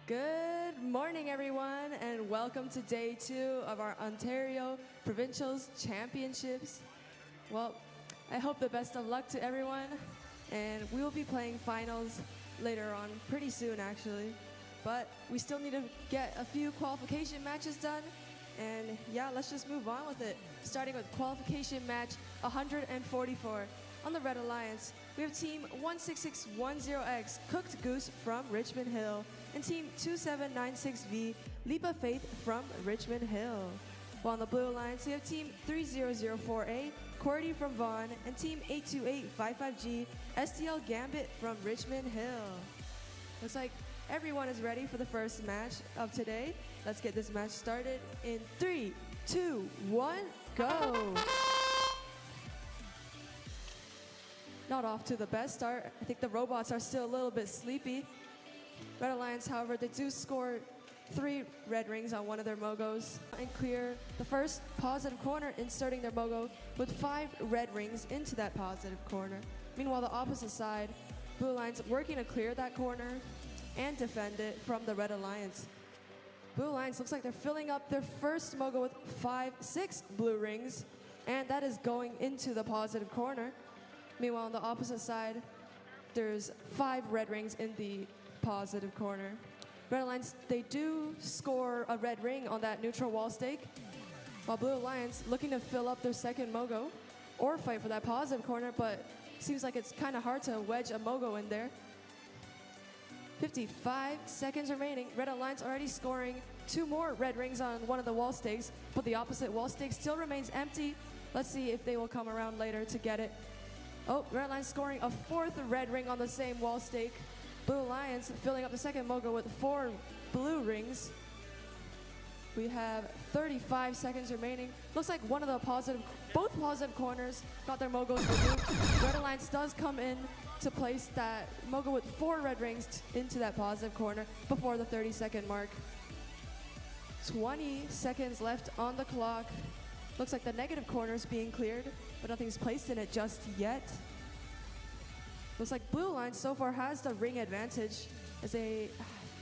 Good morning, everyone, and welcome to day 2 of our Ontario Provincials Championships. Well, I hope the best of luck to everyone, and we will be playing finals later on, pretty soon actually. But we still need to get a few qualification matches done, and yeah, let's just move on with it. Starting with qualification match 144. On the Red Alliance, we have Team 16610X, Cooked Goose from Richmond Hill, and Team 2796V, Leap of Faith from Richmond Hill. While on the Blue Alliance, we have Team 30048, Cordy from Vaughan, and Team 82855G, STL Gambit from Richmond Hill. Looks like everyone is ready for the first match of today. Let's get this match started in 3, 2, 1, go! Not off to the best start. I think the robots are still a little bit sleepy. Red Alliance, however, they do score 3 red rings on one of their mogos and clear the first positive corner, inserting their mogo with 5 red rings into that positive corner. Meanwhile, the opposite side, Blue Alliance working to clear that corner and defend it from the Red Alliance. Blue Alliance looks like they're filling up their first mogo with 6 blue rings, and that is going into the positive corner. Meanwhile, on the opposite side, there's 5 red rings in the positive corner. Red Alliance, they do score a red ring on that neutral wall stake, while Blue Alliance looking to fill up their second mogo or fight for that positive corner, but seems like it's kind of hard to wedge a mogo in there. 55 seconds remaining. Red Alliance already scoring 2 more red rings on one of the wall stakes, but the opposite wall stake still remains empty. Let's see if they will come around later to get it. Oh, Red Alliance scoring a 4th red ring on the same wall stake. Blue Alliance filling up the second mogo with 4 blue rings. We have 35 seconds remaining. Looks like both positive corners got their mogos removed. Red Alliance does come in to place that mogo with 4 red rings into that positive corner before the 30-second mark. 20 seconds left on the clock. Looks like the negative corner is being cleared, but nothing's placed in it just yet. Looks like Blue Alliance so far has the ring advantage as they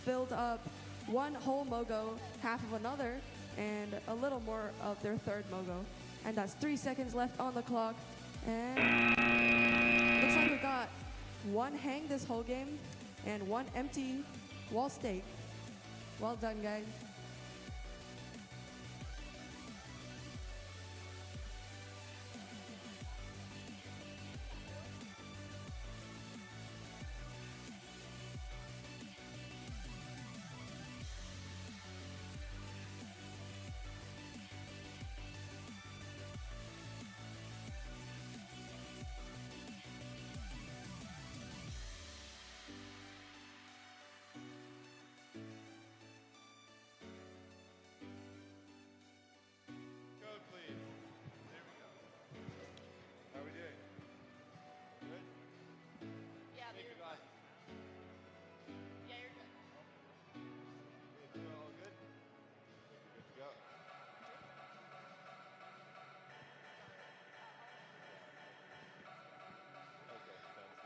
filled up 1 whole mogo, half of another, and a little more of their 3rd mogo. And that's 3 seconds left on the clock. And looks like we got 1 hang this whole game and 1 empty wall stake. Well done, guys.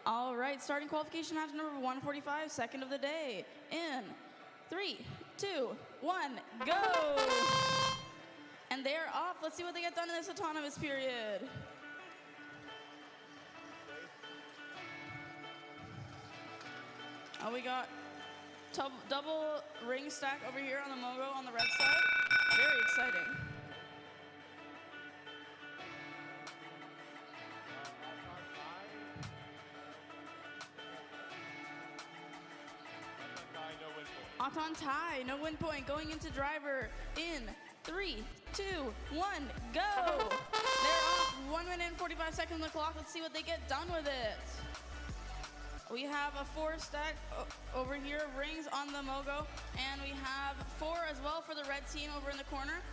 All right, starting qualification match number 145, second of the day. In 3, 2, 1, go! And they're off. Let's see what they get done in this autonomous period. We got double ring stack over here on the mogo on the red side. Very exciting. Auton tie, no win point, going into driver in 3, 2, 1, go! They're off, 1 minute and 45 seconds on the clock. Let's see what they get done with it. We have a 4 stack over here of rings on the mogo, and we have 4 as well for the red team over in the corner.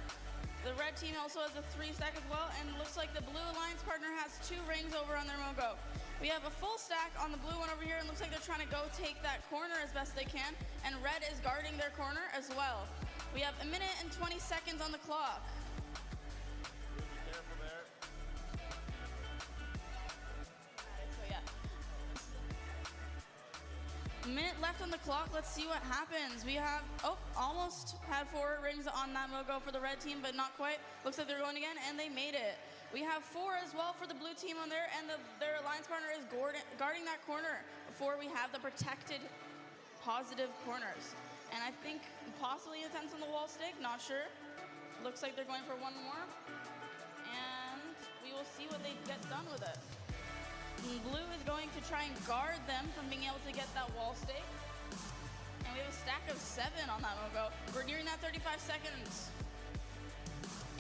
The red team also has a 3 stack as well, and it looks like the Blue Alliance partner has 2 rings over on their mogo. We have a full stack on the blue one over here, and looks like they're trying to go take that corner as best they can, and red is guarding their corner as well. We have 1 minute and 20 seconds on the clock. Be careful there. So yeah. A minute left on the clock. Let's see what happens. We have, almost had 4 rings on that Mogo for the red team, but not quite. Looks like they're going again, and they made it. We have 4 as well for the blue team on there, and their alliance partner is guarding that corner before we have the protected positive corners. And I think possibly attempts on the wall stick, not sure. Looks like they're going for one more. And we will see what they get done with it. And blue is going to try and guard them from being able to get that wall stake. And we have a stack of 7 on that Mogo. We're nearing that 35 seconds.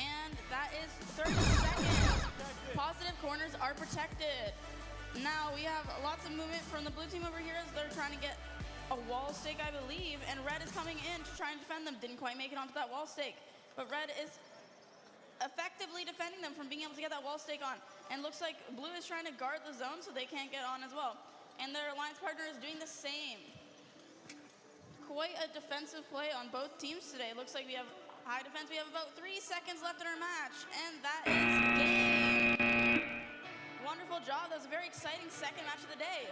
And that is 30 seconds. Positive corners are protected. Now we have lots of movement from the blue team over here as they're trying to get a wall stake, I believe. And red is coming in to try and defend them. Didn't quite make it onto that wall stake. But red is effectively defending them from being able to get that wall stake on. And looks like blue is trying to guard the zone so they can't get on as well. And their alliance partner is doing the same. Quite a defensive play on both teams today. Looks like we have high defense. We have about 3 seconds left in our match. And that is game. Wonderful job. That was a very exciting second match of the day.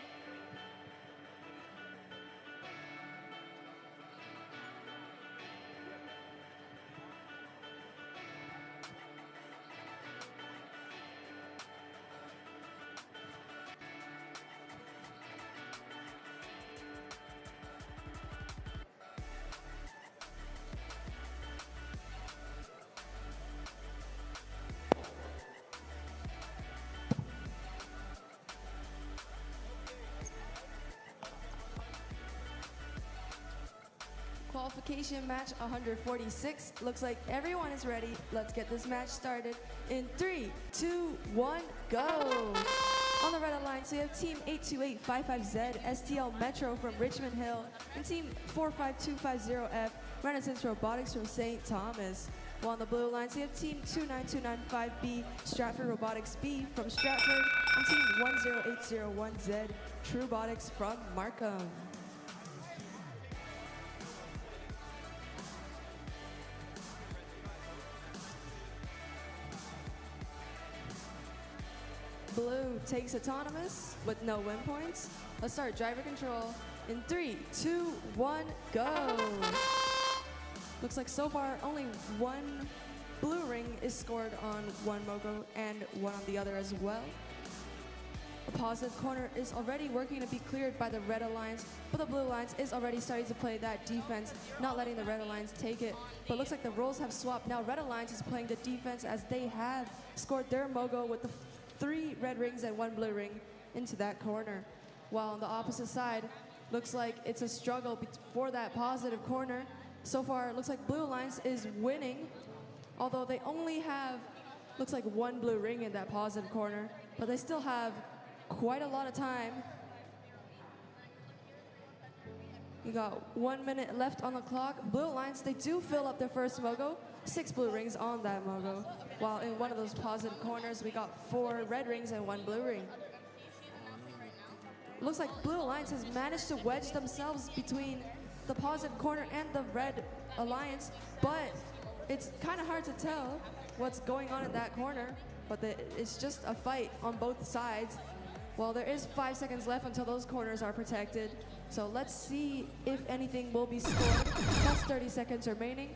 Qualification match 146. Looks like everyone is ready. Let's get this match started in 3, 2, 1, go! On the red alliance, we have Team 82855Z, STL Metro from Richmond Hill, and Team 45250F, Renaissance Robotics from St. Thomas. While on the blue alliance, we have Team 29295B, Stratford Robotics B from Stratford, and Team 10801Z, True Robotics from Markham. Blue takes autonomous with no win points. Let's start driver control in 3, 2, 1, go. Looks like so far only one blue ring is scored on one Mogo and one on the other as well. A positive corner is already working to be cleared by the red alliance, but the blue alliance is already starting to play that defense, not letting the red alliance take it. But looks like the roles have swapped. Now red alliance is playing the defense as they have scored their Mogo with the 3 red rings and 1 blue ring into that corner. While on the opposite side, looks like it's a struggle for that positive corner. So far, it looks like Blue Alliance is winning, although they only have, looks like 1 blue ring in that positive corner, but they still have quite a lot of time. You got 1 minute left on the clock. Blue Alliance, they do fill up their first Mogo, 6 blue rings on that Mogo. While in one of those positive corners, we got 4 red rings and 1 blue ring. Looks like Blue Alliance has managed to wedge themselves between the positive corner and the red alliance, but it's kind of hard to tell what's going on in that corner, but it's just a fight on both sides. Well, there is 5 seconds left until those corners are protected, so let's see if anything will be scored. That's 30 seconds remaining.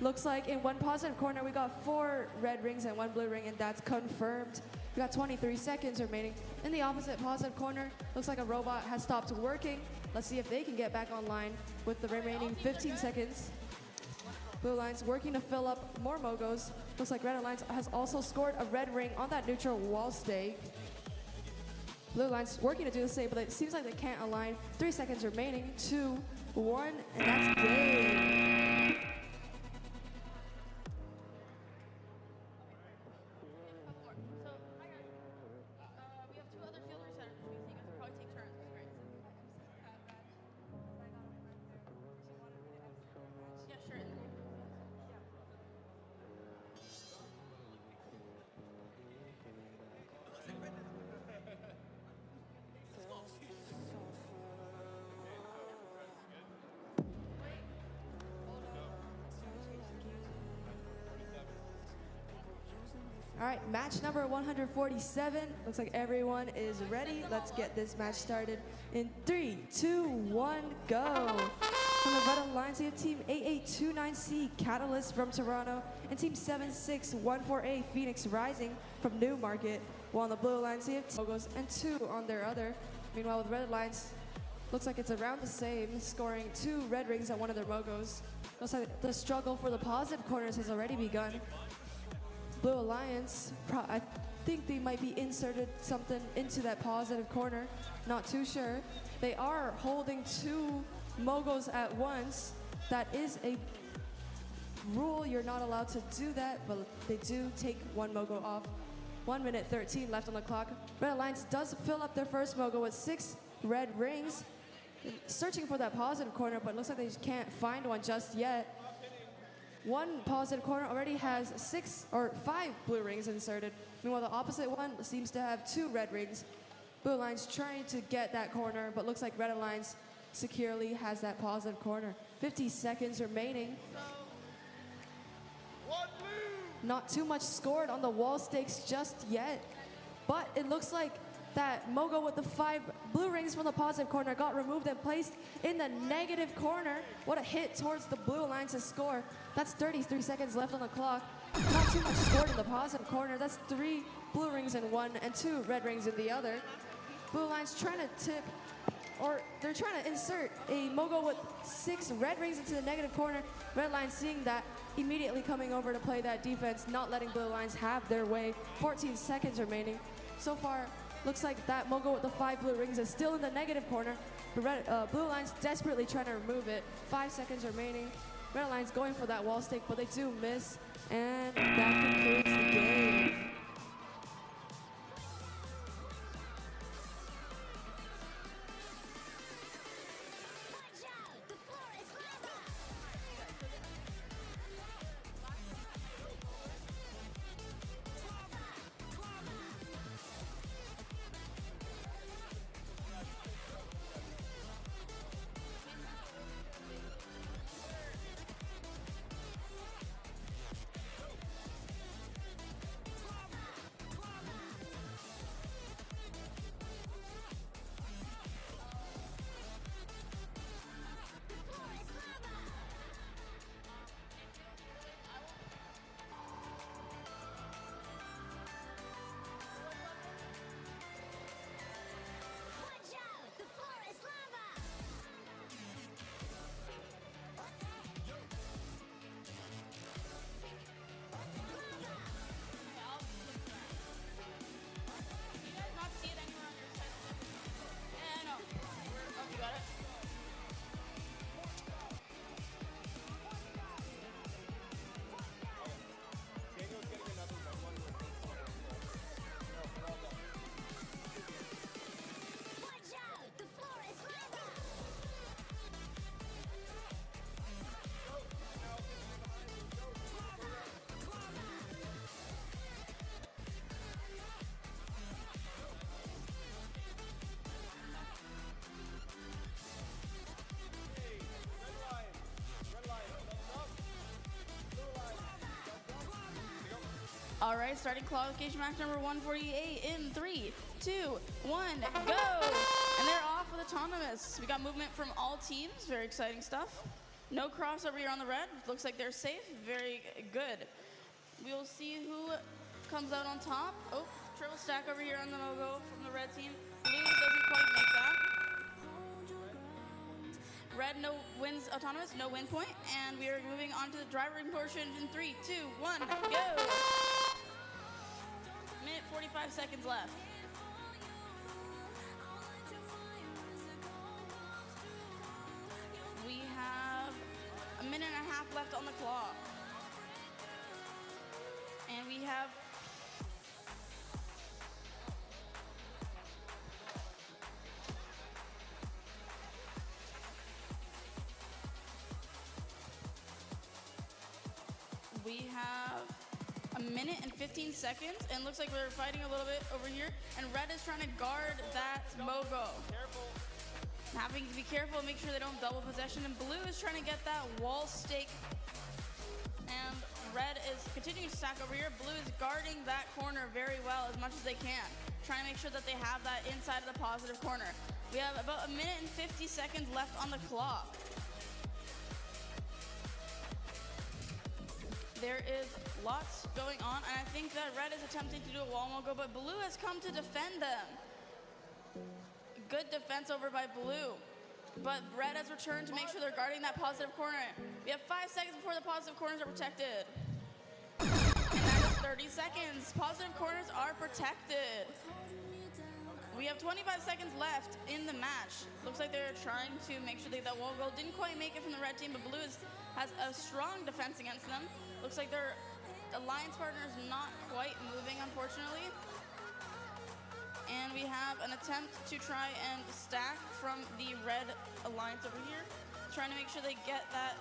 Looks like in one positive corner, we got 4 red rings and 1 blue ring, and that's confirmed. We got 23 seconds remaining. In the opposite positive corner, looks like a robot has stopped working. Let's see if they can get back online with the remaining 15 seconds. Blue Alliance working to fill up more Mogos. Looks like Red Alliance has also scored a red ring on that neutral wall stake. Blue Alliance working to do the same, but it seems like they can't align. 3 seconds remaining, 2, 1, and that's game. All right, match number 147. Looks like everyone is ready. Let's get this match started in 3, 2, 1, go. From the Red Alliance, we have Team 8829C Catalyst from Toronto and Team 7614A Phoenix Rising from Newmarket. While on the Blue Alliance, we have logos and 2 on their other. Meanwhile, with Red Alliance, looks like it's around the same, scoring 2 red rings at one of their logos. Looks like the struggle for the positive corners has already begun. Blue Alliance, I think they might be inserted something into that positive corner. Not too sure. They are holding 2 mogos at once. That is a rule. You're not allowed to do that, but they do take 1 mogo off. 1 minute 13 left on the clock. Red Alliance does fill up their first mogo with 6 red rings. Searching for that positive corner, but looks like they just can't find one just yet. 1 positive corner already has 5 blue rings inserted. Meanwhile, the opposite one seems to have 2 red rings. Blue Alliance trying to get that corner, but looks like Red Alliance securely has that positive corner. 50 seconds remaining. Not too much scored on the wall stakes just yet, but it looks like that mogo with the 5 blue rings from the positive corner got removed and placed in the negative corner. What a hit towards the Blue Alliance's score. That's 33 seconds left on the clock. Not too much scored in the positive corner. That's 3 blue rings in one and 2 red rings in the other. Blue Alliance trying to tip, or they're trying to insert a mogo with 6 red rings into the negative corner. Red Alliance seeing that, immediately coming over to play that defense, not letting Blue Alliance have their way. 14 seconds remaining. So far, looks like that mogo with the 5 blue rings is still in the negative corner. But Blue Alliance desperately trying to remove it. 5 seconds remaining. Red Alliance going for that wall stake, but they do miss. And that concludes the game. All right, starting qualification match number 148 in 3, 2, 1, go! And they're off with autonomous. We got movement from all teams, very exciting stuff. No crossover here on the red. Looks like they're safe, very good. We will see who comes out on top. Oh, triple stack over here on the logo from the red team. Blue doesn't quite make that. Red no wins autonomous, no win point, and we are moving on to the driving portion in 3, 2, 1, go! Minute 45 seconds left. We have a minute and a half left on the clock. And we have a minute and 15 seconds, and looks like we're fighting a little bit over here, and red is trying to guard that mogo. Having to be careful and make sure they don't double possession, and blue is trying to get that wall stake, and red is continuing to stack over here. Blue is guarding that corner very well as much as they can, trying to make sure that they have that inside of the positive corner. We have about 1 minute and 50 seconds left on the clock. There is lots going on, and I think that red is attempting to do a wall mogo, but blue has come to defend them. Good defense over by blue, but red has returned to make sure they're guarding that positive corner. We have 5 seconds before the positive corners are protected. And that is 30 seconds. Positive corners are protected. We have 25 seconds left in the match. Looks like they're trying to make sure they get that wall goal. Didn't quite make it from the red team, but blue has a strong defense against them. Looks like their alliance partner is not quite moving, unfortunately. And we have an attempt to try and stack from the red alliance over here, trying to make sure they get that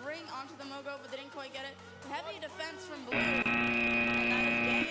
ring onto the mogo, but they didn't quite get it. Heavy defense from blue, and that is game.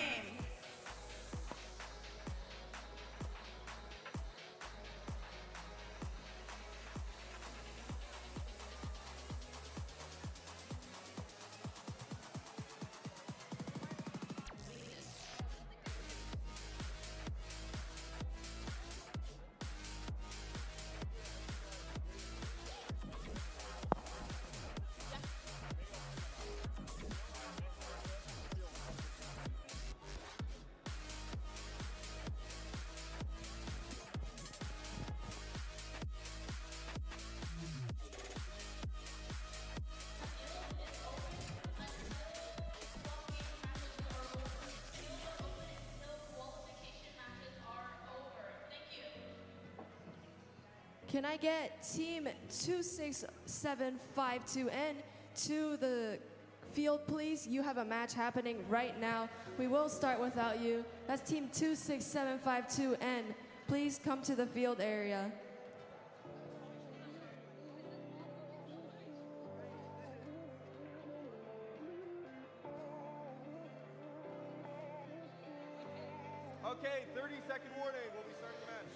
Can I get team 26752N to the field, please? You have a match happening right now. We will start without you. That's team 26752N. Please come to the field area. Okay, 30-second warning. We'll be starting the match.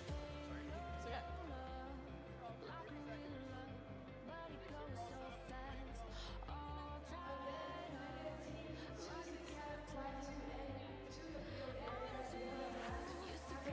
It's okay.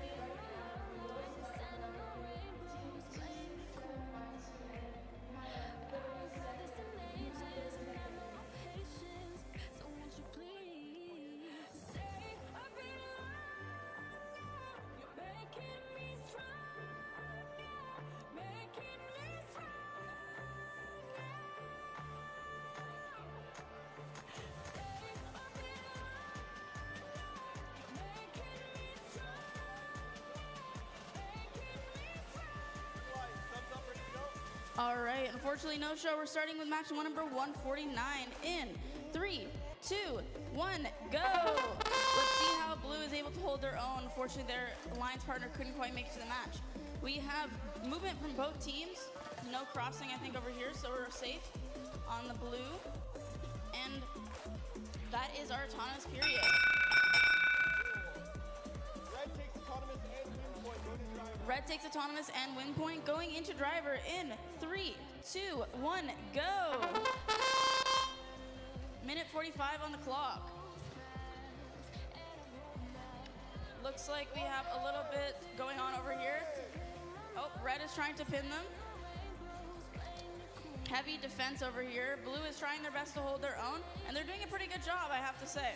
All right, unfortunately, no show. We're starting with match one, number 149 in 3, 2, 1, go. Let's see how blue is able to hold their own. Unfortunately, their alliance partner couldn't quite make it to the match. We have movement from both teams. No crossing, I think, over here, so we're safe on the blue. And that is our autonomous period. Red takes autonomous and win point going into driver in 3, 2, 1, go. Minute 45 on the clock. Looks like we have a little bit going on over here. Oh, red is trying to pin them. Heavy defense over here. Blue is trying their best to hold their own, and they're doing a pretty good job, I have to say.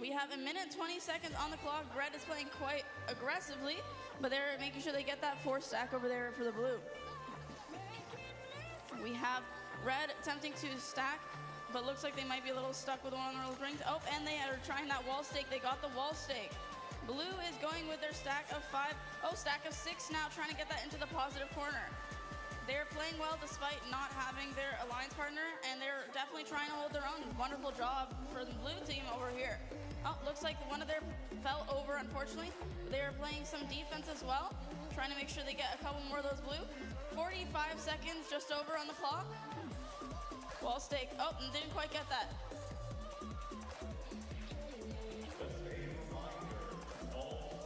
We have 1 minute 20 seconds on the clock. Red is playing quite aggressively, but they're making sure they get that 4 stack over there for the blue. We have red attempting to stack, but looks like they might be a little stuck with one of those rings. Oh, and they are trying that wall stake. They got the wall stake. Blue is going with their stack of 5. Oh, stack of 6 now, trying to get that into the positive corner. They're playing well despite not having their alliance partner, and they're definitely trying to hold their own. Wonderful job for the blue team over here. Oh, looks like one of their fell over, unfortunately. They are playing some defense as well, trying to make sure they get a couple more of those blue. 45 seconds just over on the clock. Wall stake. Oh, and didn't quite get that.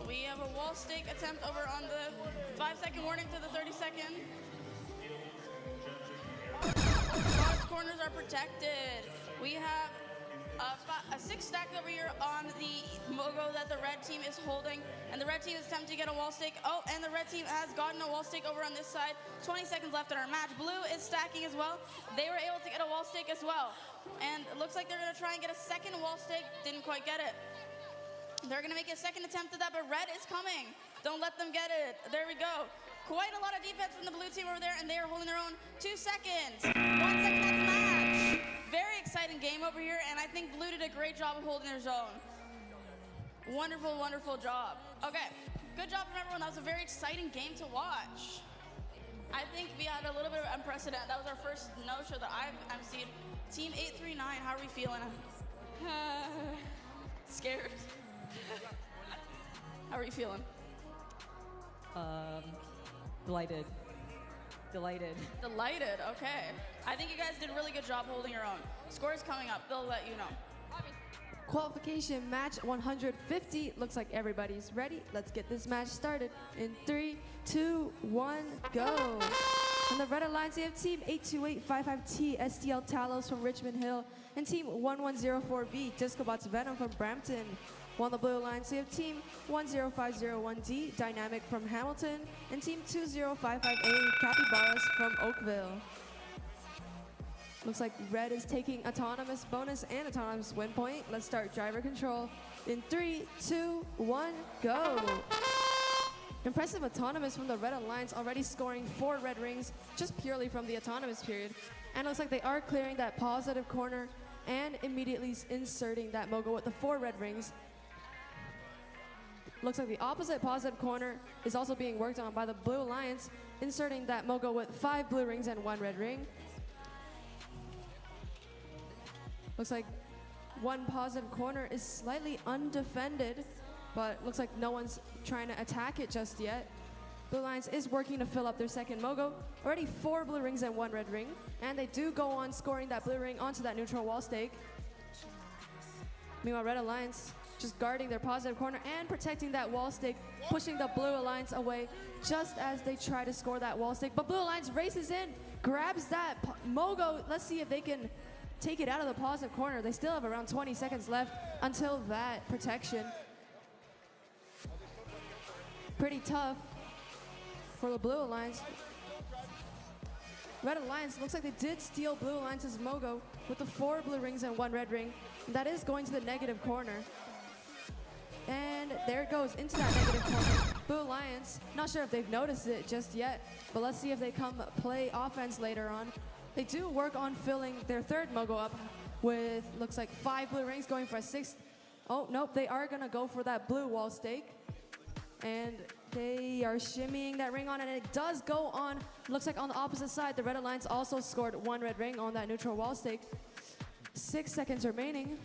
We have a wall stake attempt over on the 5-second warning to the 30-second. Box corners are protected. We have a 6 stack over here on the Mogo that the red team is holding, and the red team is attempting to get a wall stake. Oh, and the red team has gotten a wall stake over on this side. 20 seconds left in our match. Blue is stacking as well. They were able to get a wall stake as well. And it looks like they're gonna try and get a second wall stake. Didn't quite get it. They're gonna make a second attempt at that, but red is coming. Don't let them get it. There we go. Quite a lot of defense from the blue team over there, and they are holding their own. 2 seconds. 1 second left match. Very exciting game over here, and I think blue did a great job of holding their zone. Wonderful, wonderful job. Okay, good job from everyone. That was a very exciting game to watch. I think we had a little bit of unprecedented. That was our first no-show that I've emceed. Team 839, how are we feeling? Scared. How are you feeling? Delighted. Delighted. Delighted, okay. I think you guys did a really good job holding your own. Scores coming up, they'll let you know. Qualification match 150. Looks like everybody's ready. Let's get this match started. In 3, 2, 1, go. On the red alliance, we have Team 82855T, STL Talos from Richmond Hill, and Team 1104B, Discobots Venom from Brampton. While on the blue alliance, we have Team 10501D, Dynamic from Hamilton, and Team 20558, Capybaras from Oakville. Looks like red is taking autonomous bonus and autonomous win point. Let's start driver control. In 3, 2, 1, go. Impressive autonomous from the red alliance, already scoring 4 red rings just purely from the autonomous period. And looks like they are clearing that positive corner and immediately inserting that Mogo with the 4 red rings. Looks like the opposite positive corner is also being worked on by the blue alliance, inserting that Mogo with 5 blue rings and 1 red ring. Looks like one positive corner is slightly undefended, but looks like no one's trying to attack it just yet. Blue Alliance is working to fill up their second Mogo. Already 4 blue rings and 1 red ring, and they do go on scoring that blue ring onto that neutral wall stake. Meanwhile, Red Alliance just guarding their positive corner and protecting that wall stake, pushing the Blue Alliance away just as they try to score that wall stake. But Blue Alliance races in, grabs that Mogo. Let's see if they can take it out of the positive corner. They still have around 20 seconds left until that protection. Pretty tough for the Blue Alliance. Red Alliance looks like they did steal Blue Alliance's Mogo with the 4 blue rings and 1 red ring. That is going to the negative corner. And there it goes into that negative corner. Blue Alliance, not sure if they've noticed it just yet, but let's see if they come play offense later on. They do work on filling their third Mogo up with, looks like 5 blue rings going for a 6th. Oh, nope, they are gonna go for that blue wall stake. And they are shimmying that ring on, and it does go on. Looks like on the opposite side, the Red Alliance also scored 1 red ring on that neutral wall stake. 6 seconds remaining.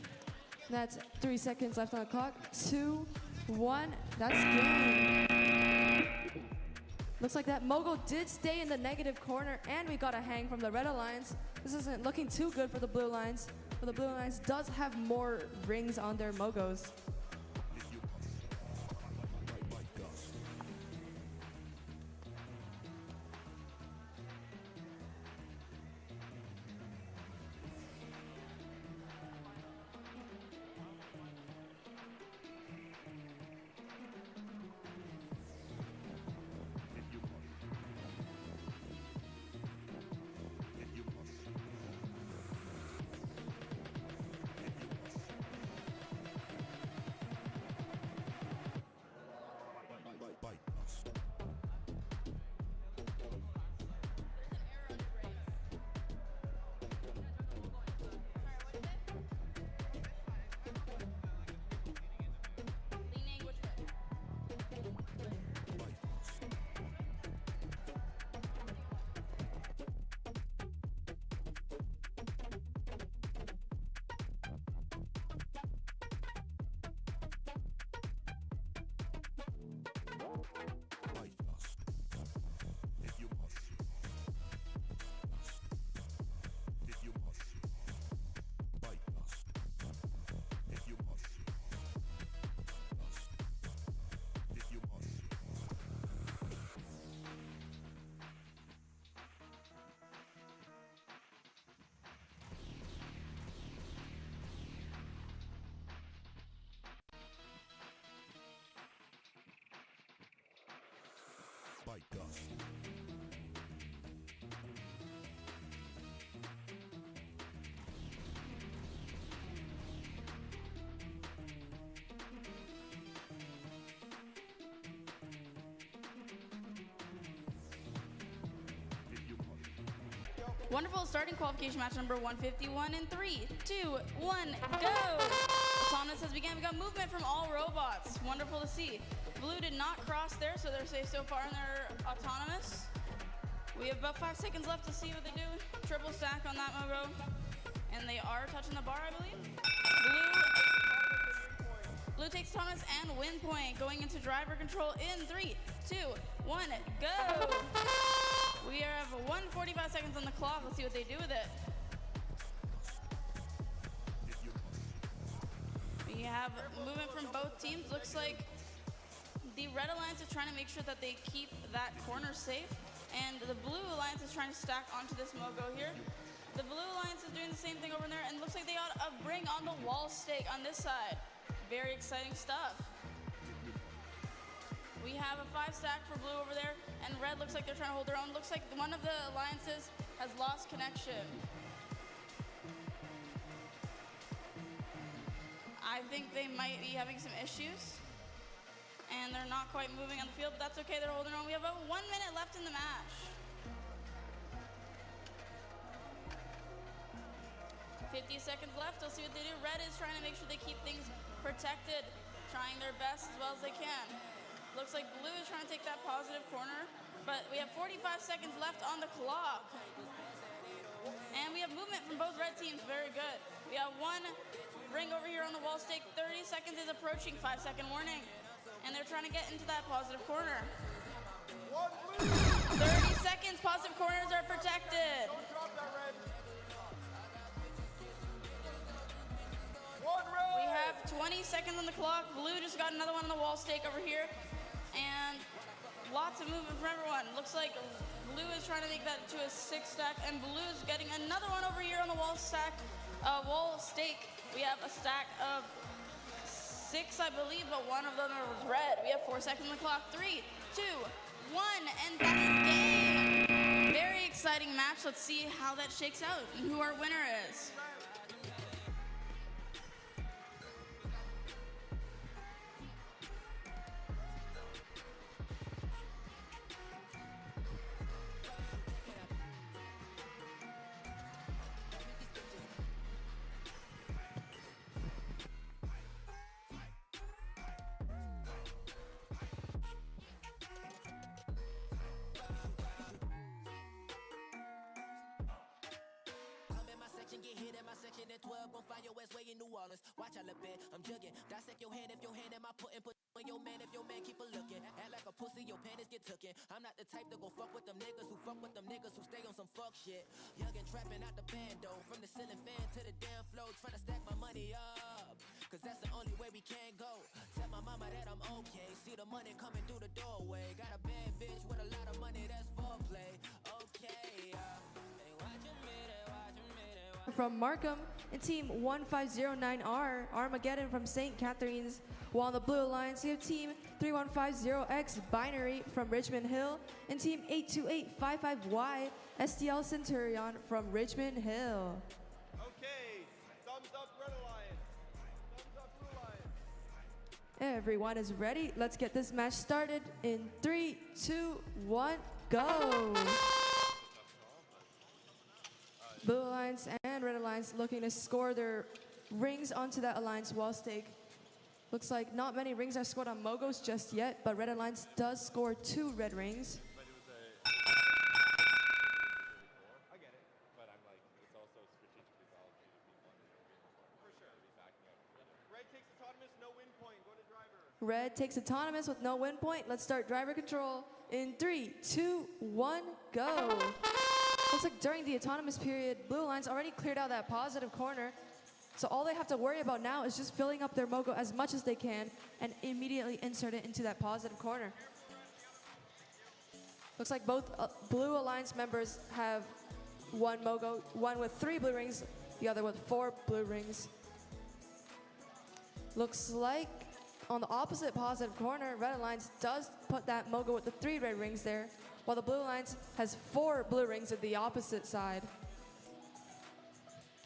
That's 3 seconds left on the clock. 2, 1, that's good. Looks like that Mogo did stay in the negative corner, and we got a hang from the Red Alliance. This isn't looking too good for the Blue Alliance, but the Blue Alliance does have more rings on their Mogos. Wonderful starting qualification match number 151 in 3, 2, 1, go! Autonomous has begun. We got movement from all robots. Wonderful to see. Blue did not cross there, so they're safe so far in their autonomous. We have about 5 seconds left to see what they do. Triple stack on that Mogo. And they are touching the bar, I believe. Blue takes autonomous and win point. Going into driver control in 3, 2, 1, go! We have 1:45 seconds on the clock. Let's see what they do with it. We have movement from both teams. Looks like the Red Alliance is trying to make sure that they keep that corner safe, and the Blue Alliance is trying to stack onto this Mogo here. The Blue Alliance is doing the same thing over there, and looks like they ought to bring on the wall stake on this side. Very exciting stuff. We have a 5 stack for Blue over there, and Red looks like they're trying to hold their own. Looks like one of the alliances has lost connection. I think they might be having some issues, and they're not quite moving on the field, but that's okay, they're holding their own. We have about 1 minute left in the match. 50 seconds left, we'll see what they do. Red is trying to make sure they keep things protected, trying their best as well as they can. Looks like Blue is trying to take that positive corner, but we have 45 seconds left on the clock. And we have movement from both red teams, very good. We have 1 ring over here on the wall stake. 30 seconds is approaching, 5-second warning. And they're trying to get into that positive corner. 30 seconds, positive corners are protected. Don't drop that red. We have 20 seconds on the clock. Blue just got another one on the wall stake over here. And lots of movement from everyone. Looks like Blue is trying to make that to a 6 stack, and Blue is getting another one over here on the wall stake. We have a stack of 6, I believe, but one of them was red. We have 4 seconds on the clock. 3, 2, 1, and that is game. Very exciting match. Let's see how that shakes out and who our winner is. Get hit in my section at 12, gon' find your ass way in New Orleans. Watch I look bad, I'm jugging. Dissect your hand if your hand in my put on your man if your man keep a looking. Act like a pussy, your panties get tookin'. I'm not the type to go fuck with them niggas who fuck with them niggas who stay on some fuck shit. Young and trapping out the bando, from the ceiling fan to the damn floor, trying to stack my money up, cause that's the only way we can go. Tell my mama that I'm okay, see the money coming through the doorway. Got a bad bitch with a lot of money, that's foreplay. Okay, they watching me, they watching me, they watching me. From Markham and team 1509R, Armageddon from St. Catharines. While on the Blue Alliance, we have team 3150X Binary from Richmond Hill and team 82855Y STL Centurion from Richmond Hill. Okay, thumbs up Red Alliance. Thumbs up Blue Alliance. Everyone is ready. Let's get this match started in 3, 2, 1, go! Blue Alliance and Red Alliance looking to score their rings onto that Alliance wall stake. Looks like not many rings are scored on Mogos just yet, but Red Alliance does score 2 red rings. I get it, but I'm like, it's also strategically solid for sure. Red takes autonomous, no win point. Go to driver. Red takes autonomous with no win point. Let's start driver control in 3, 2, 1, go. Looks like during the autonomous period, Blue Alliance already cleared out that positive corner. So all they have to worry about now is just filling up their Mogo as much as they can and immediately insert it into that positive corner. Looks like both Blue Alliance members have one Mogo, one with 3 blue rings, the other with 4 blue rings. Looks like on the opposite positive corner, Red Alliance does put that Mogo with the 3 red rings there. while the Blue Alliance has 4 blue rings at the opposite side.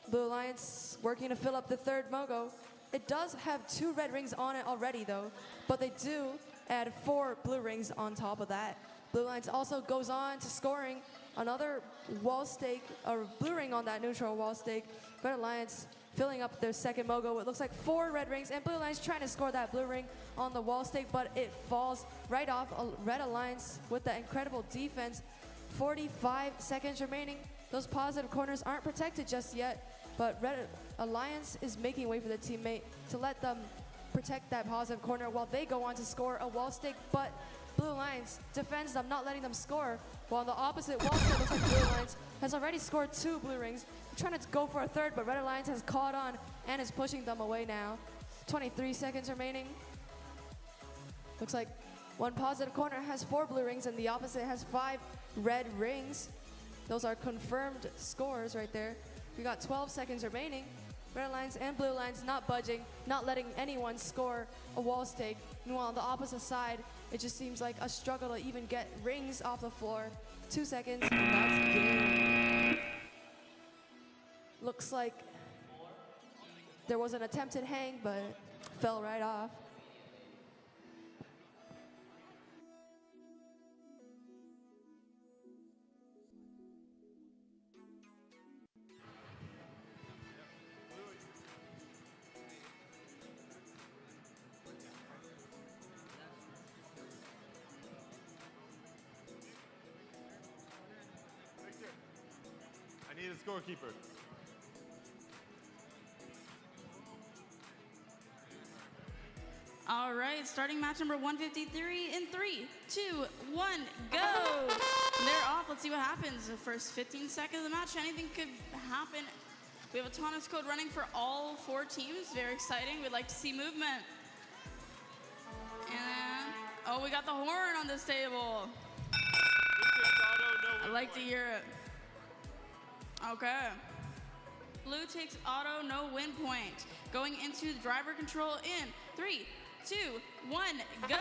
Blue Alliance working to fill up the third Mogo. It does have 2 red rings on it already though, but they do add 4 blue rings on top of that. Blue Alliance also goes on to scoring another wall stake, or blue ring on that neutral wall stake. Red Alliance filling up their second Mogo. It looks like 4 red rings, and Blue Alliance trying to score that blue ring on the wall stake, but it falls right off. Red Alliance with the incredible defense. 45 seconds remaining. Those positive corners aren't protected just yet, but Red Alliance is making way for the teammate to let them protect that positive corner while they go on to score a wall stake, but Blue Alliance defends them, not letting them score, while on the opposite wall stake looks like Blue Alliance has already scored 2 blue rings. They're trying to go for a third, but Red Alliance has caught on and is pushing them away now. 23 seconds remaining. Looks like one positive corner has 4 blue rings and the opposite has 5 red rings. Those are confirmed scores right there. We got 12 seconds remaining. Red Alliance and Blue Alliance not budging, not letting anyone score a wall stake. Meanwhile, on the opposite side, it just seems like a struggle to even get rings off the floor. 2 seconds, and that's game. Looks like there was an attempted hang, but fell right off. I need a scorekeeper. All right, starting match number 153 in 3, 2, 1, go! They're off. Let's see what happens. The first 15 seconds of the match, anything could happen. We have a autonomous code running for all 4 teams. Very exciting. We'd like to see movement. And, oh, we got the horn on this table. I like to hear it. Okay. Blue takes auto, no win point. Going into driver control in 3, 2, 1, go!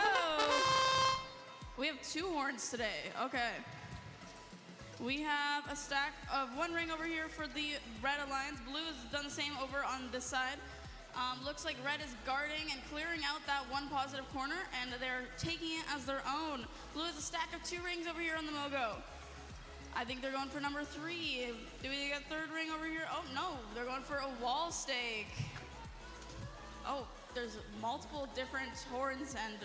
We have 2 horns today. Okay. We have a stack of 1 ring over here for the Red Alliance. Blue has done the same over on this side. Looks like Red is guarding and clearing out that 1 positive corner, and they're taking it as their own. Blue has a stack of 2 rings over here on the Mogo. I think they're going for number 3. Do we get a 3rd ring over here? Oh, no. They're going for a wall stake. Oh, there's multiple different horns and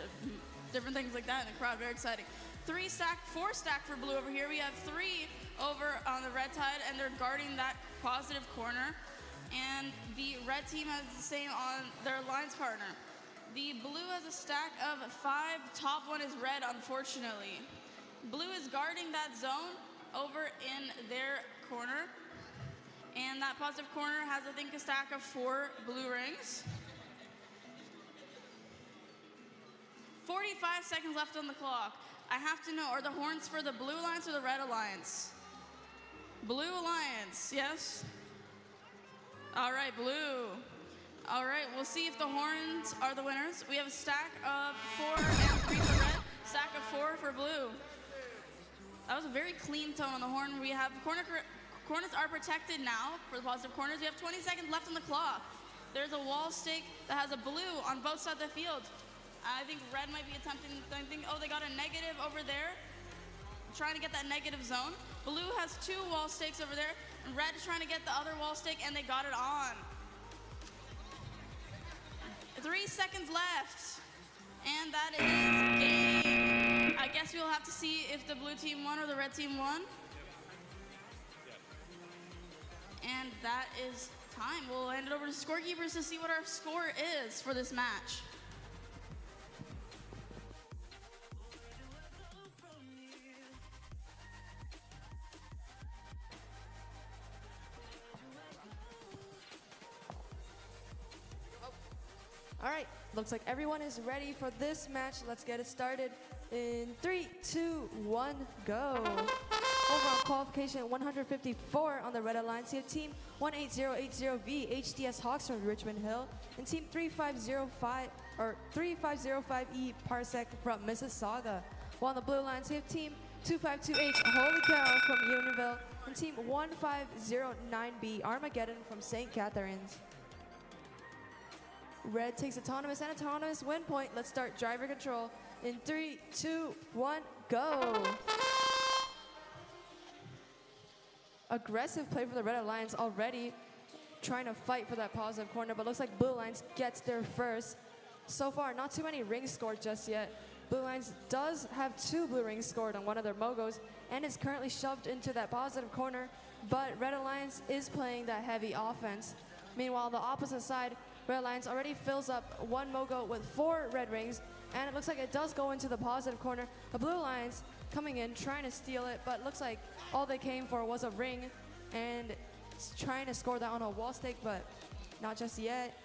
different things like that in the crowd. Very exciting. 3 stack, 4 stack for Blue over here. We have 3 over on the red side, and they're guarding that positive corner. And the red team has the same on their alliance partner. The blue has a stack of 5. Top one is red, unfortunately. Blue is guarding that zone over in their corner. And that positive corner has, I think, a stack of 4 blue rings. 45 seconds left on the clock. I have to know, are the horns for the Blue Alliance or the Red Alliance? Blue Alliance, yes? All right, Blue. All right, we'll see if the horns are the winners. We have a stack of 4 and 3 for Red, stack of 4 for Blue. That was a very clean tone on the horn. We have corners are protected now for the positive corners. We have 20 seconds left on the clock. There's a wall stake that has a blue on both sides of the field. I think Red might be attempting, oh, they got a negative over there. Trying to get that negative zone. Blue has 2 wall stakes over there, and Red is trying to get the other wall stake, and they got it on. 3 seconds left, and that is game. I guess we'll have to see if the blue team won or the red team won. And that is time. We'll hand it over to scorekeepers to see what our score is for this match. All right, looks like everyone is ready for this match. Let's get it started in 3, 2, 1, go. Overall qualification 154 on the Red Alliance. You have team 18080V HDS Hawks from Richmond Hill and team 3505 or 3505E Parsec from Mississauga. While on the Blue Alliance, you have team 252H Holy Cow from Unionville, and Team 1509B Armageddon from St. Catharines. Red takes autonomous and autonomous win point. Let's start driver control in 3, 2, 1, go. Aggressive play for the Red Alliance already, trying to fight for that positive corner, but looks like Blue Alliance gets there first. So far, not too many rings scored just yet. Blue Alliance does have 2 blue rings scored on one of their mogos and is currently shoved into that positive corner, but Red Alliance is playing that heavy offense. Meanwhile, the opposite side, Red Alliance already fills up 1 mogo with 4 red rings, and it looks like it does go into the positive corner. The Blue Alliance coming in, trying to steal it, but looks like all they came for was a ring, and trying to score that on a wall stake, but not just yet.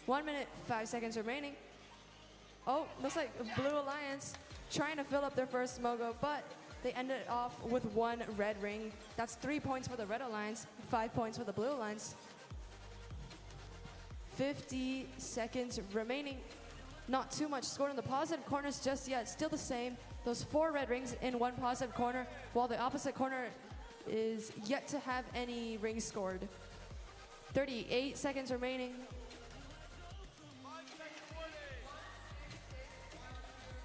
1 minute, 5 seconds remaining. Oh, looks like Blue Alliance trying to fill up their first mogo, but they ended off with 1 red ring. That's 3 points for the Red Alliance, 5 points for the Blue Alliance. 50 seconds remaining. Not too much scored in the positive corners just yet. Still the same. Those 4 red rings in 1 positive corner, while the opposite corner is yet to have any rings scored. 38 seconds remaining.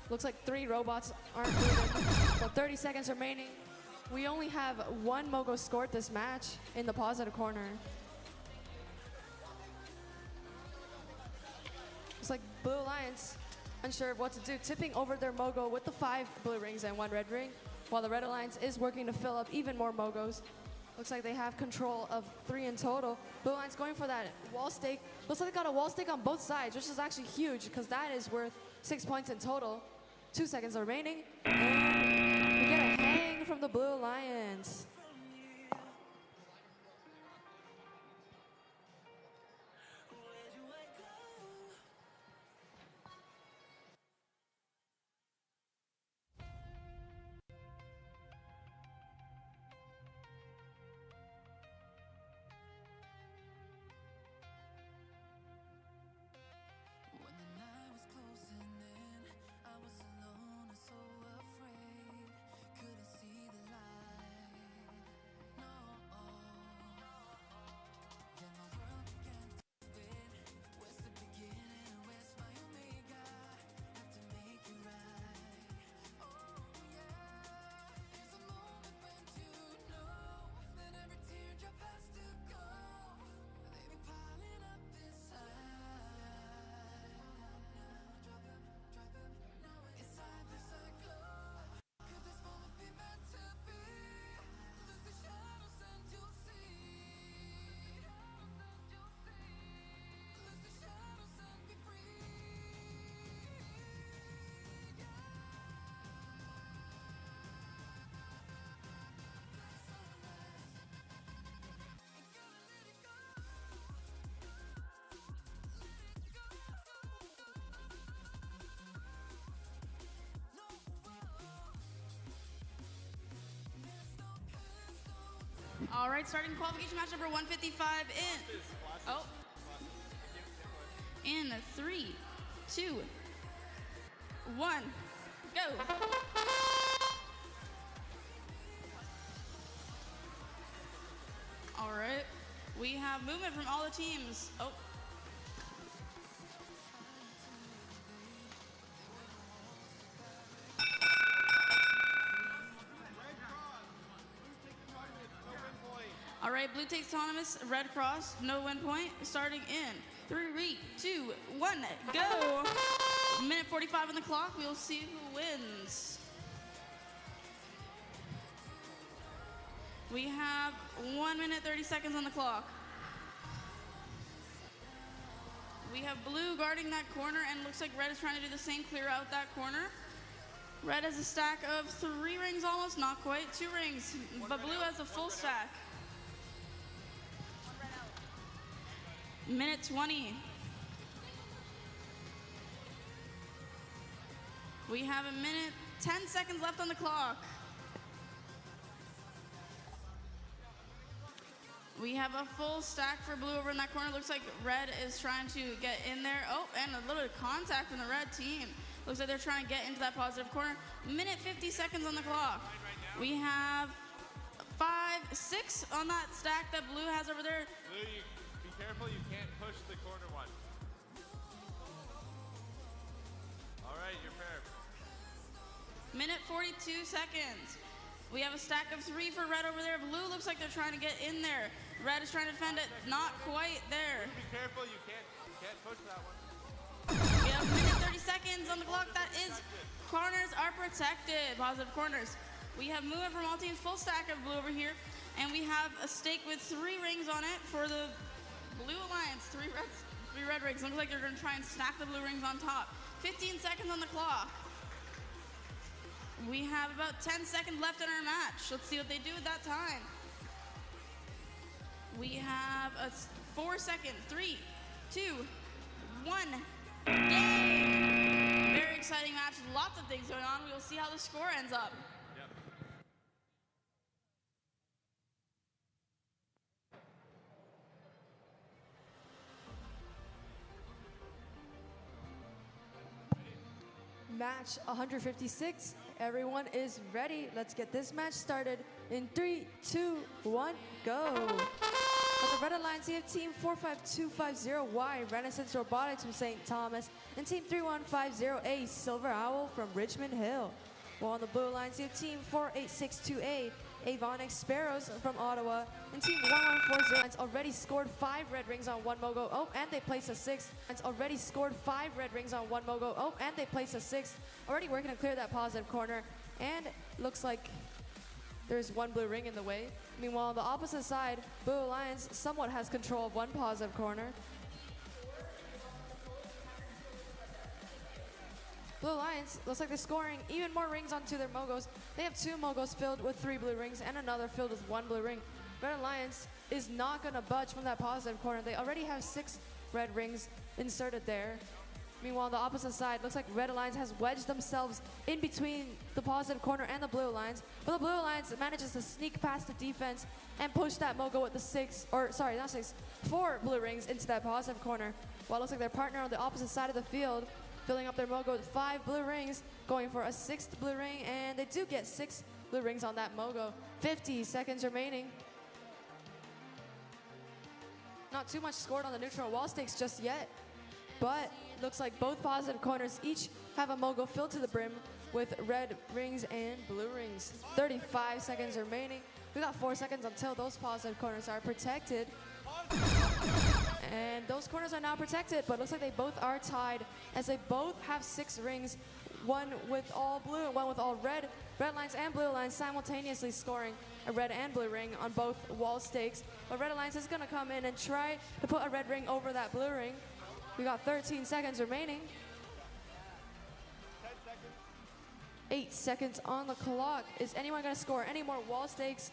Looks like 3 robots aren't moving, but 30 seconds remaining. We only have 1 mogo scored this match in the positive corner. Looks like Blue Alliance unsure of what to do, tipping over their mogo with the 5 blue rings and 1 red ring, while the Red Alliance is working to fill up even more mogos. Looks like they have control of 3 in total. Blue Alliance going for that wall stake. Looks like they got a wall stake on both sides, which is actually huge because that is worth 6 points in total. 2 seconds remaining, and we get a hang from the Blue Alliance. When the night was closing in, I was alone and so afraid. Couldn't see the light. No. Then my world began to spin. Where's the beginning? Where's my omega? Have to make it right. Oh yeah. There's a moment when you know that every teardrop has to go. They be piling up inside. Inside this glow. Could this moment be meant to be? Lose the shadows and you'll see. Lose the shadows and be free. All right, starting qualification match number 155 in. Oh. In 3, 2, 1, go. All right, we have movement from all the teams. Oh. All right, blue takes autonomous, red cross, no win point, starting in 3, 2, 1, go. Minute 45 on the clock, we'll see who wins. We have 1 minute, 30 seconds on the clock. We have blue guarding that corner, and looks like red is trying to do the same, clear out that corner. Red has a stack of 3 rings almost, not quite, 2 rings, but blue has a full stack. Minute 20. We have a minute, 10 seconds left on the clock. We have a full stack for blue over in that corner. Looks like red is trying to get in there. Oh, and a little bit of contact from the red team. Looks like they're trying to get into that positive corner. Minute 50 seconds on the clock. We have 5, 6 on that stack that Blue has over there. Blue, be careful, you can't push the corner one. All right, you're fair. Minute 42 seconds. We have a stack of 3 for Red over there. Blue looks like they're trying to get in there. Red is trying to defend it, not quite there. Be careful, you can't push that one. We have minute 30 seconds on the clock. That is, corners are protected, positive corners. We have movement from all teams, full stack of Blue over here. And we have a stake with 3 rings on it for the Blue Alliance. 3 red rings. Looks like they're gonna try and stack the blue rings on top. 15 seconds on the clock. We have about 10 seconds left in our match. Let's see what they do at that time. We have a 4 seconds. 3, 2, 1. Game! Very exciting match. Lots of things going on. We will see how the score ends up. Yep. Match 156. Everyone is ready. Let's get this match started in 3, 2, 1, go. For the Red Alliance, you have Team 45250Y, Renaissance Robotics from St. Thomas, and Team 3150A, Silver Owl from Richmond Hill. While on the Blue Alliance, you have Team 4862A, Avonic Sparrows from Ottawa, and Team 1140 has already scored 5 red rings on 1 Mogo. Oh, and they place a 6th. It's already scored 5 red rings on 1 Mogo. Oh, and they place a 6th. Already working to clear that positive corner, and looks like there's 1 blue ring in the way. Meanwhile, on the opposite side, Blue Alliance somewhat has control of 1 positive corner. Blue Alliance looks like they're scoring even more rings onto their Mogos. They have 2 Mogos filled with 3 blue rings and another filled with 1 blue ring. Red Alliance is not gonna budge from that positive corner. They already have 6 red rings inserted there. Meanwhile, on the opposite side, looks like Red Alliance has wedged themselves in between the positive corner and the Blue Alliance. But the Blue Alliance manages to sneak past the defense and push that Mogo with the 4 blue rings into that positive corner. While it looks like their partner on the opposite side of the field filling up their Mogo with 5 blue rings, going for a 6th blue ring, and they do get 6 blue rings on that Mogo. 50 seconds remaining. Not too much scored on the neutral wall stakes just yet, but looks like both positive corners each have a Mogo filled to the brim with red rings and blue rings. 35 seconds remaining. We got 4 seconds until those positive corners are protected. And those corners are now protected, but looks like they both are tied as they both have 6 rings, 1 with all blue and 1 with all red. Red Alliance and Blue Alliance simultaneously scoring a red and blue ring on both wall stakes. But Red Alliance is gonna come in and try to put a red ring over that blue ring. We got 13 seconds remaining. 10 seconds. 8 seconds on the clock. Is anyone gonna score any more wall stakes?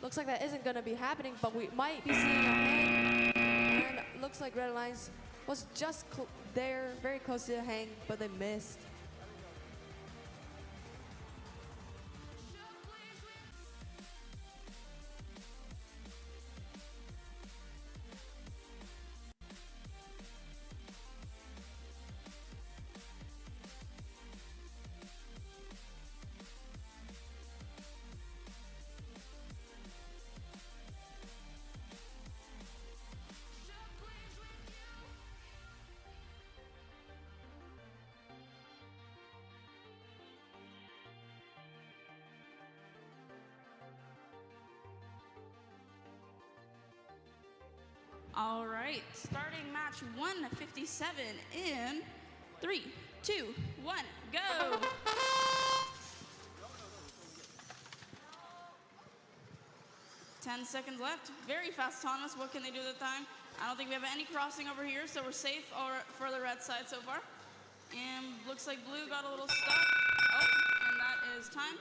Looks like that isn't gonna be happening, but we might be seeing a hang. And looks like Red Alliance was just there, very close to the hang, but they missed. All right, starting match 157 in 3, 2, 1, go. Ten seconds left. Very fast autonomous. What can they do at the time? I don't think we have any crossing over here, so we're safe for the red side so far. And looks like blue got a little stuck. Oh, and that is time.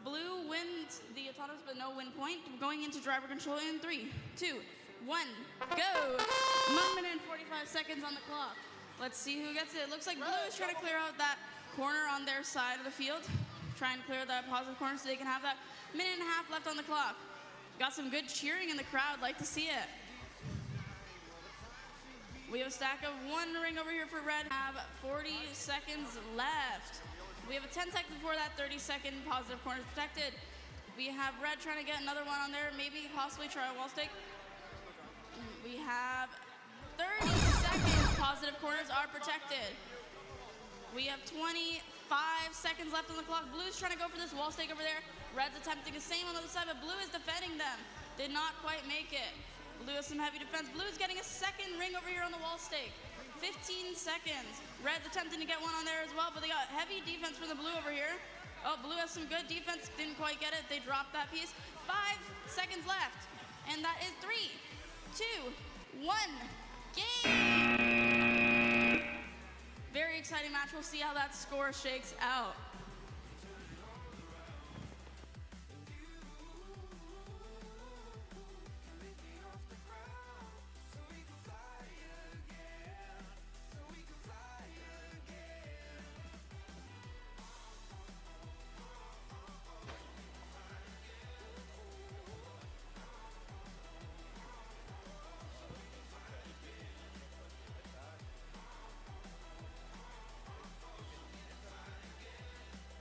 Blue wins the autonomous, but no win point. Going into driver control in 3, 2, 1, go. 1 minute and 45 seconds on the clock. Let's see who gets it. Looks like blue is trying to clear out that corner on their side of the field. Try and clear that positive corner so they can have that minute and a half left on the clock. Got some good cheering in the crowd. Like to see it. We have a stack of 1 ring over here for red. Have 40 seconds left. We have a 10 seconds before that 30-second positive corner is protected. We have red trying to get another one on there, maybe possibly try a wall stake. We have 30 seconds, positive corners are protected. We have 25 seconds left on the clock. Blue's trying to go for this wall stake over there. Red's attempting the same on the other side, but blue is defending them. Did not quite make it. Blue has some heavy defense. Blue's getting a second ring over here on the wall stake. 15 seconds. Red's attempting to get one on there as well, but they got heavy defense from the blue over here. Oh, blue has some good defense. Didn't quite get it. They dropped that piece. 5 seconds left. And that is 3, 2, 1. Game! Very exciting match. We'll see how that score shakes out.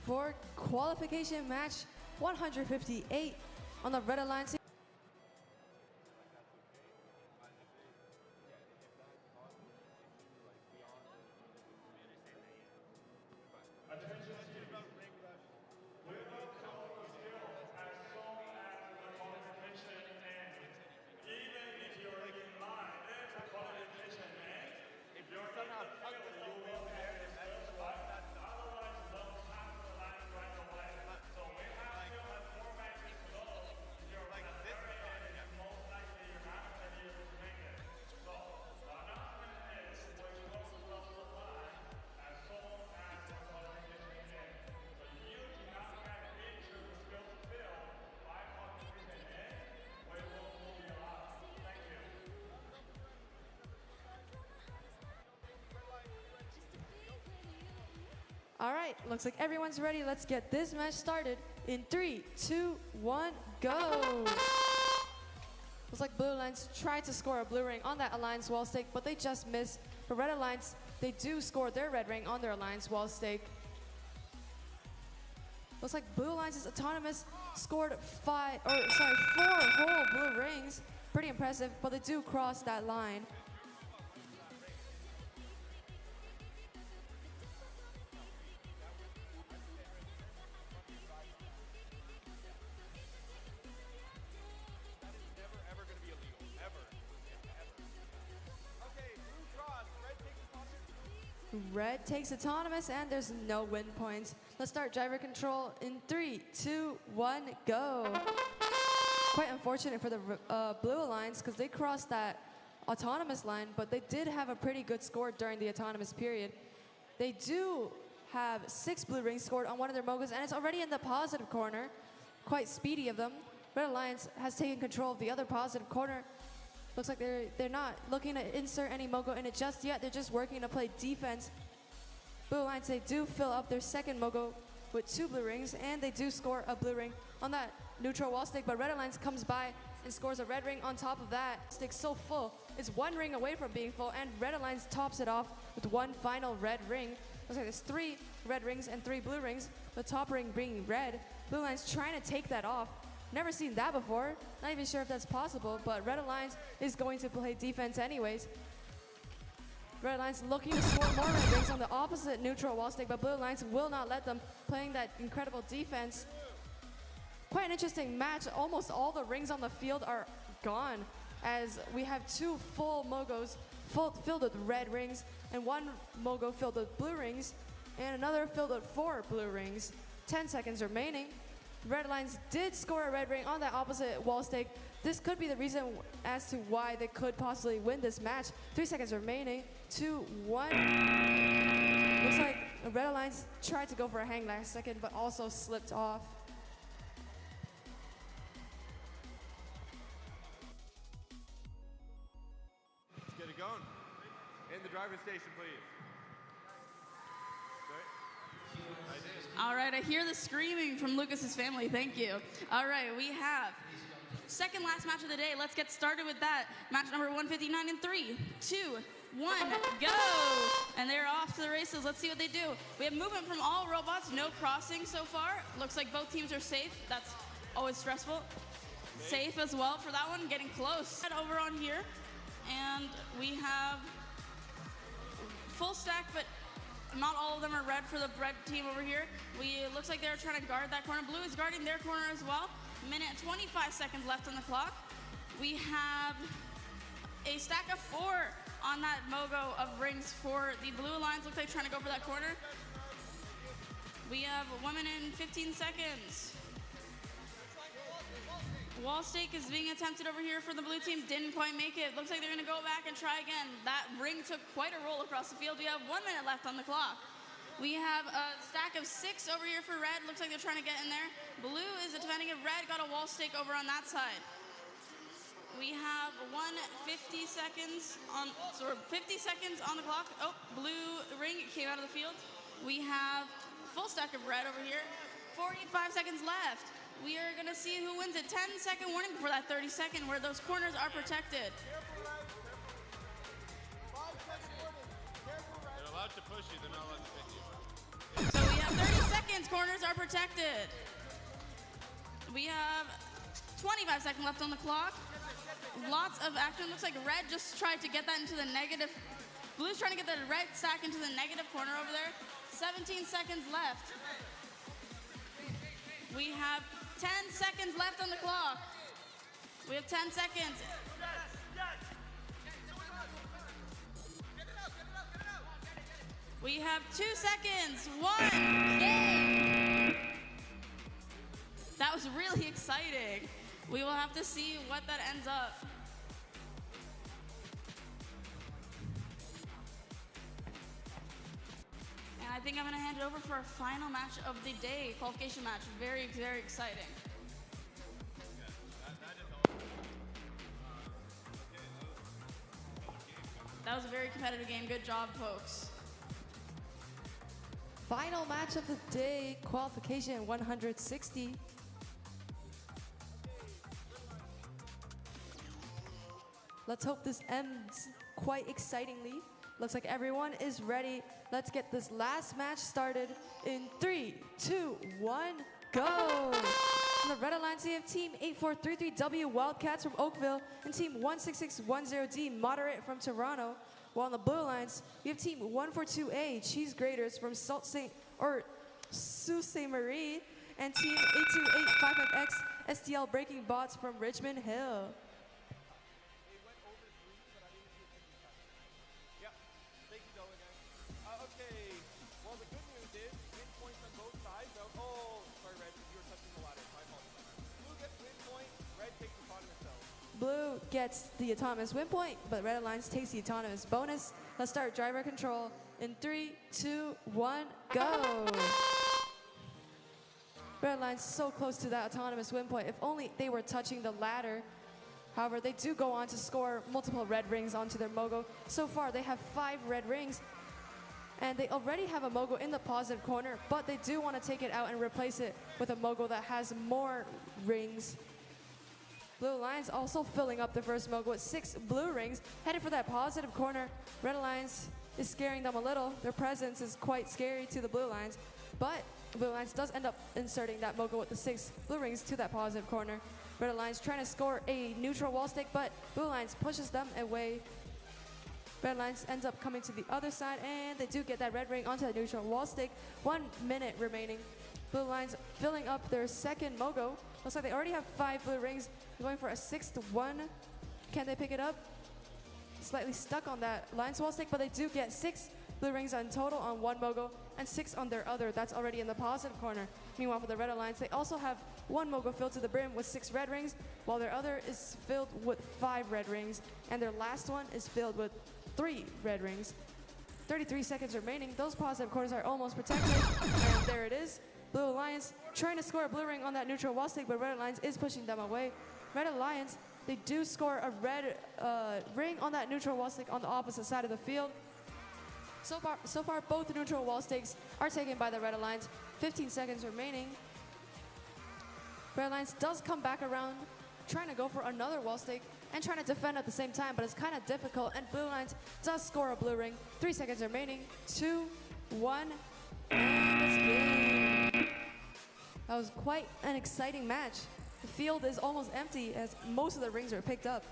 For qualification match 158 on the Red Alliance. All right, looks like everyone's ready. Let's get this match started in 3, 2, 1, go. Looks like Blue Alliance tried to score a blue ring on that Alliance wall stake, but they just missed. For Red Alliance, they do score their red ring on their Alliance wall stake. Looks like Blue Alliance's Autonomous scored 4 whole blue rings. Pretty impressive, but they do cross that line. Red takes Autonomous, and there's no win points. Let's start driver control in 3, 2, 1, go. Quite unfortunate for the Blue Alliance because they crossed that Autonomous line, but they did have a pretty good score during the Autonomous period. They do have 6 blue rings scored on one of their Mogos, and it's already in the positive corner. Quite speedy of them. Red Alliance has taken control of the other positive corner. Looks like they're not looking to insert any Mogo in it just yet. They're just working to play defense. Blue Alliance, they do fill up their second Mogo with 2 blue rings, and they do score a blue ring on that neutral wall stick, but Red Alliance comes by and scores a red ring on top of that. Stick's so full. It's 1 ring away from being full, and Red Alliance tops it off with 1 final red ring. Looks like there's 3 red rings and 3 blue rings, the top ring being red. Blue Alliance trying to take that off. Never seen that before. Not even sure if that's possible, but Red Alliance is going to play defense anyways. Red Alliance looking to score more red rings on the opposite neutral wall stick, but Blue Alliance will not let them, playing that incredible defense. Quite an interesting match. Almost all the rings on the field are gone, as we have 2 full Mogos filled with red rings, and 1 Mogo filled with blue rings, and another filled with 4 blue rings. 10 seconds remaining. Red Alliance did score a red ring on that opposite wall stake. This could be the reason as to why they could possibly win this match. 3 seconds remaining. 2, 1. Looks like Red Alliance tried to go for a hang last second, but also slipped off. Let's get it going. In the driver's station, please. All right, I hear the screaming from Lucas's family. Thank you. All right, we have second last match of the day. Let's get started with that. Match number 159 in 3, 2, one, go! And they're off to the races. Let's see what they do. We have movement from all robots, no crossing so far. Looks like both teams are safe. That's always stressful. Safe as well for that one, getting close. Head over on here, and we have full stack, but not all of them are red for the red team over here. Looks like they're trying to guard that corner. Blue is guarding their corner as well. Minute and 25 seconds left on the clock. We have a stack of 4 on that mogo of rings for the blue alliance. Looks like trying to go for that corner. We have 1 minute and 15 seconds. Wall stake is being attempted over here for the blue team. Didn't quite make it. Looks like they're going to go back and try again. That ring took quite a roll across the field. We have 1 minute left on the clock. We have a stack of 6 over here for red. Looks like they're trying to get in there. Blue is defending it. Red got a wall stake over on that side. We have 50 seconds on the clock. Oh, blue ring came out of the field. We have full stack of red over here. 45 seconds left. We are going to see who wins it. 10-second warning before that 30-second where those corners are protected. They're allowed to push you, they're not allowed to hit you. So we have 30 seconds. Corners are protected. We have 25 seconds left on the clock. Lots of action. Looks like red just tried to get that into the negative. Blue's trying to get the red stack into the negative corner over there. 17 seconds left. We have 10 seconds left on the clock. We have 10 seconds. We have 2 seconds. 1 game. That was really exciting. We will have to see what that ends up. And I think I'm going to hand it over for our final match of the day, qualification match. Very, very exciting. That was a very competitive game. Good job, folks. Final match of the day, qualification 160. Let's hope this ends quite excitingly. Looks like everyone is ready. Let's get this last match started in 3, 2, 1, go! On the Red Alliance, we have Team 8433W Wildcats from Oakville and Team 16610D Moderate from Toronto. While on the Blue Alliance, we have Team 142A Cheese Graters from Sault Ste. Marie and Team 82855X STL Breaking Bots from Richmond Hill. Okay, well the good news is win points on both sides. Oh, sorry Red, you were touching the ladder. My apologies. Blue gets win point, Red takes autonomous though. Blue gets the autonomous win point, but Red Alliance takes the autonomous bonus. Let's start driver control in 3, 2, 1, go! Red Alliance so close to that autonomous win point. If only they were touching the ladder. However, they do go on to score multiple red rings onto their mogo. So far, they have 5 red rings. And they already have a mogo in the positive corner, but they do want to take it out and replace it with a mogo that has more rings. Blue Alliance also filling up the first mogo with 6 blue rings, headed for that positive corner. Red Alliance is scaring them a little. Their presence is quite scary to the Blue Alliance, but Blue Alliance does end up inserting that mogo with the 6 blue rings to that positive corner. Red Alliance trying to score a neutral wall stick, but Blue Alliance pushes them away. Red Alliance ends up coming to the other side, and they do get that red ring onto the neutral wall stick. 1 minute remaining. Blue Alliance filling up their second mogo. Looks like they already have 5 blue rings. They're going for a 6th one. Can they pick it up? Slightly stuck on that Alliance wall stick, but they do get 6 blue rings in total on 1 mogo and 6 on their other. That's already in the positive corner. Meanwhile, for the Red Alliance, they also have 1 mogo filled to the brim with 6 red rings, while their other is filled with 5 red rings, and their last one is filled with 3 red rings. 33 seconds remaining. Those positive corners are almost protected. And there it is. Blue Alliance trying to score a blue ring on that neutral wall stick, but Red Alliance is pushing them away. Red Alliance, they do score a red ring on that neutral wall stick on the opposite side of the field. So far, both neutral wall stakes are taken by the Red Alliance. 15 seconds remaining. Red Alliance does come back around, trying to go for another wall stake, and trying to defend at the same time, but it's kind of difficult, and Blue Lines does score a blue ring. 3 seconds remaining. 2, 1, and it's game. That was quite an exciting match. The field is almost empty as most of the rings are picked up.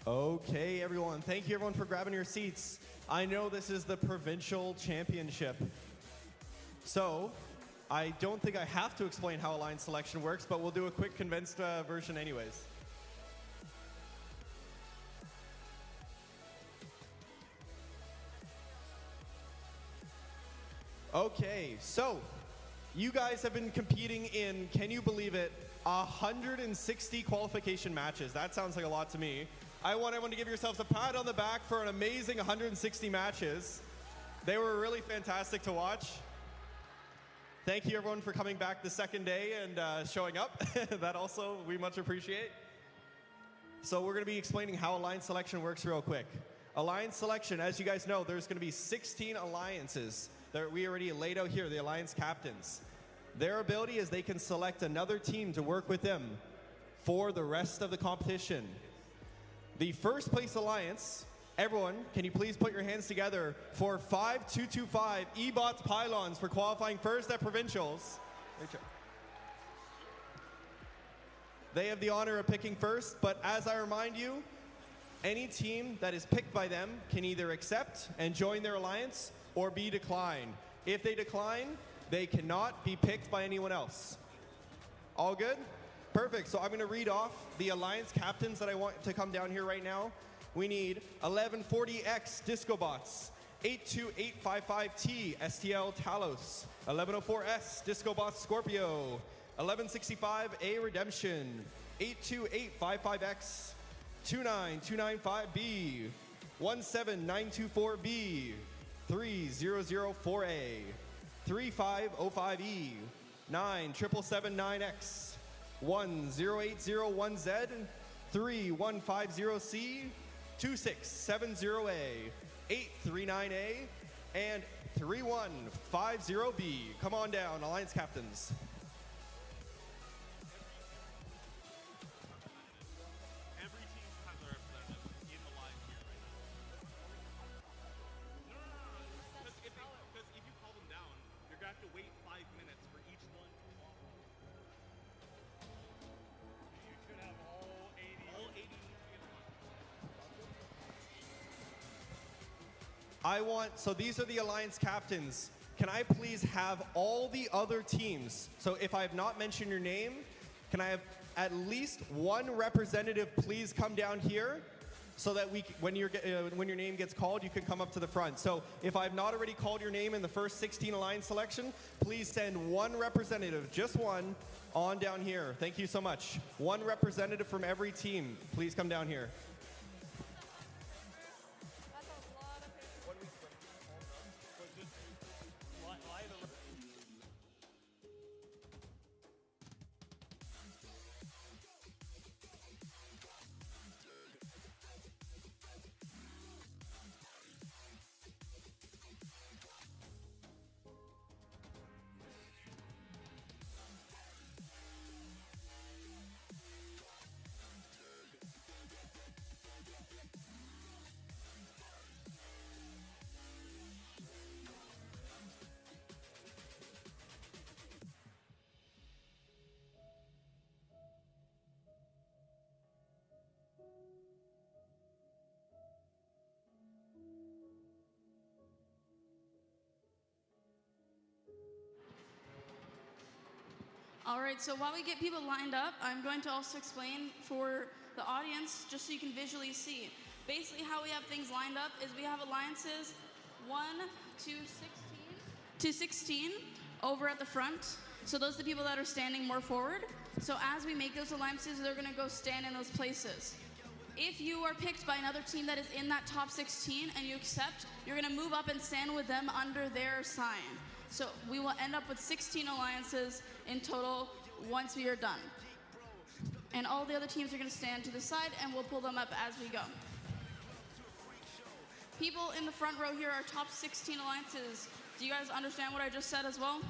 Okay, everyone. Thank you, everyone, for grabbing your seats. I know this is the Provincial Championship. So, I don't think I have to explain how alliance selection works, but we'll do a quick condensed version anyways. Okay, so you guys have been competing in, can you believe it, 160 qualification matches. That sounds like a lot to me. I want everyone to give yourselves a pat on the back for an amazing 160 matches. They were really fantastic to watch. Thank you, everyone, for coming back the second day and showing up. That also we much appreciate. So we're going to be explaining how alliance selection works real quick. Alliance selection, as you guys know, there's going to be 16 alliances that we already laid out here, the alliance captains. Their ability is they can select another team to work with them for the rest of the competition. The first place alliance, everyone, can you please put your hands together for 5225 E-Bots Pylons for qualifying first at Provincials. They have the honor of picking first, but as I remind you, any team that is picked by them can either accept and join their alliance or be declined. If they decline, they cannot be picked by anyone else. All good? Perfect. So I'm going to read off the alliance captains that I want to come down here right now. We need 1140X Discobots, 82855T STL Talos, 1104S Discobots Scorpio, 1165A Redemption, 82855X, 29295B, 17924B, 3004A, 3505E, 9779X, 10801Z, 3150C, 2670A, 839A, and 3150B. Come on down, Alliance Captains. Every team has a representative in the line here right now. No. Because if you call them down, you're going to have to wait 5 minutes for each one to walk. You should have all 80. All 80 need to be in the line. So these are the Alliance Captains. Can I please have all the other teams? So if I have not mentioned your name, can I have at least one representative please come down here so that when your name gets called, you can come up to the front. So if I've not already called your name in the first 16 Alliance selection, please send one representative, just one, on down here. Thank you so much. One representative from every team, please come down here. All right, so while we get people lined up, I'm going to also explain for the audience, just so you can visually see. Basically, how we have things lined up is we have alliances 1 to 16 over at the front. So those are the people that are standing more forward. So as we make those alliances, they're gonna go stand in those places. If you are picked by another team that is in that top 16 and you accept, you're gonna move up and stand with them under their sign. So we will end up with 16 alliances in total once we are done. And all the other teams are gonna stand to the side and we'll pull them up as we go. People in the front row here are top 16 alliances. Do you guys understand what I just said as well?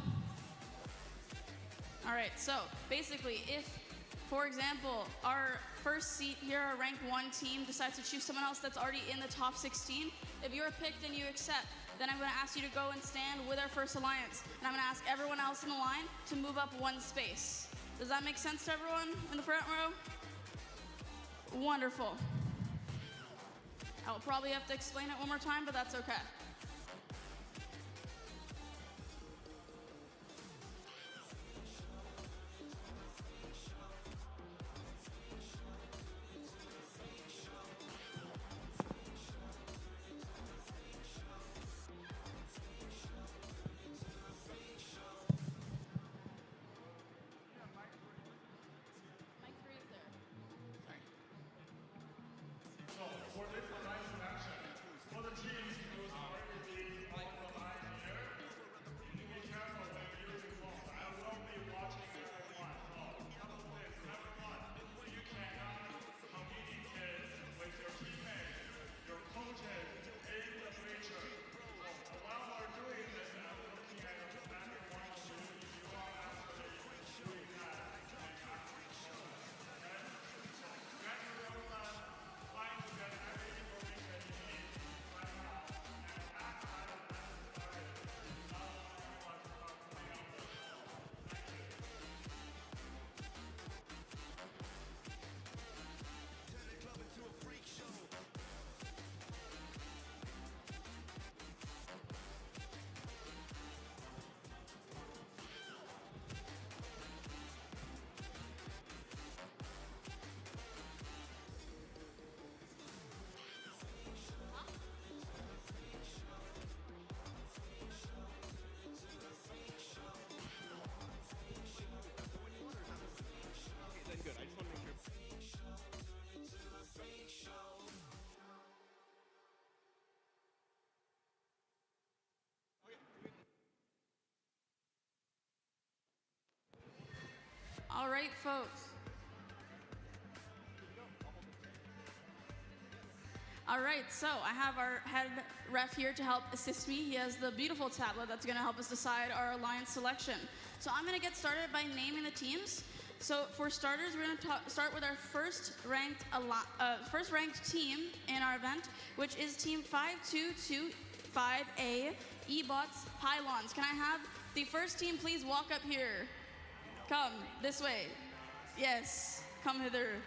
All right, so basically if, for example, our first seat here, our rank 1 team decides to choose someone else that's already in the top 16, if you're picked and you accept, then I'm gonna ask you to go and stand with our first alliance. And I'm gonna ask everyone else in the line to move up 1 space. Does that make sense to everyone in the front row? Wonderful. I'll probably have to explain it one more time, but that's okay. Mic 3 is there. Sorry. For this tonight's action, for the teams whose arguably like the line here, you need to be careful when using phones. I will be watching everyone. So, couple things, everyone. You cannot communicate with your teammates, your coaches in the future. So, while we're doing this, I'm looking at every one of you. If you are actually doing that, then I'm sure. Okay? So, get everyone trying to get every information you need right now. And act as necessary. Now, everyone start coming up with it. Thank you. Okay, then good. I just want to make sure. All right, folks. All right, so I have our head ref here to help assist me. He has the beautiful tablet that's going to help us decide our alliance selection. So I'm going to get started by naming the teams. So for starters, we're going to start with our first ranked team in our event, which is Team 5225A, E-Bots Pylons. Can I have the first team please walk up here? Come, this way. Yes, come hither.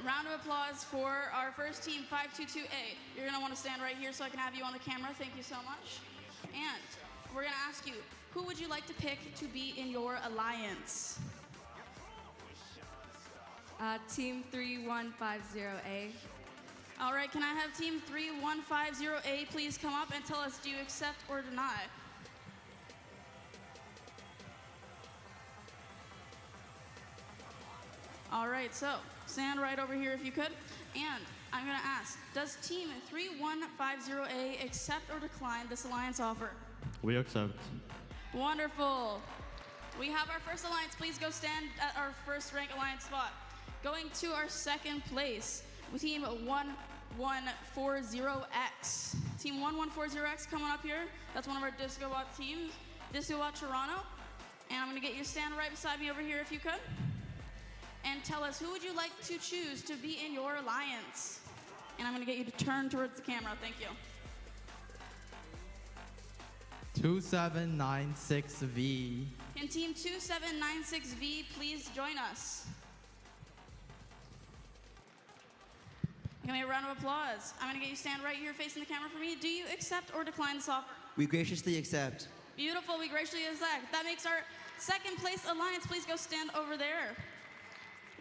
Round of applause for our first team, 522A. You're gonna wanna stand right here so I can have you on the camera. Thank you so much. And we're gonna ask you, who would you like to pick to be in your alliance? Team 3150A. All right, can I have team 3150A please come up and tell us, do you accept or deny? All right, so stand right over here if you could. And I'm gonna ask, does team 3150A accept or decline this alliance offer? We accept. Wonderful. We have our first alliance. Please go stand at our first rank alliance spot. Going to our second place, with team 1140X. Team 1140X coming up here. That's one of our DiscoBot teams. DiscoBot Toronto. And I'm gonna get you to stand right beside me over here if you could. And tell us, who would you like to choose to be in your alliance? And I'm gonna get you to turn towards the camera. Thank you. 2796V. Can team 2796V please join us? Give me a round of applause. I'm gonna get you to stand right here facing the camera for me. Do you accept or decline this offer? We graciously accept. Beautiful, we graciously accept. That makes our second place alliance. Please go stand over there.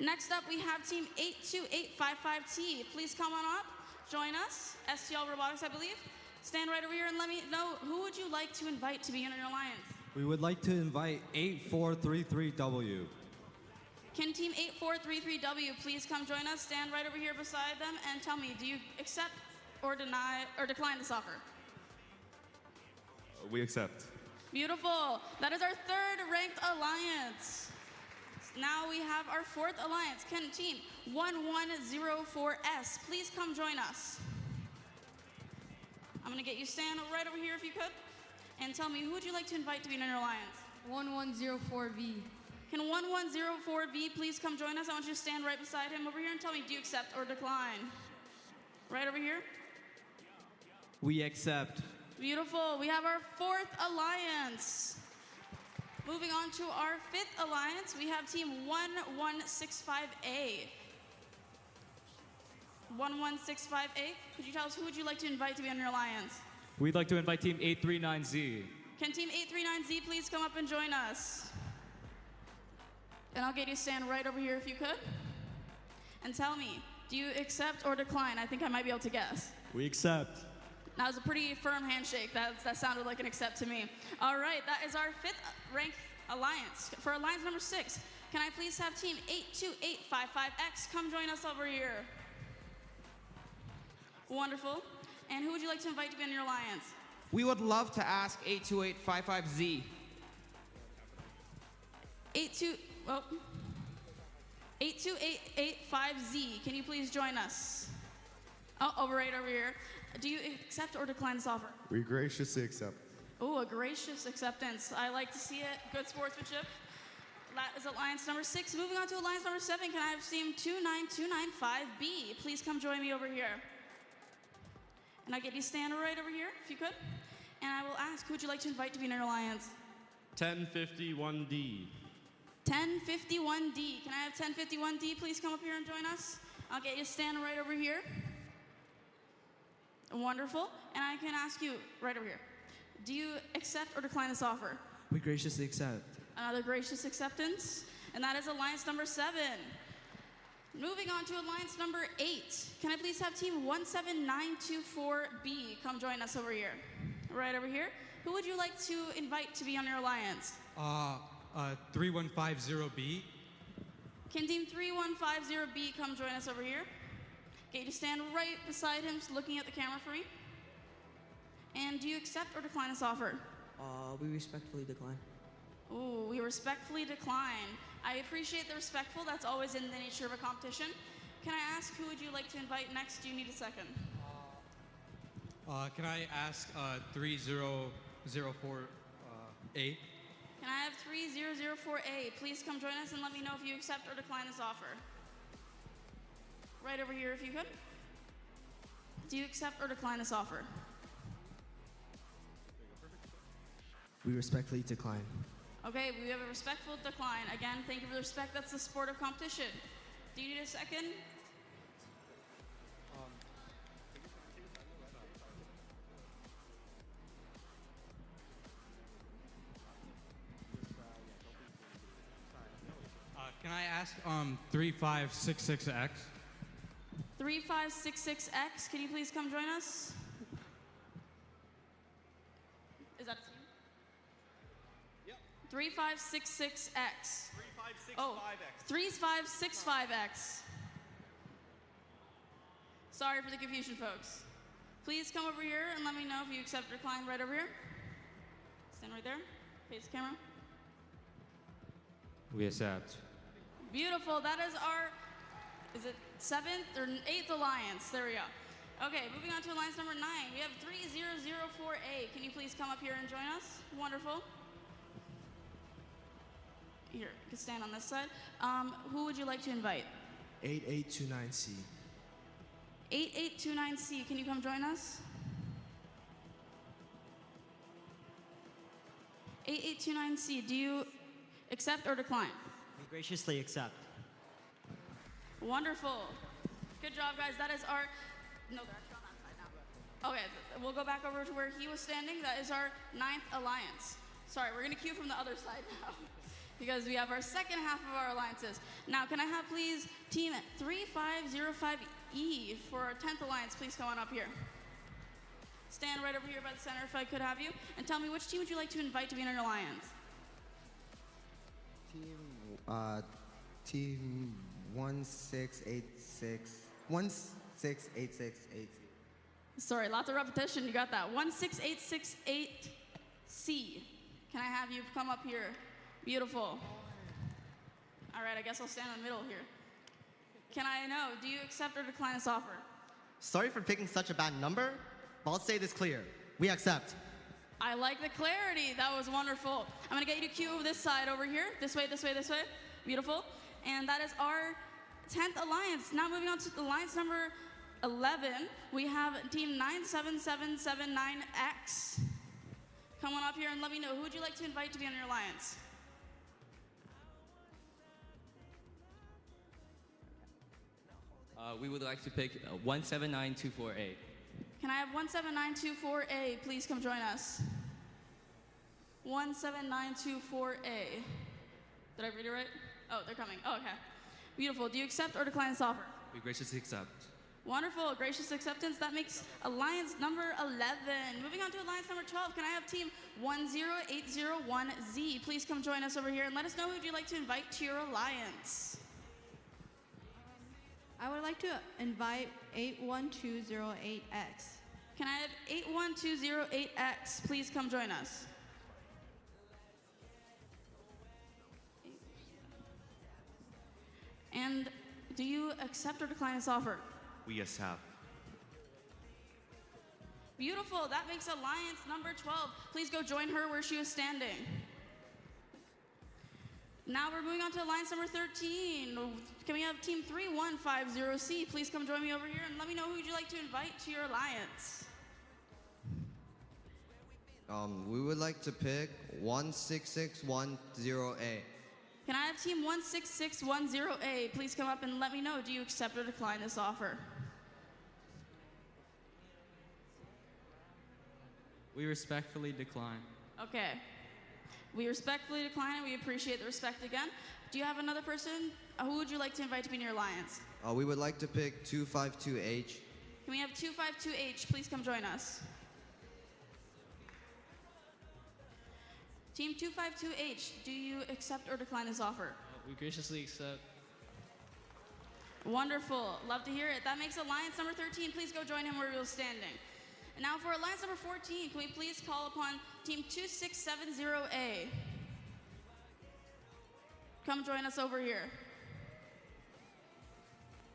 Next up, we have team 82855T. Please come on up, join us. STL Robotics, I believe. Stand right over here and let me know, who would you like to invite to be in your alliance? We would like to invite 8433W. Can team 8433W please come join us? Stand right over here beside them and tell me, do you accept or deny or decline this offer? We accept. Beautiful. That is our third ranked alliance. Now we have our fourth alliance. Can team 1104S please come join us? I'm gonna get you stand right over here if you could. And tell me, who would you like to invite to be in your alliance? 1104V. Can 1104V please come join us? I want you to stand right beside him over here and tell me, do you accept or decline? Right over here. We accept. Beautiful. We have our fourth alliance. Moving on to our fifth alliance, we have team 1165A. 11658. Could you tell us who would you like to invite to be on your alliance? We'd like to invite Team 839Z. Can Team 839Z please come up and join us? And I'll get you to stand right over here if you could. And tell me, do you accept or decline? I think I might be able to guess. We accept. That was a pretty firm handshake. That sounded like an accept to me. All right, that is our 5th ranked alliance. For alliance number 6, can I please have Team 82855X come join us over here? Wonderful. And who would you like to invite to be in your alliance? We would love to ask 82855Z. 82885Z, can you please join us? Oh, right over here. Do you accept or decline this offer? We graciously accept. Oh, a gracious acceptance. I like to see it. Good sportsmanship. That is alliance number 6. Moving on to alliance number 7, can I have team 29295B? Please come join me over here. And I get you to stand right over here, if you could. And I will ask, who would you like to invite to be in your alliance? 1051D. 1051D. Can I have 1051D please come up here and join us? I'll get you to stand right over here. Wonderful. And I can ask you right over here. Do you accept or decline this offer? We graciously accept. Another gracious acceptance. And that is alliance number 7. Moving on to alliance number 8. Can I please have team 17924B come join us over here? Right over here. Who would you like to invite to be on your alliance? 3150B. Can team 3150B come join us over here? Get you to stand right beside him, looking at the camera for me. And do you accept or decline this offer? We respectfully decline. Ooh, we respectfully decline. I appreciate the respectful. That's always in the nature of a competition. Can I ask who would you like to invite next? Do you need a second? Can I ask 3004A? Can I have 3004A? Please come join us and let me know if you accept or decline this offer. Right over here if you could. Do you accept or decline this offer? We respectfully decline. Okay, we have a respectful decline. Again, thank you for the respect. That's the sport of competition. Do you need a second? Can I ask 3566X? 3566X, can you please come join us? Is that a team? Yep. 3566X. 3565X. Oh, 3565X. Sorry for the confusion, folks. Please come over here and let me know if you accept or decline right over here. Stand right there. Face the camera. We accept. Beautiful. That is our, is it 7th or 8th alliance? There we go. Okay, moving on to alliance number 9. We have 3004A. Can you please come up here and join us? Wonderful. Here, you can stand on this side. Who would you like to invite? 8829C. 8829C. Can you come join us? 8829C. Do you accept or decline? We graciously accept. Wonderful. Good job, guys. That is our... No, they're actually on that side now. Okay, we'll go back over to where he was standing. That is our 9th alliance. Sorry, we're going to cue from the other side now because we have our second half of our alliances. Now, can I have, please, team 3505E for our 10th alliance? Please come on up here. Stand right over here by the center if I could have you. And tell me, which team would you like to invite to be in our alliance? Team 1686. Sorry, lots of repetition. You got that. 16868C. Can I have you come up here? Beautiful. All right, I guess I'll stand in the middle here. Can I know, do you accept or decline this offer? Sorry for picking such a bad number, but I'll say this clear. We accept. I like the clarity. That was wonderful. I'm going to get you to cue this side over here. This way, this way, this way. Beautiful. And that is our 10th alliance. Now moving on to alliance number 11, we have team 97779X. Come on up here and let me know, who would you like to invite to be on your alliance? We would like to pick 179248. Can I have 17924A please come join us? 17924A. Did I read it right? Oh, they're coming. Oh, okay. Beautiful. Do you accept or decline this offer? We graciously accept. Wonderful. Gracious acceptance. That makes alliance number 11. Moving on to alliance number 12. Can I have team 10801Z please come join us over here and let us know who would you like to invite to your alliance? I would like to invite 81208X. Can I have 81208X please come join us? And do you accept or decline this offer? We accept. Beautiful. That makes alliance number 12. Please go join her where she was standing. Now we're moving on to alliance number 13. Can we have team 3150C please come join me over here and let me know who would you like to invite to your alliance? We would like to pick 16610A. Can I have team 16610A please come up and let me know, do you accept or decline this offer? We respectfully decline. Okay. We respectfully decline and we appreciate the respect again. Do you have another person? Who would you like to invite to be in your alliance? We would like to pick 252H. Can we have 252H please come join us? Team 252H, do you accept or decline this offer? We graciously accept. Wonderful. Love to hear it. That makes alliance number 13. Please go join him where you're standing. And now for alliance number 14, can we please call upon team 2670A? Come join us over here.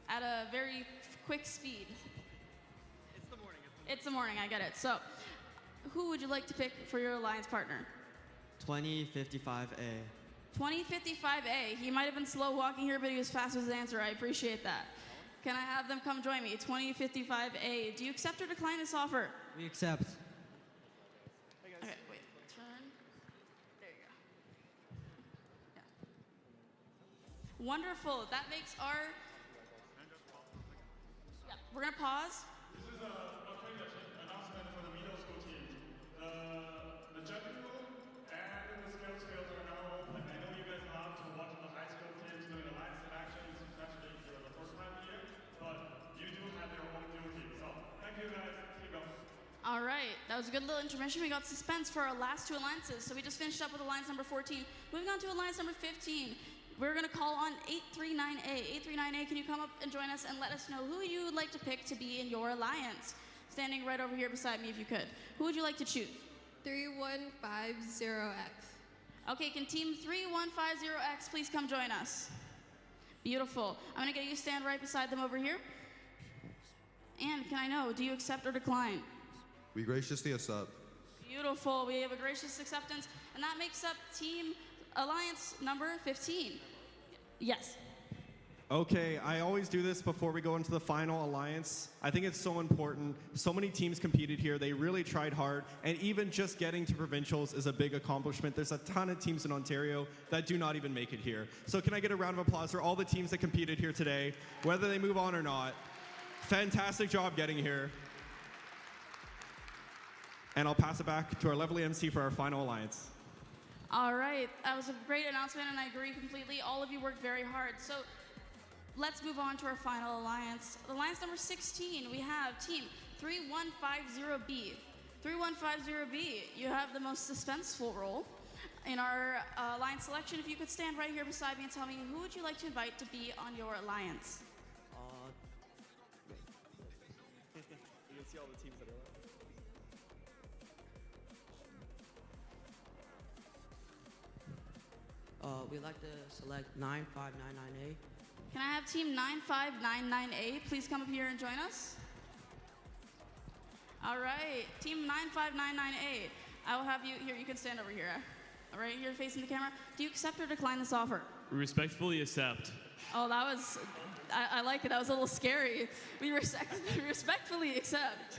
At a very quick speed. It's the morning. It's the morning, I get it. So, who would you like to pick for your alliance partner? 2055A. 2055A. He might have been slow walking here, but he was fast with his answer. I appreciate that. Can I have them come join me? 2055A. Do you accept or decline this offer? We accept. Okay, wait. Turn. There you go. Yeah. Wonderful. That makes our... Yeah, we're going to pause. This is a quick announcement for the middle school team. The jumping room and the skills fields are now open. I know you guys love to watch the high school teams doing alliance selections, especially if you're the first time here, but you do have your own duty. So thank you guys. Keep going. All right, that was a good little intermission. We got suspense for our last two alliances. So we just finished up with alliance number 14. Moving on to alliance number 15. We're gonna call on 839A. 839A, can you come up and join us and let us know who you would like to pick to be in your alliance? Standing right over here beside me if you could. Who would you like to choose? 3150X. Okay, can team 3150X please come join us? Beautiful. I'm gonna get you to stand right beside them over here. And can I know, do you accept or decline? We graciously accept. Beautiful. We have a gracious acceptance, and that makes up team alliance number 15. Yes. Okay, I always do this before we go into the final alliance. I think it's so important. So many teams competed here. They really tried hard, and even just getting to provincials is a big accomplishment. There's a ton of teams in Ontario that do not even make it here. So can I get a round of applause for all the teams that competed here today, whether they move on or not? Fantastic job getting here. And I'll pass it back to our lovely MC for our final alliance. All right, that was a great announcement, and I agree completely. All of you worked very hard. So let's move on to our final alliance. Alliance number 16, we have team 3150B. 3150B, you have the most suspenseful role in our alliance selection. If you could stand right here beside me and tell me, who would you like to invite to be on your alliance? You can see all the teams that are left. We'd like to select 9599A. Can I have team 9599A please come up here and join us? All right, team 9599A. I will have you here. You can stand over here. All right, you're facing the camera. Do you accept or decline this offer? We respectfully accept. Oh, that was, I like it. That was a little scary. We respectfully accept.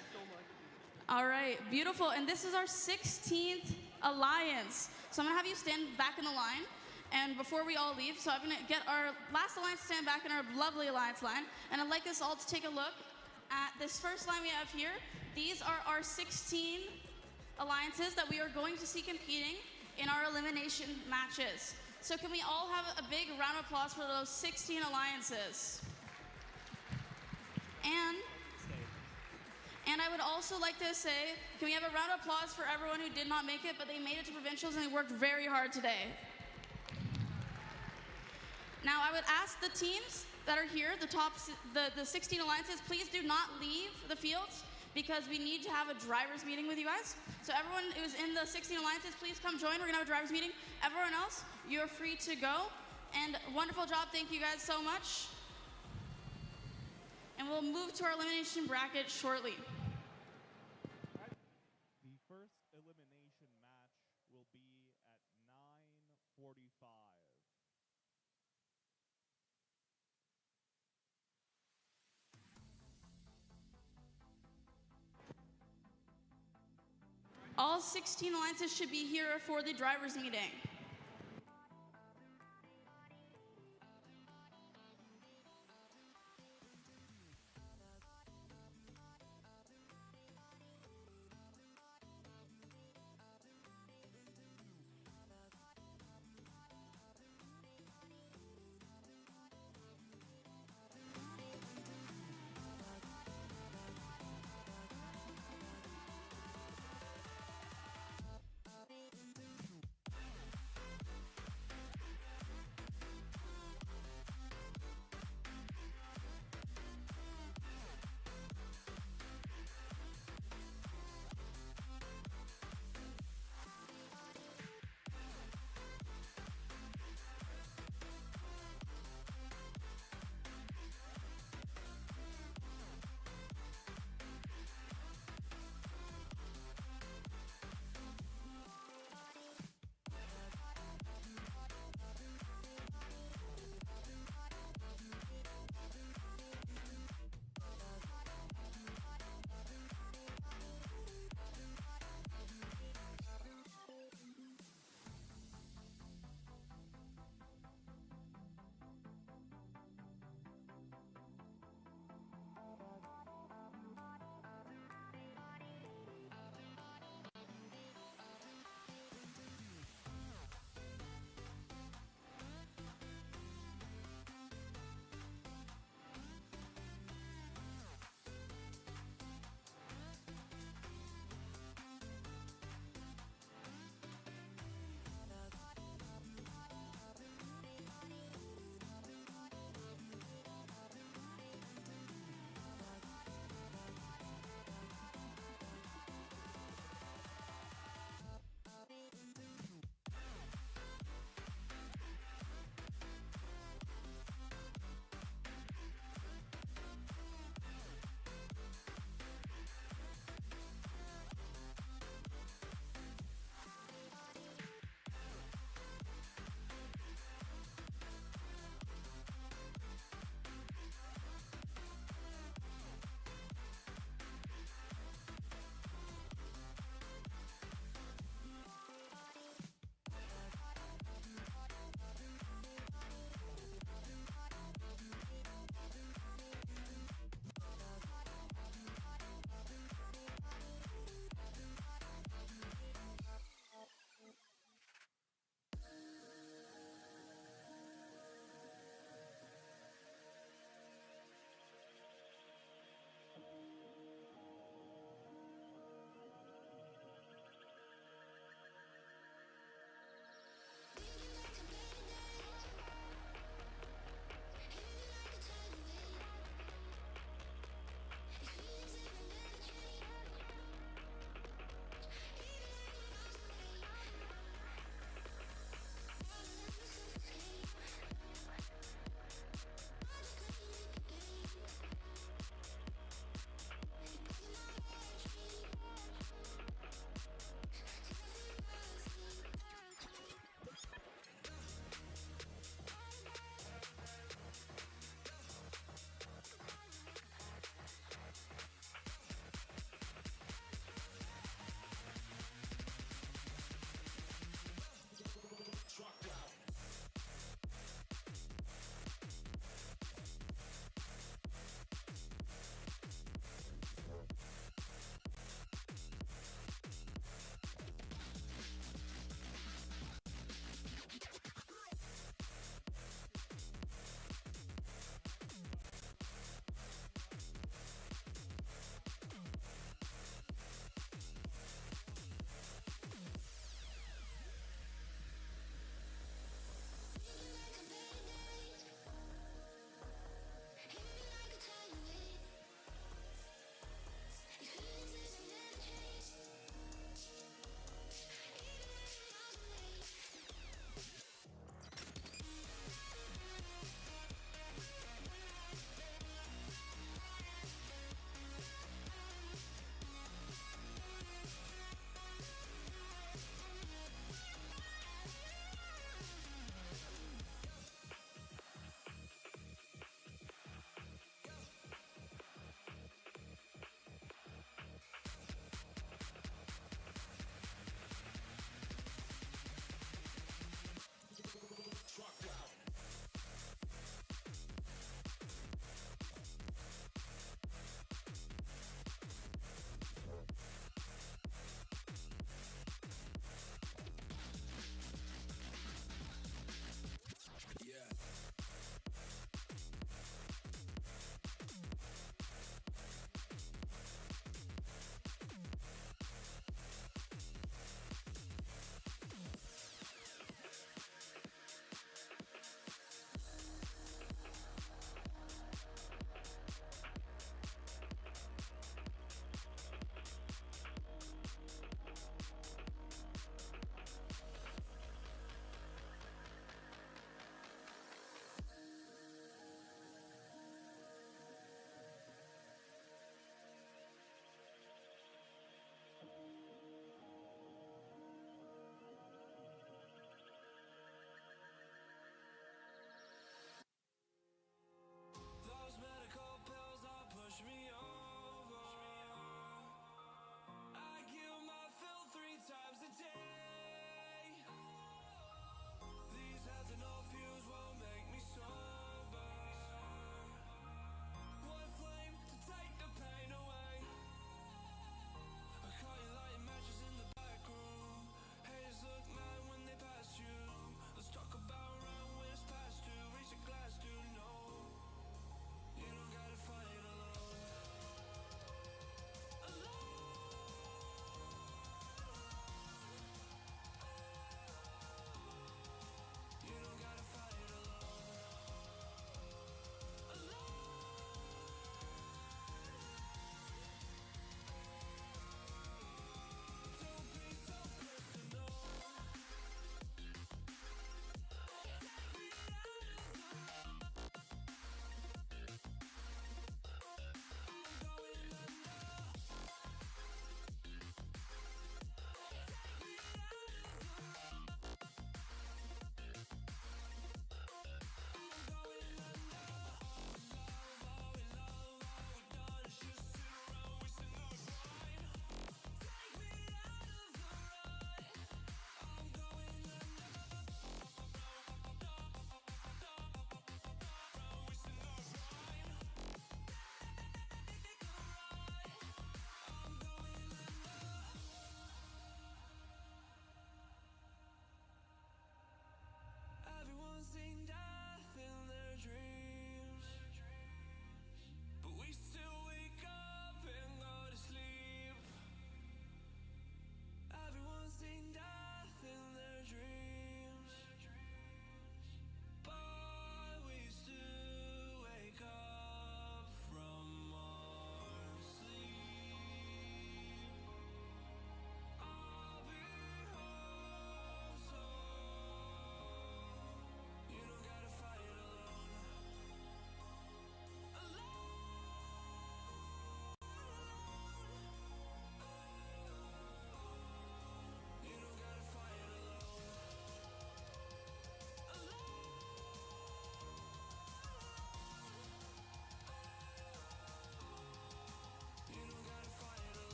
All right, beautiful. And this is our 16th alliance. So I'm gonna have you stand back in the line. And before we all leave, so I'm gonna get our last alliance to stand back in our lovely alliance line. And I'd like us all to take a look at this first line we have here. These are our 16 alliances that we are going to see competing in our elimination matches. So can we all have a big round of applause for those 16 alliances? And I would also like to say, can we have a round of applause for everyone who did not make it, but they made it to Provincials and they worked very hard today. Now I would ask the teams that are here, the 16 alliances, please do not leave the fields because we need to have a driver's meeting with you guys. So everyone who's in the 16 alliances, please come join. We're gonna have a driver's meeting. Everyone else, you're free to go. And wonderful job, thank you guys so much. And we'll move to our elimination bracket shortly. The first elimination match will be at 9:45. All 16 alliances should be here for the driver's meeting.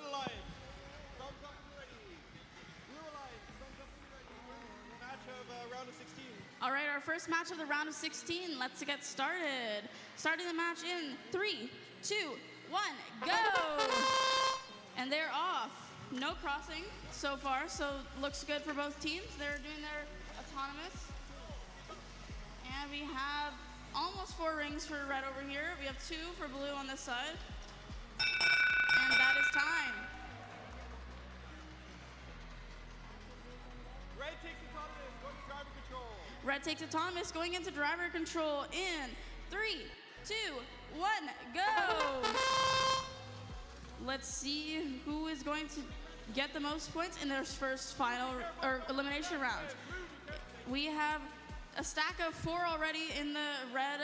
Red Alliance, thumbs up when you're ready. Blue Alliance, thumbs up when you're ready. First match of round of 16. All right, our first match of the round of 16. Let's get started. Starting the match in 3, 2, 1, go! And they're off. No crossing so far, so looks good for both teams. They're doing their autonomous. And we have almost 4 rings for red over here. We have 2 for blue on this side. And that is time. Red takes autonomous, going to driver control. Red takes autonomous, going into driver control in 3, 2, 1, go! Let's see who is going to get the most points in their first final or elimination round. We have a stack of 4 already in the red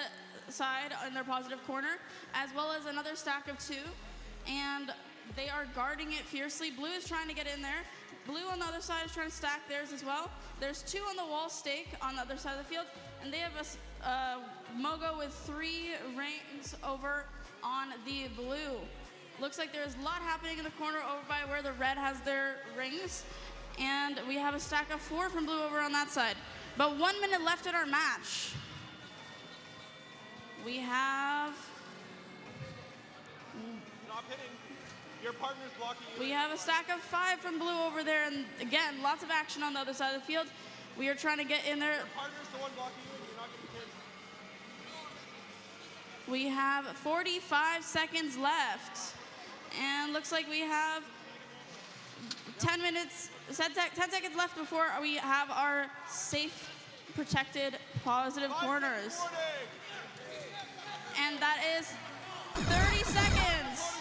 side in their positive corner, as well as another stack of 2, and they are guarding it fiercely. Blue is trying to get in there. Blue on the other side is trying to stack theirs as well. There's 2 on the wall stake on the other side of the field, and they have a Mogo with 3 rings over on the blue. Looks like there's a lot happening in the corner over by where the red has their rings, and we have a stack of 4 from blue over on that side. But 1 minute left in our match. We have... Stop hitting. Your partner's blocking you. We have a stack of 5 from blue over there, and again, lots of action on the other side of the field. We are trying to get in there. Your partner's the one blocking you, and you're not getting hit. We have 45 seconds left, and looks like we have 10 seconds left before we have our safe, protected, positive corners. And that is 30 seconds.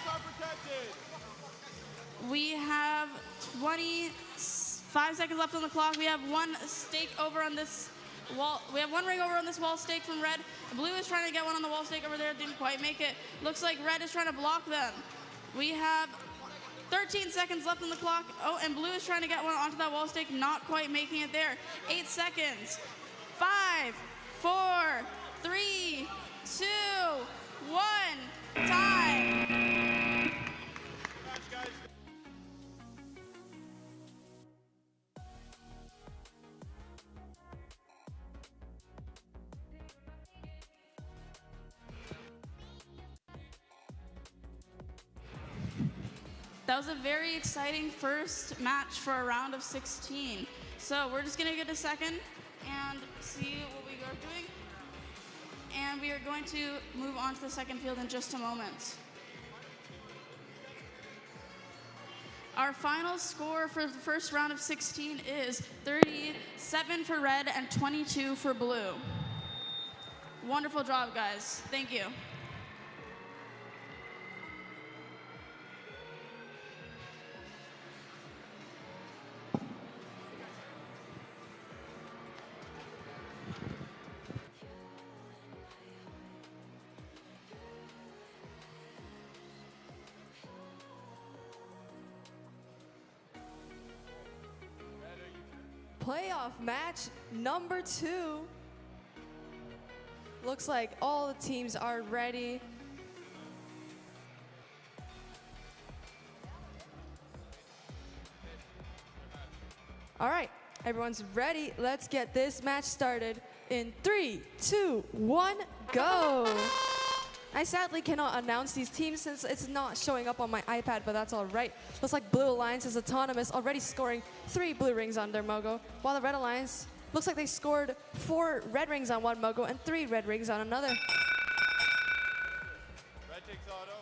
We have 25 seconds left on the clock. We have 1 stake over on this wall. We have 1 ring over on this wall stake from red. Blue is trying to get one on the wall stake over there. Didn't quite make it. Looks like red is trying to block them. We have 13 seconds left on the clock. Oh, and blue is trying to get one onto that wall stake. Not quite making it there. 8 seconds. 5, 4, 3, 2, 1. Time. That was a very exciting first match for a round of 16. So we're just gonna get a second and see what we are doing. And we are going to move on to the second field in just a moment. Our final score for the first round of 16 is 37 for red and 22 for blue. Wonderful job, guys. Thank you. Playoff match number 2. Looks like all the teams are ready. All right, everyone's ready. Let's get this match started in 3, 2, 1, go. I sadly cannot announce these teams since it's not showing up on my iPad, but that's all right. Looks like Blue Alliance is autonomous, already scoring 3 blue rings on their Mogo, while the Red Alliance looks like they scored 4 red rings on one Mogo and 3 red rings on another. Red takes auto.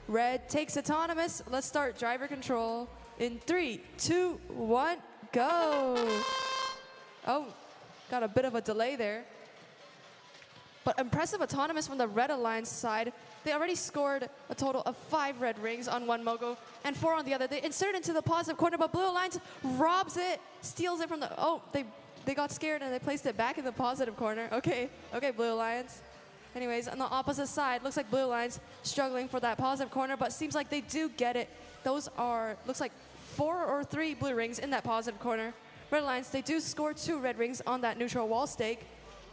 Red takes autonomous. Let's start driver control in 3, 2, 1, go. Oh, got a bit of a delay there. But impressive autonomous from the Red Alliance side. They already scored a total of 5 red rings on one Mogo and 4 on the other. They insert it into the positive corner, but Blue Alliance robs it, steals it from the... Oh, they got scared and they placed it back in the positive corner. Okay, Blue Alliance. Anyways, on the opposite side, looks like Blue Alliance struggling for that positive corner, but seems like they do get it. Those are, looks like 4 or 3 blue rings in that positive corner. Red Alliance, they do score 2 red rings on that neutral wall stake.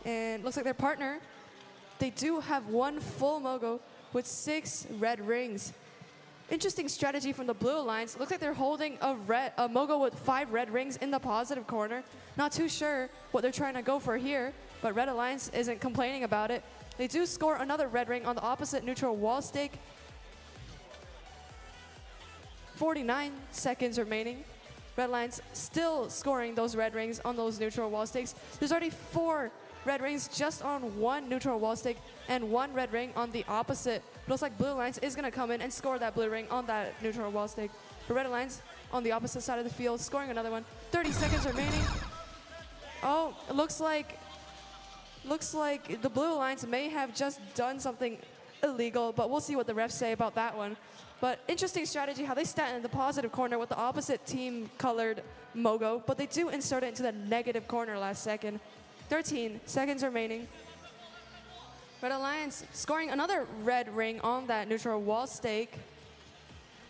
And looks like their partner, they do have 1 full Mogo with 6 red rings. Interesting strategy from the Blue Alliance. Looks like they're holding a Mogo with 5 red rings in the positive corner. Not too sure what they're trying to go for here, but Red Alliance isn't complaining about it. They do score another red ring on the opposite neutral wall stake. 49 seconds remaining. Red Alliance still scoring those red rings on those neutral wall stakes. There's already 4 red rings just on one neutral wall stake and 1 red ring on the opposite. Looks like Blue Alliance is gonna come in and score that blue ring on that neutral wall stake. The Red Alliance on the opposite side of the field scoring another one. 30 seconds remaining. Oh, it looks like the Blue Alliance may have just done something illegal, but we'll see what the refs say about that one. But interesting strategy how they stand in the positive corner with the opposite team colored Mogo, but they do insert it into the negative corner last second. 13 seconds remaining. Red Alliance scoring another red ring on that neutral wall stake.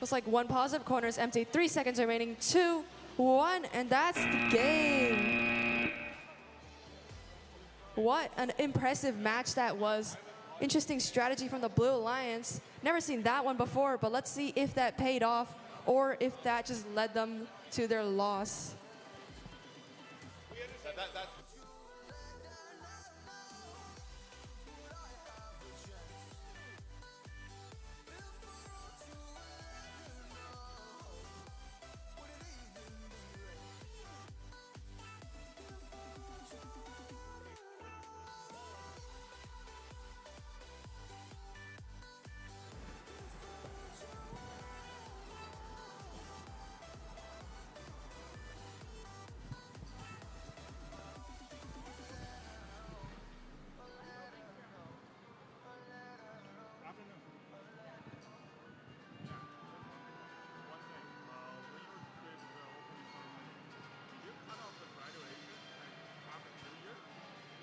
Looks like 1 positive corner is empty. 3 seconds remaining. 2, 1, and that's the game. What an impressive match that was. Interesting strategy from the Blue Alliance. Never seen that one before, but let's see if that paid off or if that just led them to their loss.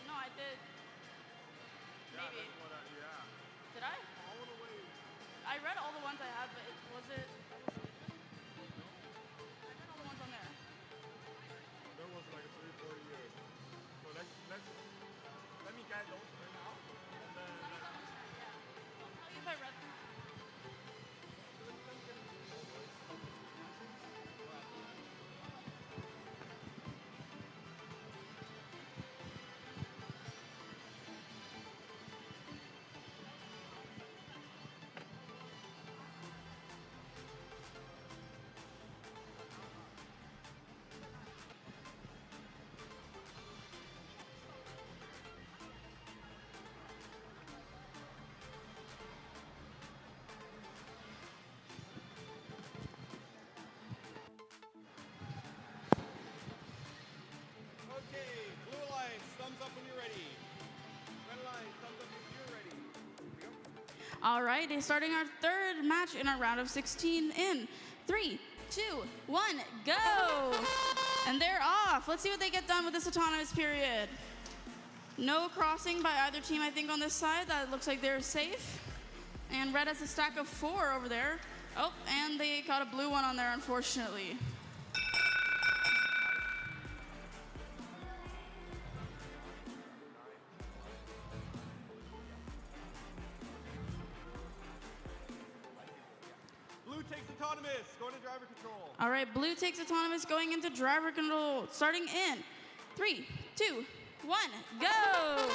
No, I did. Maybe. Did I? I read all the ones I had, but was it? I read all the ones on there. There was like 3-4 years. So let me get those right now. And then I'll tell you if I read them. Okay, Blue Alliance, thumbs up when you're ready. Red Alliance, thumbs up if you're ready. Here we go. All right, starting our 3rd match in our round of 16 in 3, 2, 1, go! And they're off. Let's see what they get done with this autonomous period. No crossing by either team, I think, on this side. That looks like they're safe. And Red has a stack of 4 over there. Oh, and they got a blue one on there, unfortunately. Blue takes autonomous, going to driver control. All right, Blue takes autonomous going into driver control. Starting in 3, 2, 1, go!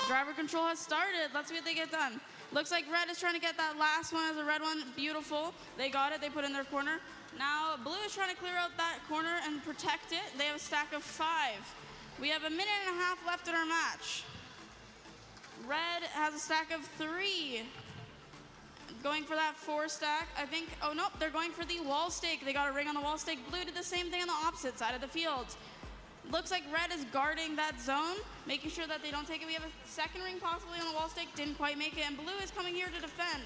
Driver control has started. Let's see what they get done. Looks like Red is trying to get that last one as a red one. Beautiful. They got it. They put it in their corner. Now, Blue is trying to clear out that corner and protect it. They have a stack of 5. We have a minute and a half left in our match. Red has a stack of 3. Going for that 4 stack, I think. Oh, nope, they're going for the wall stake. They got a ring on the wall stake. Blue did the same thing on the opposite side of the field. Looks like Red is guarding that zone, making sure that they don't take it. We have a 2nd ring possibly on the wall stake. Didn't quite make it. And Blue is coming here to defend.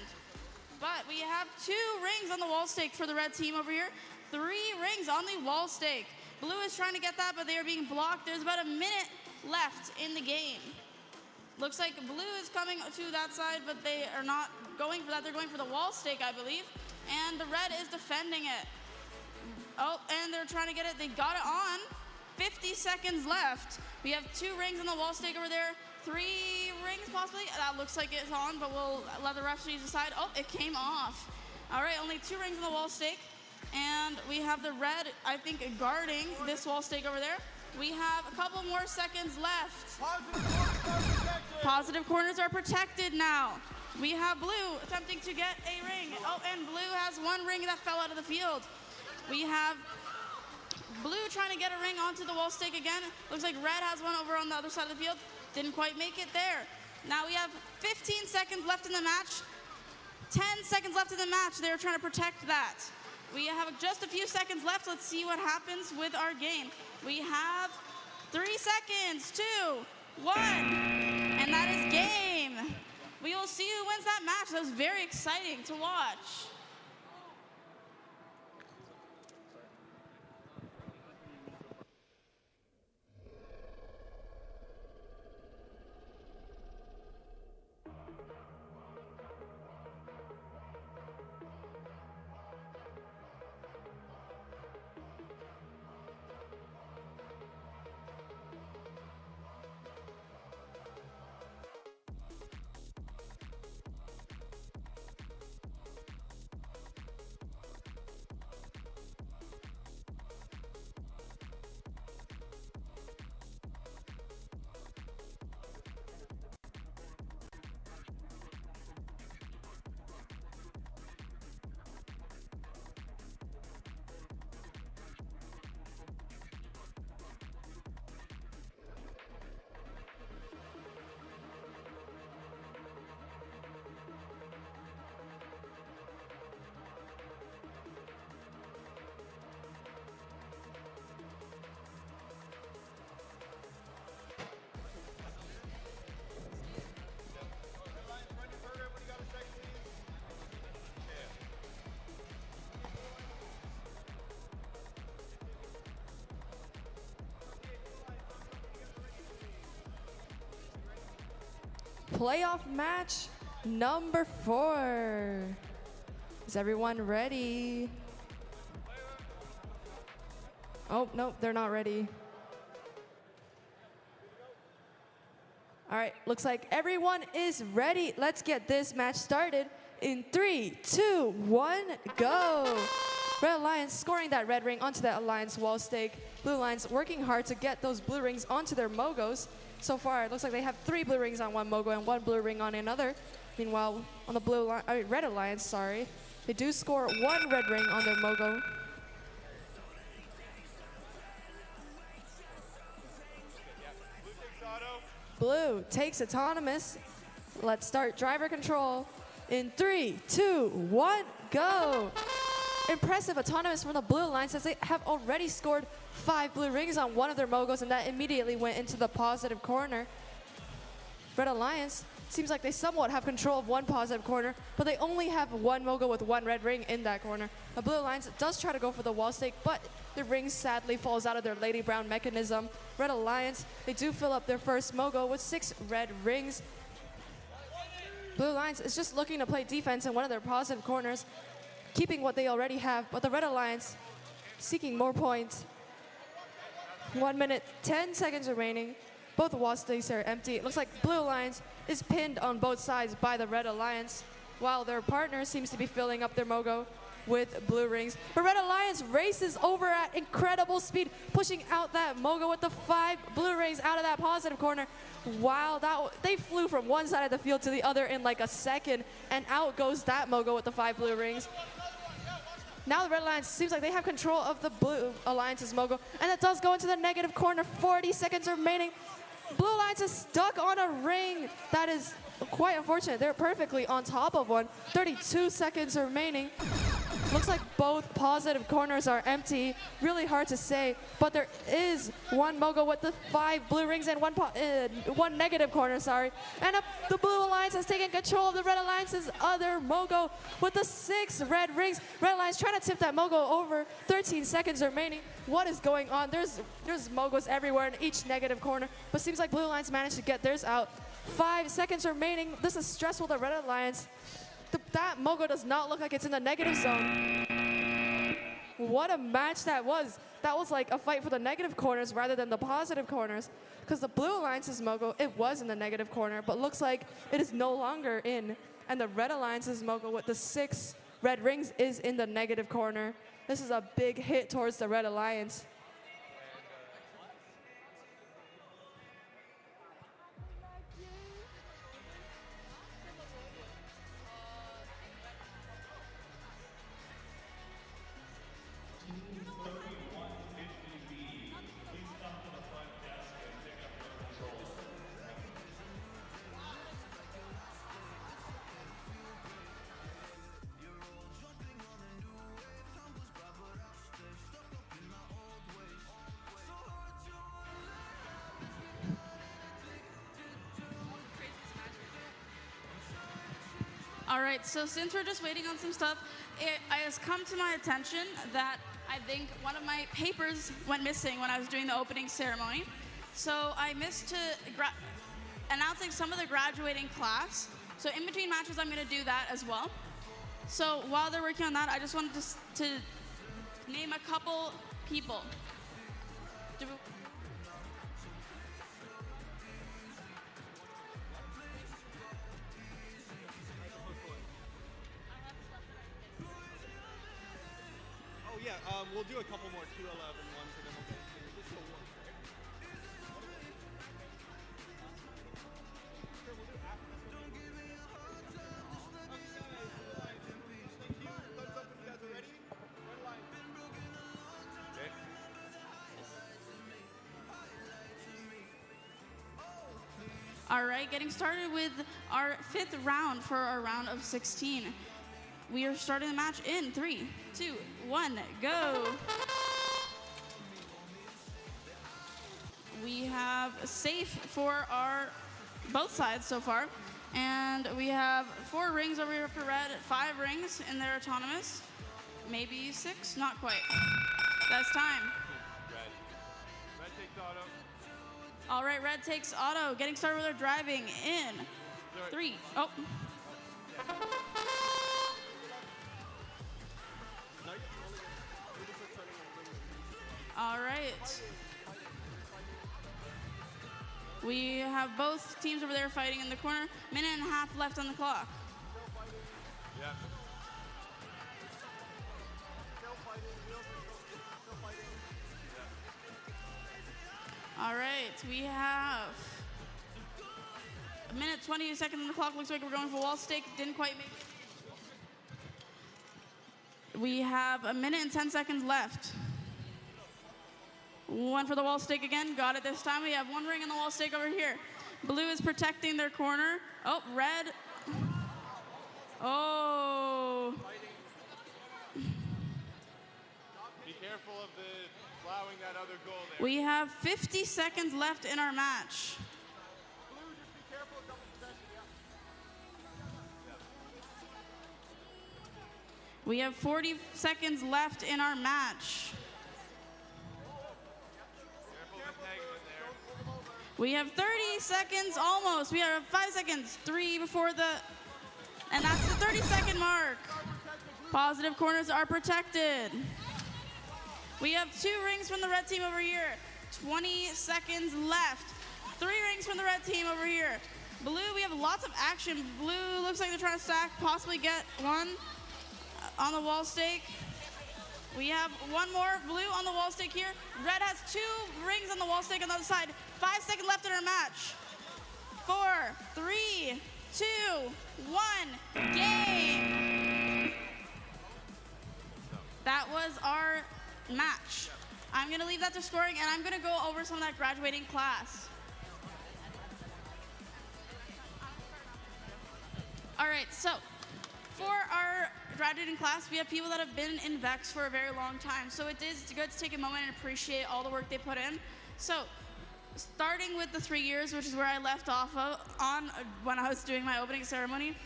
But we have 2 rings on the wall stake for the red team over here. 3 rings on the wall stake. Blue is trying to get that, but they are being blocked. There's about a minute left in the game. Looks like Blue is coming to that side, but they are not going for that. They're going for the wall stake, I believe. And the red is defending it. Oh, and they're trying to get it. They got it on. 50 seconds left. We have 2 rings on the wall stake over there. 3 rings possibly. That looks like it's on, but we'll let the referees decide. Oh, it came off. All right, only 2 rings on the wall stake. And we have the red, I think, guarding this wall stake over there. We have a couple more seconds left. Positive corners are protected now. We have blue attempting to get a ring. Oh, and blue has 1 ring that fell out of the field. We have blue trying to get a ring onto the wall stake again. Looks like red has one over on the other side of the field. Didn't quite make it there. Now we have 15 seconds left in the match. 10 seconds left in the match. They're trying to protect that. We have just a few seconds left. Let's see what happens with our game. We have 3 seconds, 2, 1, and that is game. We will see who wins that match. That was very exciting to watch. Playoff match number 4. Is everyone ready? Oh, no, they're not ready. All right, looks like everyone is ready. Let's get this match started in 3, 2, 1, go. Red Alliance scoring that red ring onto that Alliance wall stake. Blue Alliance working hard to get those blue rings onto their Mogos. So far, it looks like they have 3 blue rings on one Mogo and 1 blue ring on another. Meanwhile, on the Red Alliance, sorry, they do score 1 red ring on their Mogo. Blue takes autonomous. Let's start driver control in 3, 2, 1, go. Impressive autonomous from the Blue Alliance as they have already scored 5 blue rings on one of their Mogos, and that immediately went into the positive corner. Red Alliance seems like they somewhat have control of one positive corner, but they only have 1 Mogo with 1 red ring in that corner. The Blue Alliance does try to go for the wall stake, but the ring sadly falls out of their Lady Brown mechanism. Red Alliance, they do fill up their first Mogo with 6 red rings. Blue Alliance is just looking to play defense in one of their positive corners, keeping what they already have, but the Red Alliance seeking more points. 1 minute, 10 seconds remaining. Both wall stakes are empty. It looks like Blue Alliance is pinned on both sides by the Red Alliance, while their partner seems to be filling up their Mogo with blue rings. But Red Alliance races over at incredible speed, pushing out that Mogo with the 5 blue rings out of that positive corner. Wow, they flew from one side of the field to the other in like a second, and out goes that Mogo with the 5 blue rings. Now the Red Alliance seems like they have control of the Blue Alliance's Mogo, and it does go into the negative corner. 40 seconds remaining. Blue Alliance is stuck on a ring. That is quite unfortunate. They're perfectly on top of one. 32 seconds remaining. Looks like both positive corners are empty. Really hard to say, but there is 1 Mogo with the 5 blue rings and 1 negative corner, sorry. And the Blue Alliance has taken control of the Red Alliance's other Mogo with the 6 red rings. Red Alliance trying to tip that Mogo over. 13 seconds remaining. What is going on? There's Mogos everywhere in each negative corner, but seems like Blue Alliance managed to get theirs out. 5 seconds remaining. This is stressful, the Red Alliance. That Mogo does not look like it's in the negative zone. What a match that was. That was like a fight for the negative corners rather than the positive corners. Because the Blue Alliance's Mogo, it was in the negative corner, but looks like it is no longer in. And the Red Alliance's Mogo with the 6 Red Rings is in the negative corner. This is a big hit towards the Red Alliance. All right, so since we're just waiting on some stuff, it has come to my attention that I think one of my papers went missing when I was doing the opening ceremony. So I missed announcing some of the graduating class. So in between matches, I'm gonna do that as well. So while they're working on that, I just wanted to name a couple people. We'll do a couple more 211 ones and then we'll get to just the one. Sure, we'll do after this one. Okay, guys. Thank you. Thumbs up if you guys are ready. Red line. Okay. All right, getting started with our 5th round for our round of 16. We are starting the match in 3, 2, 1, go. We have safe for our both sides so far. And we have 4 rings over here for red, 5 rings in their autonomous. Maybe 6, not quite. That's time. Red. Red takes auto. All right, red takes auto. Getting started with our driving in 3. Oh. All right. We have both teams over there fighting in the corner. Minute and a half left on the clock. Yeah. All right, we have a minute 20 seconds on the clock. Looks like we're going for wall stake. Didn't quite make it. We have a minute and 10 seconds left. One for the wall stake again. Got it this time. We have 1 ring on the wall stake over here. Blue is protecting their corner. Oh, red. Oh. Be careful of allowing that other goal there. We have 50 seconds left in our match. Blue, just be careful of double possession. Yeah. We have 40 seconds left in our match. We have 30 seconds almost. We have 5 seconds, 3 before and that's the 30-second mark. Positive corners are protected. We have 2 rings from the red team over here. 20 seconds left. 3 rings from the red team over here. Blue, we have lots of action. Blue looks like they're trying to stack, possibly get 1 on the wall stake. We have 1 more blue on the wall stake here. Red has 2 rings on the wall stake on the other side. 5 seconds left in our match. 4, 3, 2, 1, game. That was our match. I'm gonna leave that to scoring and I'm gonna go over some of that graduating class. All right, so for our graduating class, we have people that have been in VEX for a very long time. So it is good to take a moment and appreciate all the work they put in. So starting with the 3 years, which is where I left off on when I was doing my opening ceremony,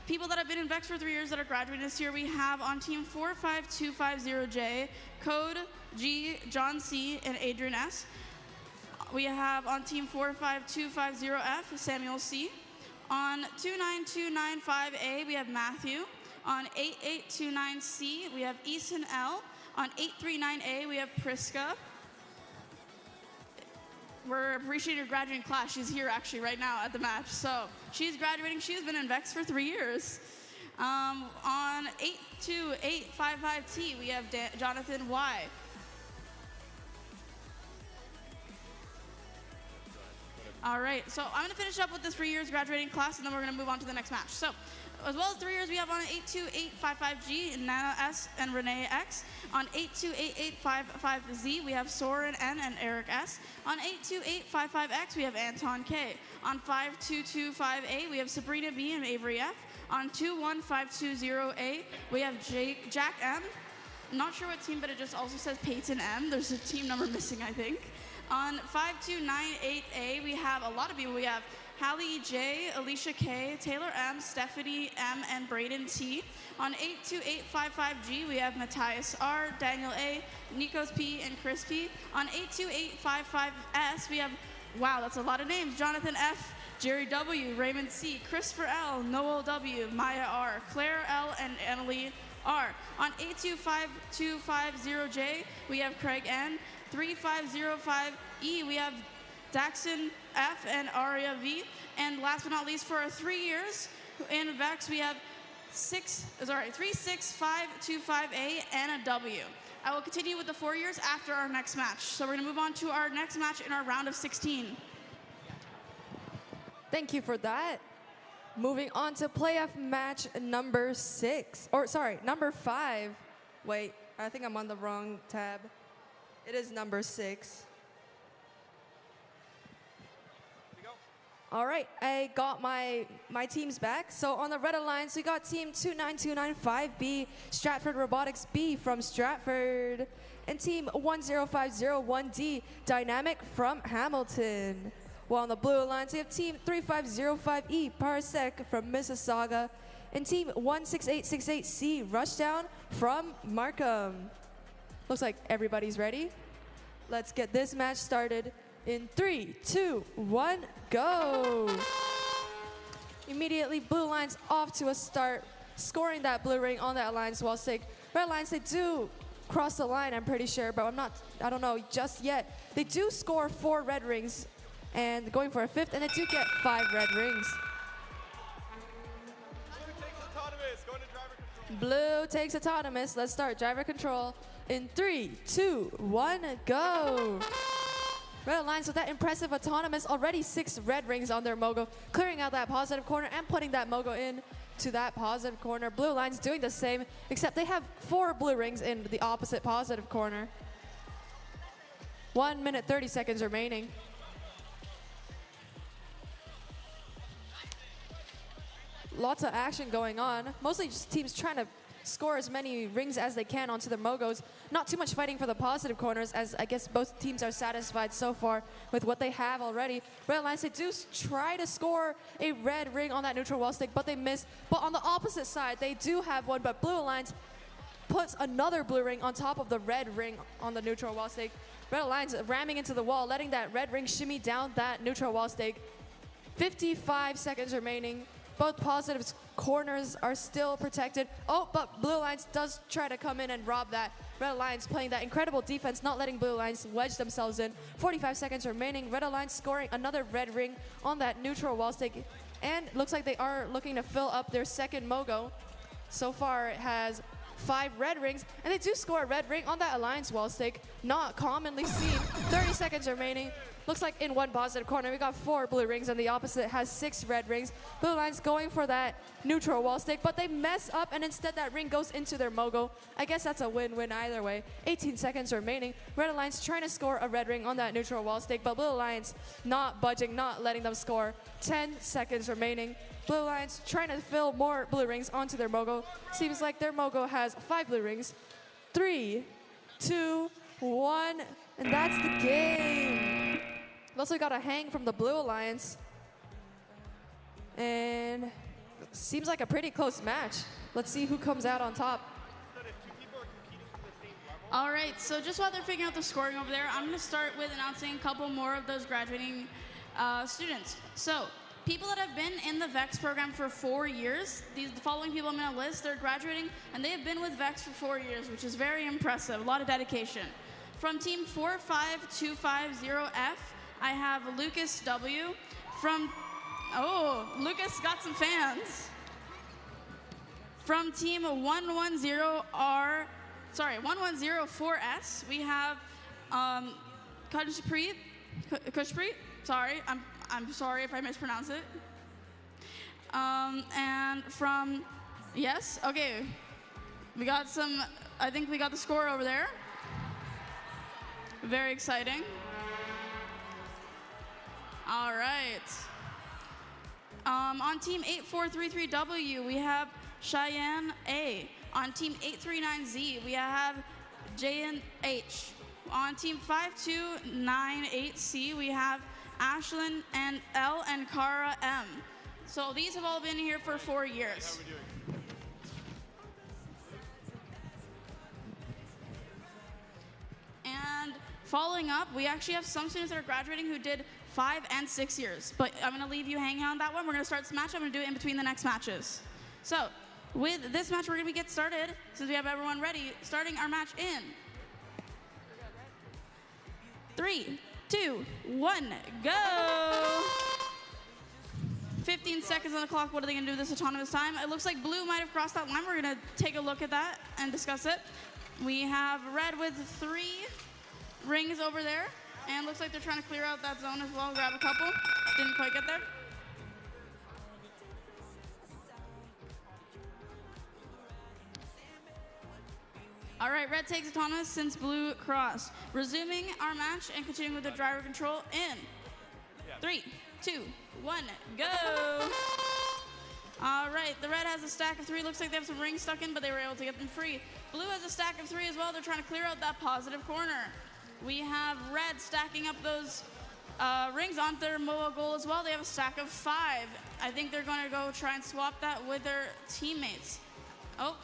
people that have been in VEX for 3 years that are graduating this year, we have on team 45250J, Code G, John C, and Adrian S. We have on team 45250F, Samuel C. On 29295A, we have Matthew. On 8829C, we have Eason L. On 839A, we have Priska. We're appreciating her graduating class. She's here actually right now at the match. So she's graduating. She's been in VEX for 3 years. On 82855T, we have Jonathan Y. All right, so I'm going to finish up with the 3 years graduating class, and then we're going to move on to the next match. So, as well as 3 years, we have on 82855G, Nana S and Renee X. On 82885Z, we have Soren N and Eric S. On 82855X, we have Anton K. On 5225A, we have Sabrina B and Avery F. On 21520A, we have Jack M. I'm not sure what team, but it just also says Peyton M. There's a team number missing, I think. On 5298A, we have a lot of people. We have Hallie J, Alicia K, Taylor M, Stephanie M, and Braden T. On 82855G, we have Matthias R, Daniel A, Nikos P, and Chris P. On 82855S, we have, wow, that's a lot of names, Jonathan F, Jerry W, Raymond C, Christopher L, Noel W, Maya R, Claire L, and Annalie R. On 82550J, we have Craig N. 3505E, we have Daxon F and Aria V. And last but not least, for our 3 years in VEX, we have 36525A and a W. I will continue with the 4 years after our next match. So we're going to move on to our next match in our round of 16. Thank you for that. Moving on to playoff match number 5. Wait, I think I'm on the wrong tab. It is number 6. All right, I got my teams back. So on the Red Alliance, we got team 29295B, Stratford Robotics B from Stratford, and team 10501D, Dynamic from Hamilton. While on the Blue Alliance, we have team 3505E, Parsec from Mississauga, and team 16868C, Rushdown from Markham. Looks like everybody's ready. Let's get this match started in 3, 2, 1, go. Immediately, Blue Alliance off to a start, scoring that blue ring on that Alliance wall stick. Red Alliance, they do cross the line, I'm pretty sure, but I don't know just yet. They do score 4 red rings and going for a 5th, and they do get 5 red rings. Blue takes autonomous. Let's start driver control in 3, 2, 1, go. Red Alliance with that impressive autonomous, already 6 red rings on their Mogo, clearing out that positive corner and putting that Mogo in to that positive corner. Blue Alliance doing the same, except they have 4 blue rings in the opposite positive corner. 1 minute, 30 seconds remaining. Lots of action going on. Mostly just teams trying to score as many rings as they can onto their Mogos. Not too much fighting for the positive corners, as I guess both teams are satisfied so far with what they have already. Red Alliance, they do try to score a red ring on that neutral wall stick, but they miss. But on the opposite side, they do have one, but Blue Alliance puts another blue ring on top of the red ring on the neutral wall stick. Red Alliance ramming into the wall, letting that red ring shimmy down that neutral wall stick. 55 seconds remaining. Both positive corners are still protected. Oh, but Blue Alliance does try to come in and rob that. Red Alliance playing that incredible defense, not letting Blue Alliance wedge themselves in. 45 seconds remaining. Red Alliance scoring another red ring on that neutral wall stick. And looks like they are looking to fill up their second Mogo. So far, it has 5 red rings, and they do score a red ring on that Alliance wall stick. Not commonly seen. 30 seconds remaining. Looks like in one positive corner, we got 4 blue rings, and the opposite has 6 red rings. Blue Alliance going for that neutral wall stick, but they mess up, and instead that ring goes into their Mogo. I guess that's a win-win either way. 18 seconds remaining. Red Alliance trying to score a red ring on that neutral wall stick, but Blue Alliance not budging, not letting them score. 10 seconds remaining. Blue Alliance trying to fill more blue rings onto their Mogo. Seems like their Mogo has 5 blue rings. 3, 2, 1, and that's the game. We also got a hang from the Blue Alliance. And seems like a pretty close match. Let's see who comes out on top. All right, so just while they're figuring out the scoring over there, I'm going to start with announcing a couple more of those graduating students. So, people that have been in the VEX program for 4 years, the following people I'm going to list, they're graduating, and they have been with VEX for 4 years, which is very impressive, a lot of dedication. From team 45250F, I have Lucas W. From, oh, Lucas got some fans. From team 1104S, we have Kushpreet. Sorry, I'm sorry if I mispronounce it. And from, yes, okay. We got some, I think we got the score over there. Very exciting. All right. On team 8433W, we have Cheyenne A. On team 839Z, we have Jayan H. On team 5298C, we have Ashlyn and L and Kara M. So these have all been here for 4 years. And following up, we actually have some students that are graduating who did 5 and 6 years. But I'm going to leave you hanging on that one. We're going to start this match. I'm going to do it in between the next matches. So with this match, we're going to get started, since we have everyone ready, starting our match in 3, 2, 1, go! 15 seconds on the clock. What are they going to do this autonomous time? It looks like blue might have crossed that line. We're going to take a look at that and discuss it. We have red with 3 rings over there. And looks like they're trying to clear out that zone as well. Grab a couple. Didn't quite get there. All right, red takes autonomous since blue crossed. Resuming our match and continuing with the driver control in 3, 2, 1, go! All right, the red has a stack of 3. Looks like they have some rings stuck in, but they were able to get them free. Blue has a stack of 3 as well. They're trying to clear out that positive corner. We have red stacking up those rings onto their mobile goal as well. They have a stack of 5. I think they're going to go try and swap that with their teammates. Oh,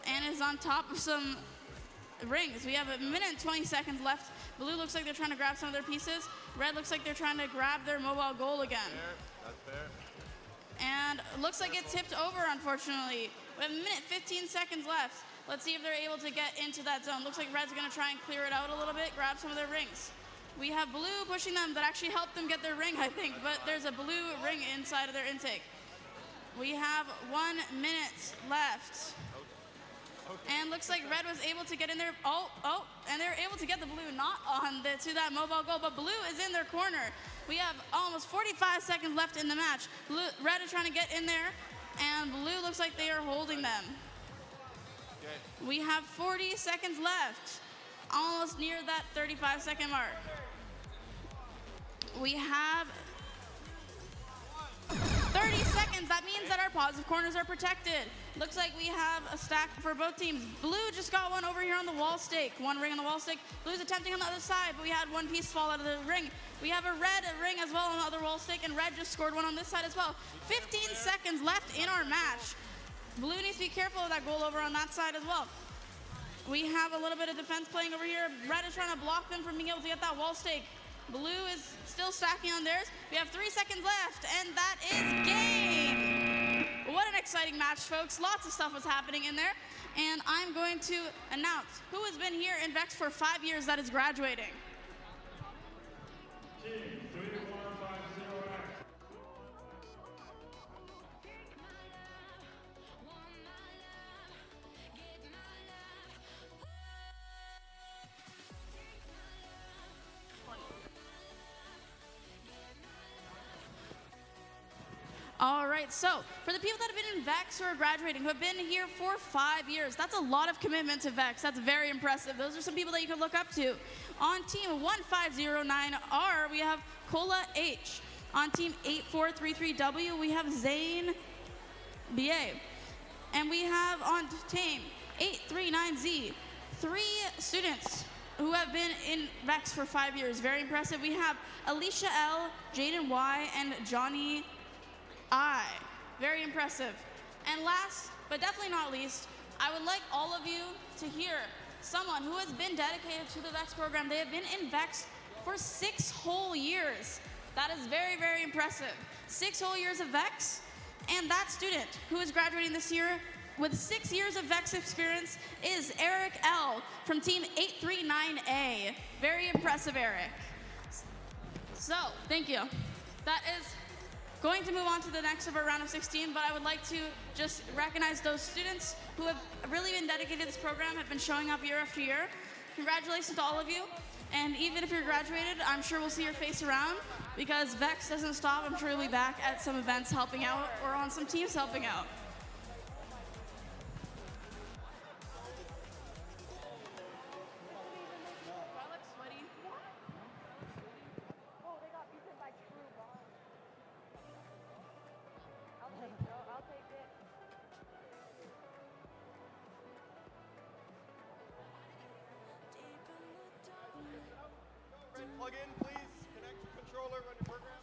and is on top of some rings. We have 1 minute and 20 seconds left. Blue looks like they're trying to grab some of their pieces. Red looks like they're trying to grab their mobile goal again. That's fair. And looks like it tipped over, unfortunately. We have 1 minute, 15 seconds left. Let's see if they're able to get into that zone. Looks like red's gonna try and clear it out a little bit, grab some of their rings. We have blue pushing them. That actually helped them get their ring, I think, but there's a blue ring inside of their intake. We have 1 minute left. And looks like red was able to get in there. And they're able to get the blue not on to that mobile goal, but blue is in their corner. We have almost 45 seconds left in the match. Red is trying to get in there, and blue looks like they are holding them. We have 40 seconds left, almost near that 35-second mark. We have 30 seconds. That means that our positive corners are protected. Looks like we have a stack for both teams. Blue just got one over here on the wall stake. 1 ring on the wall stake. Blue's attempting on the other side, but we had 1 piece fall out of the ring. We have a red ring as well on the other wall stake, and red just scored 1 on this side as well. 15 seconds left in our match. Blue needs to be careful of that goal over on that side as well. We have a little bit of defense playing over here. Red is trying to block them from being able to get that wall stake. Blue is still stacking on theirs. We have 3 seconds left, and that is game. What an exciting match, folks. Lots of stuff was happening in there. And I'm going to announce who has been here in VEX for 5 years that is graduating. All right, so for the people that have been in VEX who are graduating, who have been here for 5 years, that's a lot of commitment to VEX. That's very impressive. Those are some people that you can look up to. On team 1509R, we have Kola H. On team 8433W, we have Zane BA. And we have on team 839Z, 3 students who have been in VEX for 5 years. Very impressive. We have Alicia L, Jaden Y, and Johnny I. Very impressive. And last, but definitely not least, I would like all of you to hear someone who has been dedicated to the VEX program. They have been in VEX for 6 whole years. That is very, very impressive. 6 whole years of VEX, and that student who is graduating this year with 6 years of VEX experience is Eric L. from team 839A. Very impressive, Eric. So, thank you. That is going to move on to the next of our round of 16, but I would like to just recognize those students who have really been dedicated to this program, have been showing up year after year. Congratulations to all of you. And even if you're graduated, I'm sure we'll see your face around because VEX doesn't stop. I'm sure you'll be back at some events helping out or on some teams helping out. Plug in, please. Connect your controller, run your program.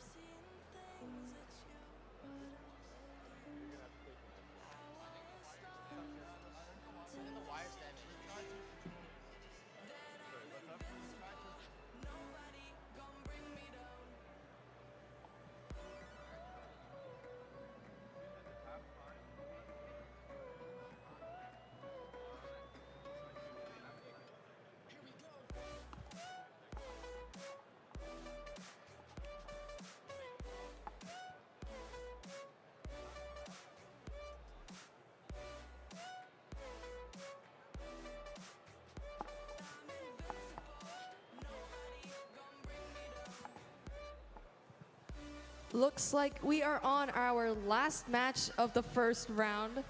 Looks like we are on our last match of the first round.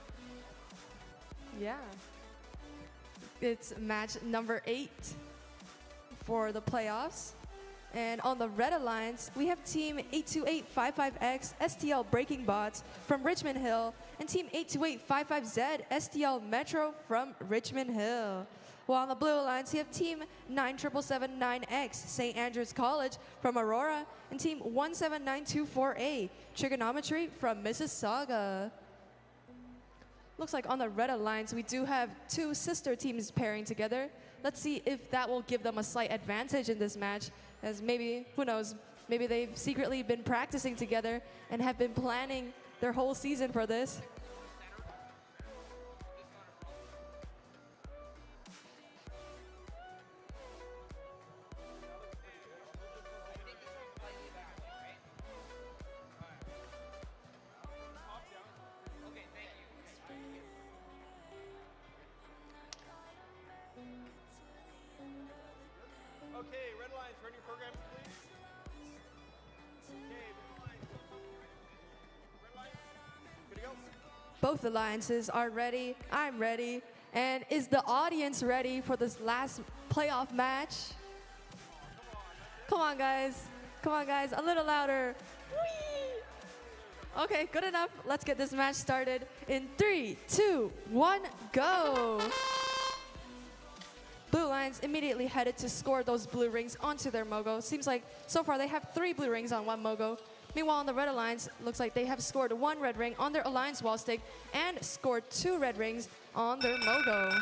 Yeah. It's match number 8 for the playoffs. And on the red alliance, we have team 82855X STL Breaking Bots from Richmond Hill and team 82855Z STL Metro from Richmond Hill. While on the blue alliance, you have team 97779X St. Andrews College from Aurora and team 17924A Trigonometry from Mississauga. Looks like on the red alliance, we do have 2 sister teams pairing together. Let's see if that will give them a slight advantage in this match, as maybe, who knows, maybe they've secretly been practicing together and have been planning their whole season for this. Okay, red lines, run your programs, please. Okay, red lines. Good to go. Both alliances are ready. I'm ready. And is the audience ready for this last playoff match? Come on, guys. Come on, guys. A little louder. Whee! Okay, good enough. Let's get this match started in 3, 2, 1, go. Blue Lions immediately headed to score those blue rings onto their Mogo. Seems like so far they have 3 blue rings on 1 Mogo. Meanwhile, on the red alliance, looks like they have scored 1 red ring on their alliance wall stick and scored 2 red rings on their Mogo.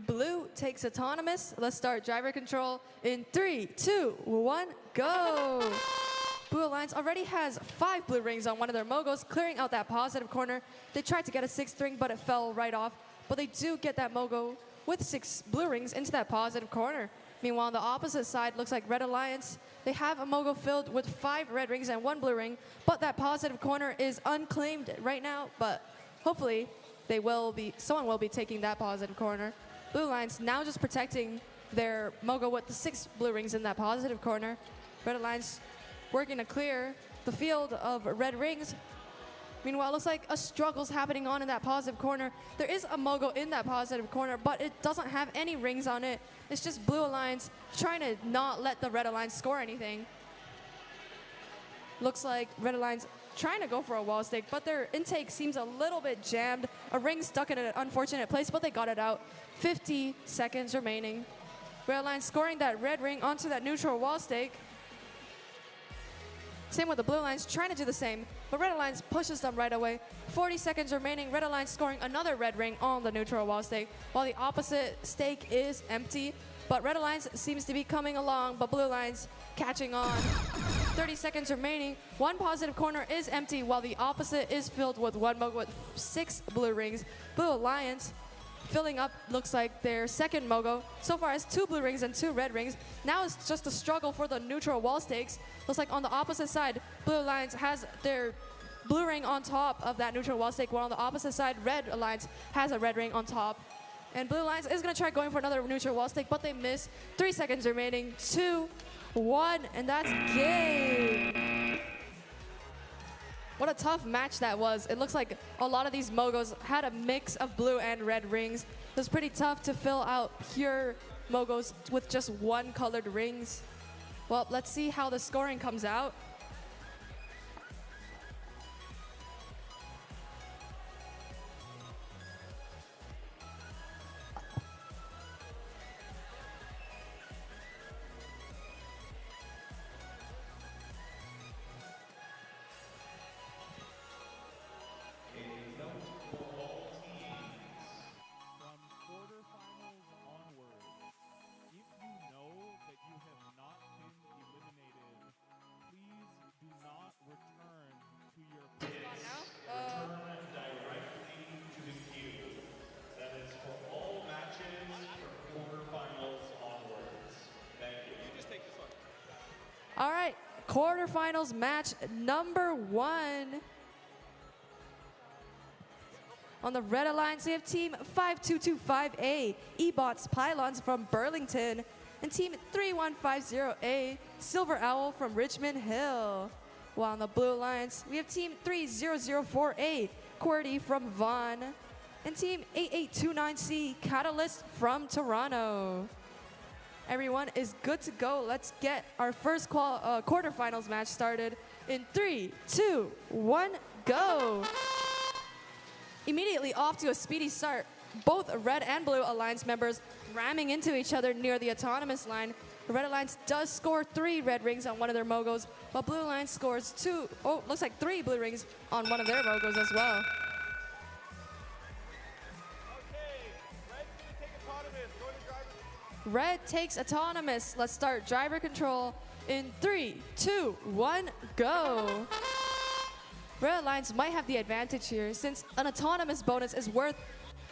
Blue takes autonomous. Let's start driver control in 3, 2, 1, go. Blue Alliance already has 5 blue rings on one of their Mogos, clearing out that positive corner. They tried to get a 6th ring, but it fell right off. But they do get that Mogo with 6 blue rings into that positive corner. Meanwhile, on the opposite side, looks like Red Alliance. They have a Mogo filled with 5 red rings and 1 blue ring, but that positive corner is unclaimed right now. But hopefully, someone will be taking that positive corner. Blue Alliance now just protecting their Mogo with the 6 blue rings in that positive corner. Red Alliance working to clear the field of red rings. Meanwhile, it looks like a struggle's happening on in that positive corner. There is a Mogo in that positive corner, but it doesn't have any rings on it. It's just Blue Alliance trying to not let the Red Alliance score anything. Looks like Red Alliance trying to go for a wall stick, but their intake seems a little bit jammed. A ring stuck in an unfortunate place, but they got it out. 50 seconds remaining. Red Alliance scoring that red ring onto that neutral wall stake. Same with the Blue Alliance, trying to do the same, but Red Alliance pushes them right away. 40 seconds remaining, Red Alliance scoring another red ring on the neutral wall stake, while the opposite stake is empty. But Red Alliance seems to be coming along, but Blue Alliance catching on. 30 seconds remaining. One positive corner is empty while the opposite is filled with one Mogo with 6 blue rings. Blue Alliance filling up looks like their second Mogo. So far has 2 blue rings and 2 red rings. Now it's just a struggle for the neutral wall stakes. Looks like on the opposite side, Blue Alliance has their blue ring on top of that neutral wall stake, while on the opposite side, Red Alliance has a red ring on top. And Blue Alliance is gonna try going for another neutral wall stake, but they miss. 3 seconds remaining, 2, 1, and that's game. What a tough match that was. It looks like a lot of these Mogos had a mix of blue and red rings. It was pretty tough to fill out pure Mogos with just one colored rings. Well, let's see how the scoring comes out. All right, quarterfinals match number 1. On the Red Alliance, we have Team 5225A, Ebots Pylons from Burlington, and Team 3150A, Silver Owl from Richmond Hill. While on the Blue Alliance, we have Team 3004A, QWERTY from Vaughan, and Team 8829C, Catalyst from Toronto. Everyone is good to go. Let's get our first quarterfinals match started in 3, 2, 1, go. Immediately off to a speedy start, both Red and Blue Alliance members ramming into each other near the autonomous line. The Red Alliance does score 3 red rings on one of their Mogos, while Blue Alliance scores 3 blue rings on one of their Mogos as well. Red takes autonomous. Let's start driver control in 3, 2, 1, go. Red Alliance might have the advantage here since an autonomous bonus is worth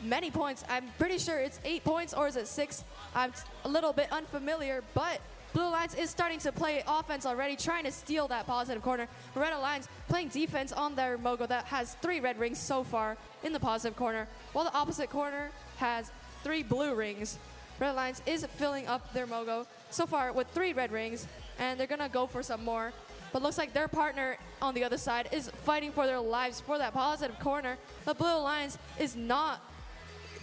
many points. I'm pretty sure it's 8 points, or is it 6? I'm a little bit unfamiliar, but Blue Alliance is starting to play offense already, trying to steal that positive corner. Red Alliance playing defense on their Mogo that has 3 red rings so far in the positive corner, while the opposite corner has 3 blue rings. Red Alliance is filling up their Mogo so far with 3 red rings, and they're gonna go for some more. But looks like their partner on the other side is fighting for their lives for that positive corner. The Blue Alliance is not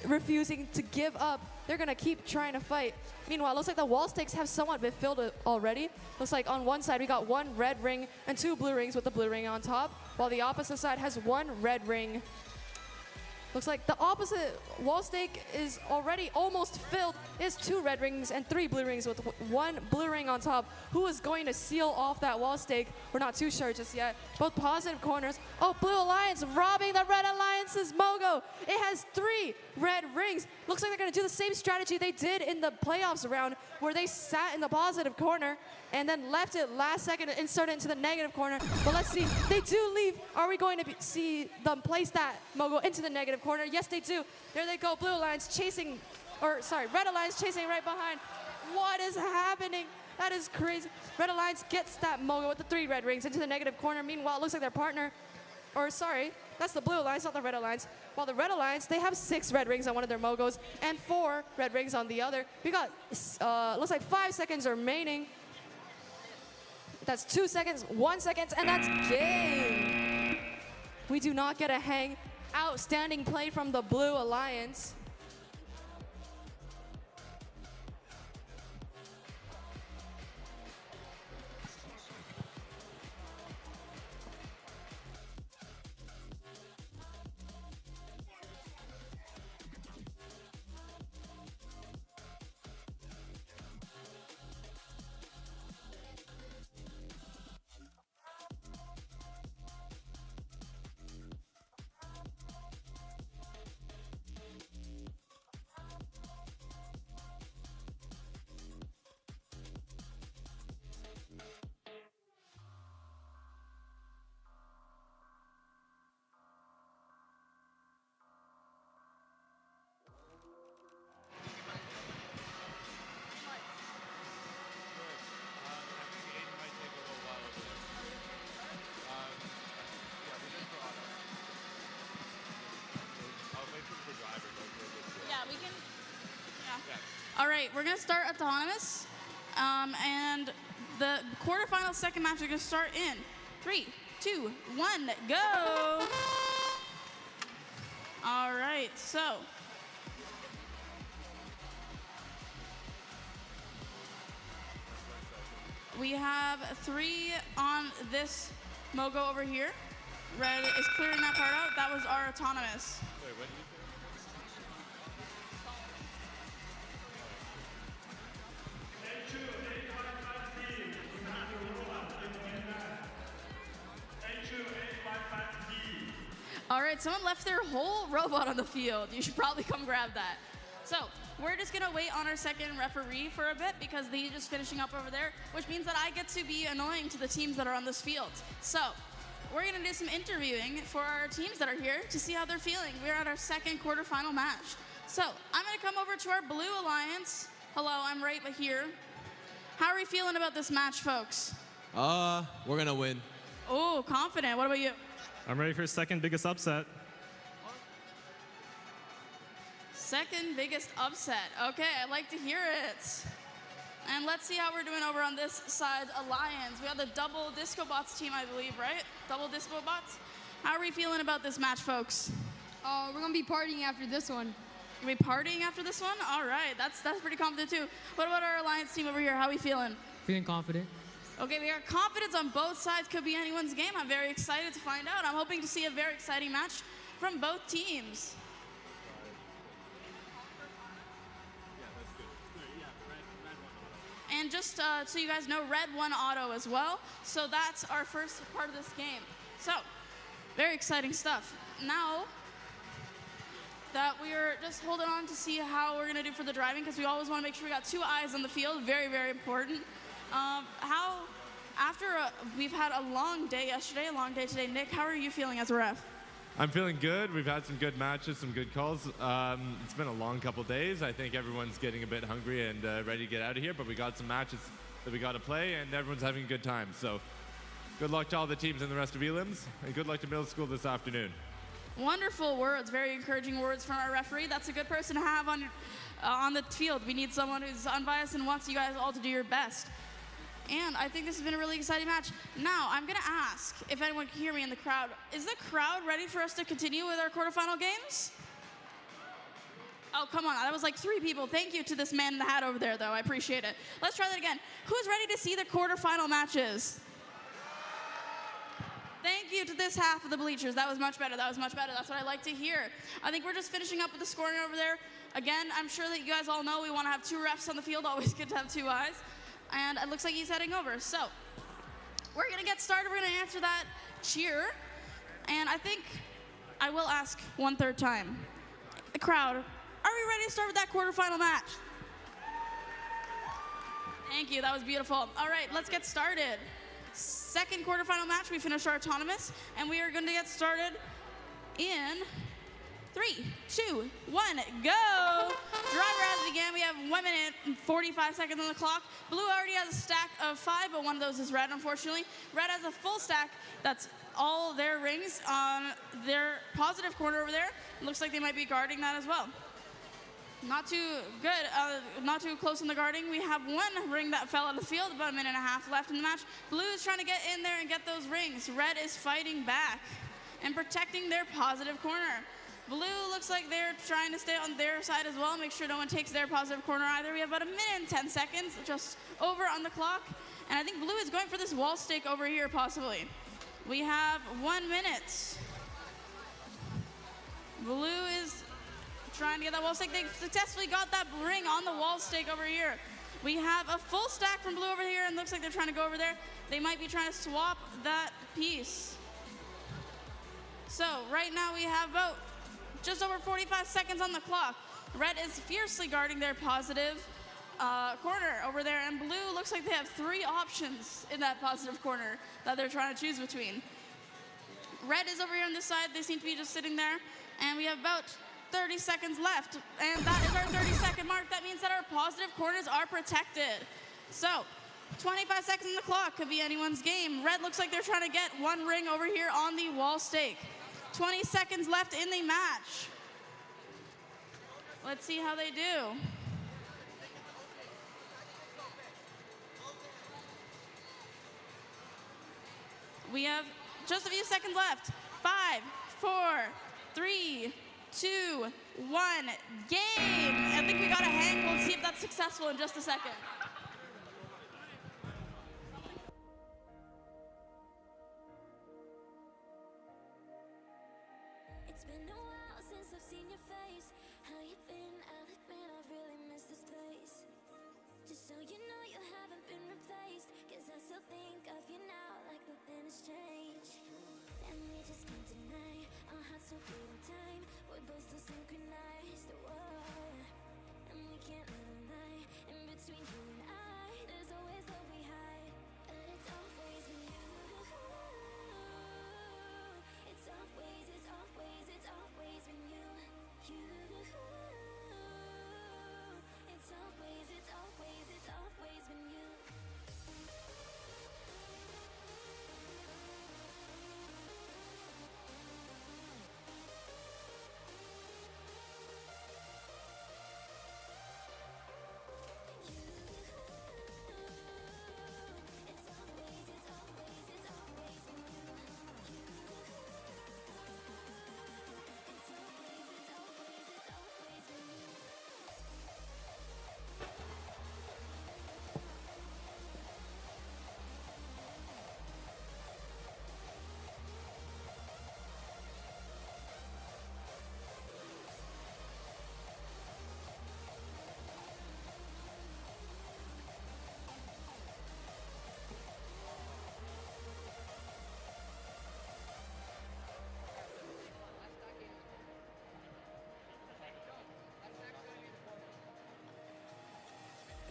refusing to give up. They're gonna keep trying to fight. Meanwhile, looks like the wall stakes have somewhat been filled already. Looks like on one side we got 1 red ring and 2 blue rings with the blue ring on top, while the opposite side has 1 red ring. Looks like the opposite wall stake is already almost filled. It's 2 red rings and 3 blue rings with 1 blue ring on top. Who is going to seal off that wall stake? We're not too sure just yet. Both positive corners. Oh, Blue Alliance robbing the Red Alliance's Mogo. It has 3 red rings. Looks like they're going to do the same strategy they did in the playoffs round, where they sat in the positive corner and then left it last second to insert it into the negative corner. But let's see, they do leave. Are we going to see them place that Mogo into the negative corner? Yes, they do. There they go, Blue Alliance chasing, Red Alliance chasing right behind. What is happening? That is crazy. Red Alliance gets that Mogo with the 3 red rings into the negative corner. Meanwhile, it looks like their partner, that's the Blue Alliance, not the Red Alliance. While the Red Alliance, they have 6 red rings on one of their Mogos and 4 red rings on the other. We got, looks like 5 seconds remaining. That's 2 seconds, 1 second, and that's game. We do not get a hang. Outstanding play from the Blue Alliance. All right, we're gonna start autonomous, and the quarterfinal second match is gonna start in 3, 2, 1, go! All right, so. We have 3 on this Mogo over here. Red is clearing that part out. That was our autonomous. Wait, what did you All right, someone left their whole robot on the field. You should probably come grab that. So we're just gonna wait on our second referee for a bit because he's just finishing up over there, which means that I get to be annoying to the teams that are on this field. So we're gonna do some interviewing for our teams that are here to see how they're feeling. We're at our second quarterfinal match. So I'm gonna come over to our Blue Alliance. Hello, I'm right here. How are we feeling about this match, folks? We're gonna win. Oh, confident. What about you? I'm ready for second biggest upset. Second biggest upset. Okay, I'd like to hear it. And let's see how we're doing over on this side, Alliance. We have the double Disco Bots team, I believe, right? Double Disco Bots. How are we feeling about this match, folks? We're gonna be partying after this one. Are we partying after this one? All right, that's pretty confident too. What about our Alliance team over here? How are we feeling? Feeling confident. Okay, we got confidence on both sides. Could be anyone's game. I'm very excited to find out. I'm hoping to see a very exciting match from both teams. And just so you guys know, Red won auto as well. So that's our first part of this game. So, very exciting stuff. Now that we are just holding on to see how we're gonna do for the driving, because we always wanna make sure we got 2 eyes on the field. Very, very important. After we've had a long day yesterday, a long day today, Nick, how are you feeling as a ref? I'm feeling good. We've had some good matches, some good calls. It's been a long couple days. I think everyone's getting a bit hungry and ready to get out of here, but we got some matches that we got to play, and everyone's having a good time. So good luck to all the teams and the rest of Elims, and good luck to middle school this afternoon. Wonderful words, very encouraging words from our referee. That's a good person to have on the field. We need someone who's unbiased and wants you guys all to do your best. And I think this has been a really exciting match. Now, I'm gonna ask if anyone can hear me in the crowd. Is the crowd ready for us to continue with our quarterfinal games? Oh, come on, that was like 3 people. Thank you to this man in the hat over there, though. I appreciate it. Let's try that again. Who's ready to see the quarterfinal matches? Thank you to this half of the bleachers. That was much better. That was much better. That's what I like to hear. I think we're just finishing up with the scoring over there. Again, I'm sure that you guys all know we want to have 2 refs on the field. Always good to have 2 eyes. And it looks like he's heading over. So we're going to get started. We're going to answer that cheer. And I think I will ask 1/3 time. The crowd, are we ready to start with that quarterfinal match? Thank you. That was beautiful. All right, let's get started. Second quarterfinal match. We finished our autonomous. And we are going to get started in 3, 2, 1, go! Driver has began. We have 1 minute and 45 seconds on the clock. Blue already has a stack of 5, but one of those is red, unfortunately. Red has a full stack. That's all their rings on their positive corner over there. It looks like they might be guarding that as well. Not too good, not too close in the guarding. We have 1 ring that fell out of the field, about 1.5 minutes left in the match. Blue is trying to get in there and get those rings. Red is fighting back and protecting their positive corner. Blue looks like they're trying to stay on their side as well, make sure no one takes their positive corner either. We have about 1 minute and 10 seconds just over on the clock. And I think Blue is going for this wall stake over here, possibly. We have 1 minute. Blue is trying to get that wall stake. They successfully got that ring on the wall stake over here. We have a full stack from Blue over here, and looks like they're trying to go over there. They might be trying to swap that piece. So right now we have about just over 45 seconds on the clock. Red is fiercely guarding their positive corner over there, and Blue looks like they have 3 options in that positive corner that they're trying to choose between. Red is over here on this side. They seem to be just sitting there, and we have about 30 seconds left, and that is our 30-second mark. That means that our positive corners are protected. So 25 seconds on the clock, could be anyone's game. Red looks like they're trying to get 1 ring over here on the wall stake. 20 seconds left in the match. Let's see how they do. We have just a few seconds left. 5, 4, 3, 2, 1, game! I think we got a hang. We'll see if that's successful in just a second. It's been a while since I've seen your face. How you been? I'll admit I've really missed this place. Just so you know you haven't been replaced, 'cause I still think of you now like nothing has changed. And we just can't deny our hearts still beating time. We're both still synchronized. Whoa. And we can't let a lie in between you and I. There's always love we hide, but it's always with you. It's always when you. It's always when you.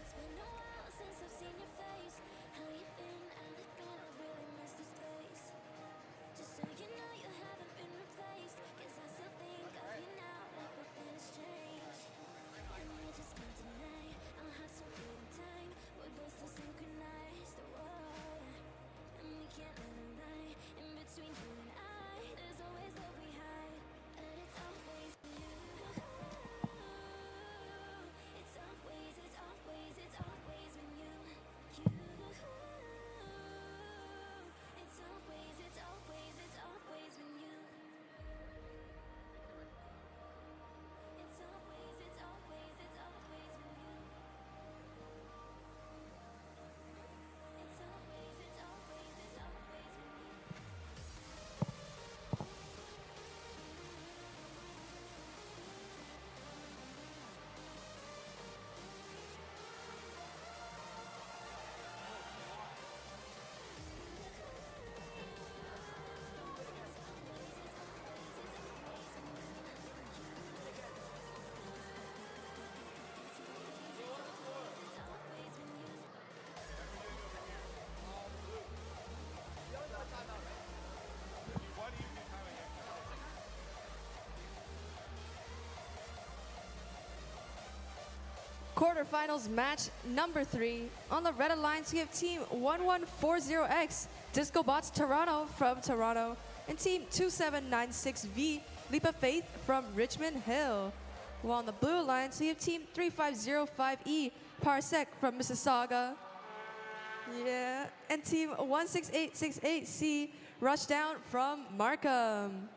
It's been a while since I've seen your face. How you been? I'll admit I've really missed this place. Just so you know you haven't been replaced, 'cause I still think of you now like nothing has changed. And we just can't deny our hearts still beating time. We're both still synchronized. Whoa. And we can't let a lie in between you and I. There's always love we hide, but it's always with you. It's always when you. It's always when you. Quarterfinals match number 3. On the red alliance, we have team 1140X, Disco Bots Toronto from Toronto, and team 2796V, Leap of Faith from Richmond Hill. While on the blue alliance, we have team 3505E, Parsec from Mississauga. Yeah, and team 16868C, Rushdown from Markham.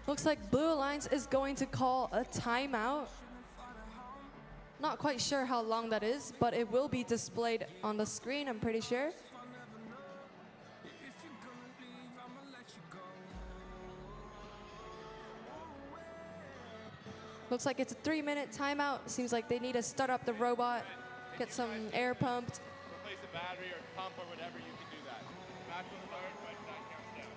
Looks like Blue Alliance is going to call a timeout. Not quite sure how long that is, but it will be displayed on the screen, I'm pretty sure. Looks like it's a 3-minute timeout. Seems like they need to start up the robot, get some air pumped. Replace a battery or pump or whatever, you can do that. Match will start, but that counts down.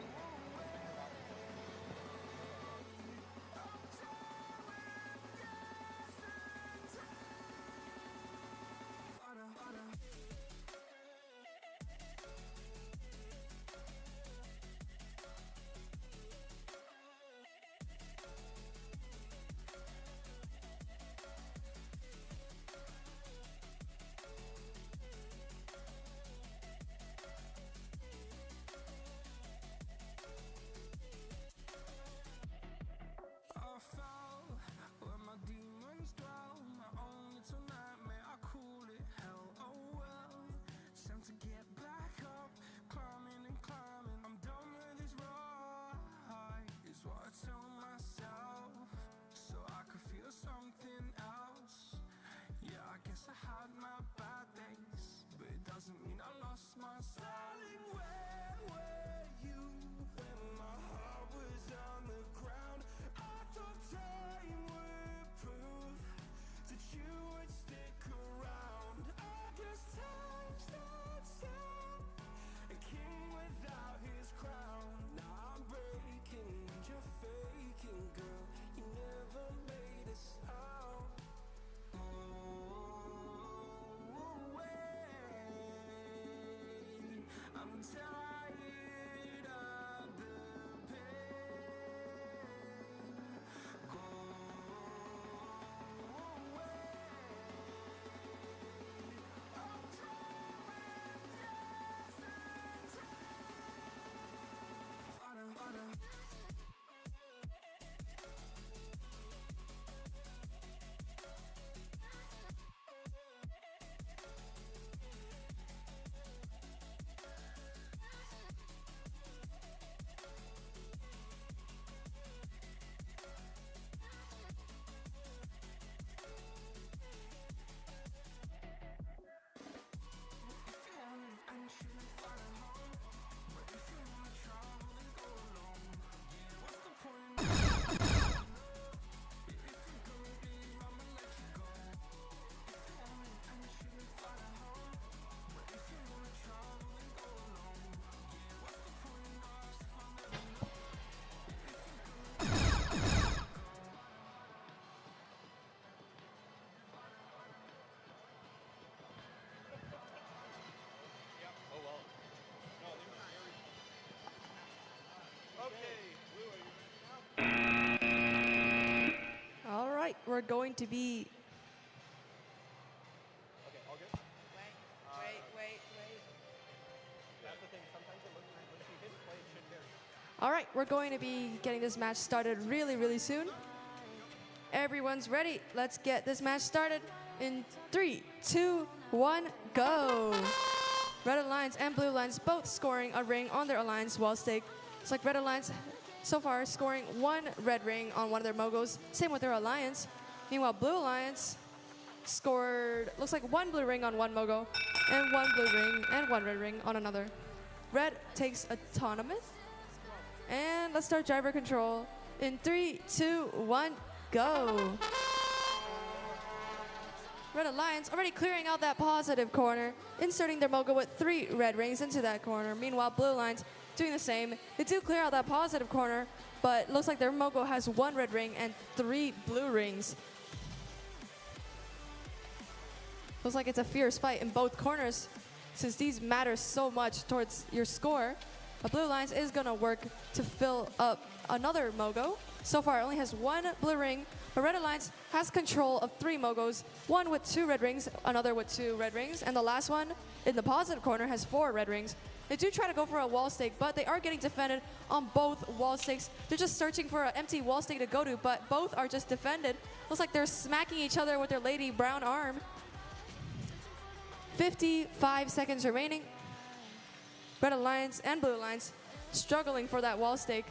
we're going to be. Okay, all good? Wait. That's the thing. Sometimes it looks weird, but if you hit play, it should carry. All right, we're going to be getting this match started really, really soon. Everyone's ready. Let's get this match started in 3, 2, 1, go. Red Alliance and Blue Alliance both scoring a ring on their Alliance wall stake. It's like Red Alliance so far scoring 1 red ring on one of their mogos. Same with their Alliance. Meanwhile, Blue Alliance scored, looks like 1 blue ring on one mogo, and 1 blue ring and 1 red ring on another. Red takes autonomous. And let's start driver control in 3, 2, 1, go. Red Alliance already clearing out that positive corner, inserting their mogo with 3 red rings into that corner. Meanwhile, Blue Alliance doing the same. They do clear out that positive corner, but looks like their mogo has 1 red ring and 3 blue rings. Looks like it's a fierce fight in both corners, since these matter so much towards your score. But Blue Alliance is gonna work to fill up another mogo. So far, it only has 1 blue ring, but Red Alliance has control of 3 mogos, 1 with 2 red rings, another with 2 red rings, and the last one in the positive corner has 4 red rings. They do try to go for a wall stake, but they are getting defended on both wall stakes. They're just searching for an empty wall stake to go to, but both are just defended. Looks like they're smacking each other with their Lady Brown arm. 55 seconds remaining. Red Alliance and Blue Alliance struggling for that wall stake.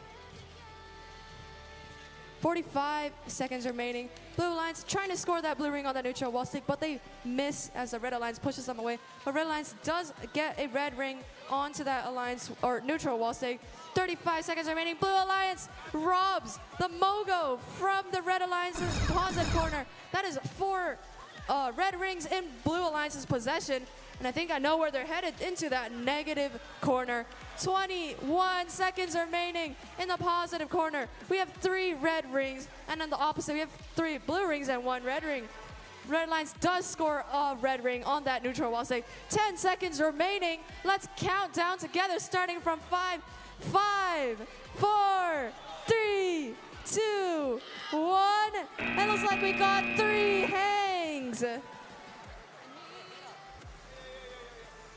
45 seconds remaining. Blue Alliance trying to score that blue ring on that neutral wall stake, but they miss as the Red Alliance pushes them away. But Red Alliance does get a red ring onto that Alliance or neutral wall stake. 35 seconds remaining. Blue Alliance robs the mogo from the Red Alliance's positive corner. That is 4 red rings in Blue Alliance's possession. And I think I know where they're headed, into that negative corner. 21 seconds remaining in the positive corner. We have 3 red rings, and on the opposite, we have 3 blue rings and 1 red ring. Red Alliance does score a red ring on that neutral wall stake. 10 seconds remaining. Let's count down together, starting from 5, 4, 3, 2, 1. And looks like we got 3 hangs.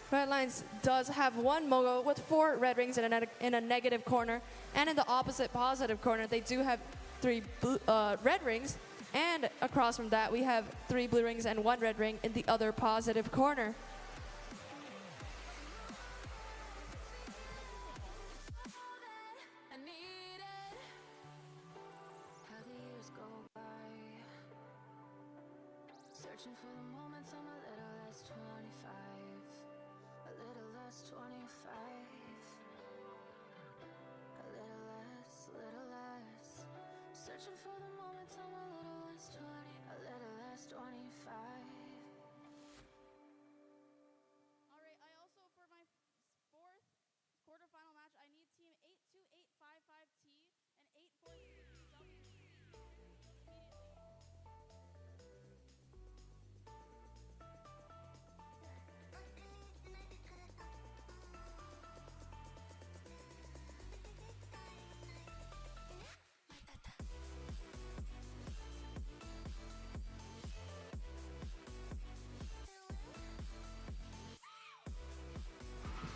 Red Alliance does have 1 mogo with 4 red rings in a negative corner. And in the opposite positive corner, they do have 3 red rings. And across from that, we have 3 blue rings and 1 red ring in the other positive corner. Searching for the moments I'm a little less 25, a little less 25, a little less. Searching for the moments I'm a little less 20, a little less 25. All right, I also, for my 4th quarterfinal match, I need team 82855T and 843W.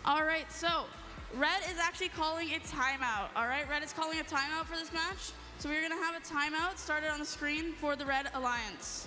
All right, so Red is actually calling a timeout. All right, Red is calling a timeout for this match. So we're gonna have a timeout started on the screen for the Red Alliance.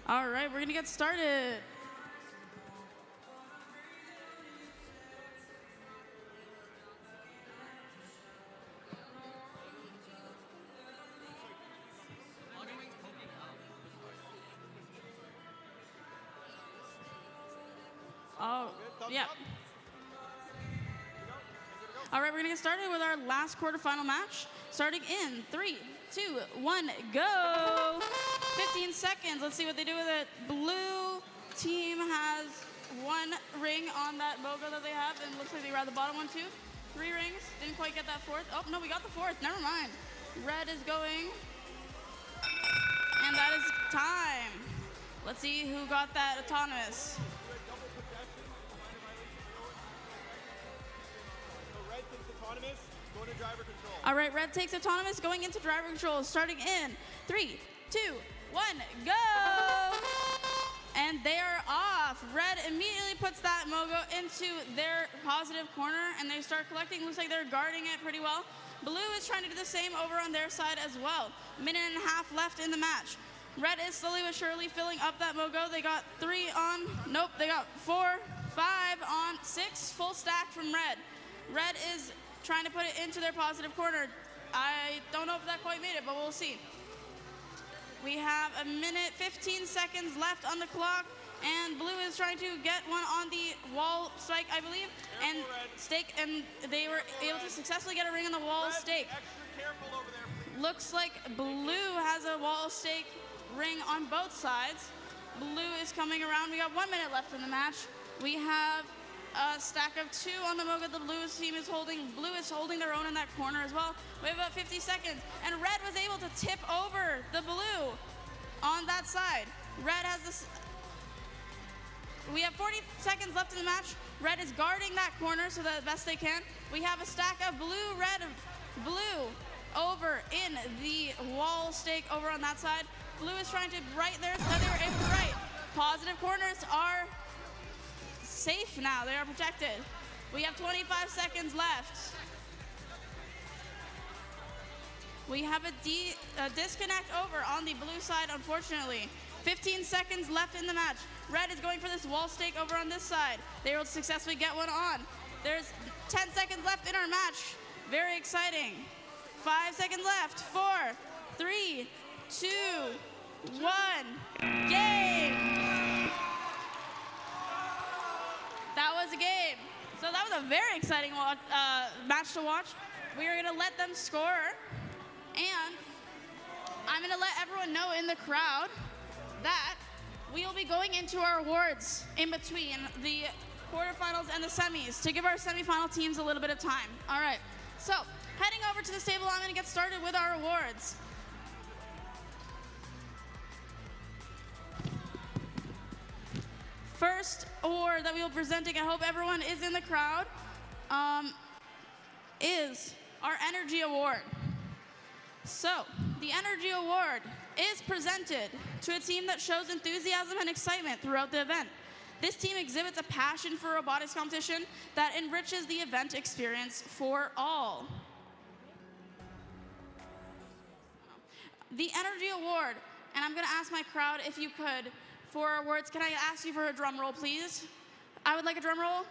All right, we're gonna get started. Oh, yeah. All right, we're gonna get started with our last quarterfinal match. Starting in 3, 2, 1, go! 15 seconds, let's see what they do with it. Blue team has 1 ring on that BOGO that they have, and looks like they grabbed the bottom one too. 3 rings, didn't quite get that 4th. Oh, no, we got the 4th, never mind. Red is going, and that is time. Let's see who got that autonomous. Go to driver control. All right, red takes autonomous, going into driver control, starting in 3, 2, 1, go! And they are off. Red immediately puts that Mogo into their positive corner, and they start collecting. Looks like they're guarding it pretty well. Blue is trying to do the same over on their side as well. 1.5 minutes left in the match. Red is slowly but surely filling up that Mogo. They got 3 on, nope, they got 4, 5 on, 6, full stack from red. Red is trying to put it into their positive corner. I don't know if that quite made it, but we'll see. We have 1 minute, 15 seconds left on the clock, and blue is trying to get one on the wall stake, I believe, and stake, and they were able to successfully get a ring on the wall stake. Looks like blue has a wall stake ring on both sides. Blue is coming around. We got 1 minute left in the match. We have a stack of 2 on the Moga the blue team is holding. Blue is holding their own in that corner as well. We have about 50 seconds, and red was able to tip over the blue on that side. Red has this. We have 40 seconds left in the match. Red is guarding that corner so that best they can. We have a stack of blue, red, blue over in the wall stake over on that side. Blue is trying to right there so that they were able to right. Positive corners are safe now, they are protected. We have 25 seconds left. We have a disconnect over on the blue side, unfortunately. 15 seconds left in the match. Red is going for this wall stake over on this side. They will successfully get one on. There's 10 seconds left in our match. Very exciting. 5 seconds left. 4, 3, 2, 1. Game! That was a game. So that was a very exciting match to watch. We are gonna let them score, and I'm gonna let everyone know in the crowd that we will be going into our awards in between the quarterfinals and the semis to give our semifinal teams a little bit of time. All right, so heading over to this table, I'm gonna get started with our awards. First award that we will be presenting, I hope everyone is in the crowd, is our Energy Award. So, the Energy Award is presented to a team that shows enthusiasm and excitement throughout the event. This team exhibits a passion for robotics competition that enriches the event experience for all. The Energy Award, and I'm gonna ask my crowd if you could, for our awards, can I ask you for a drum roll, please? I would like a drum roll.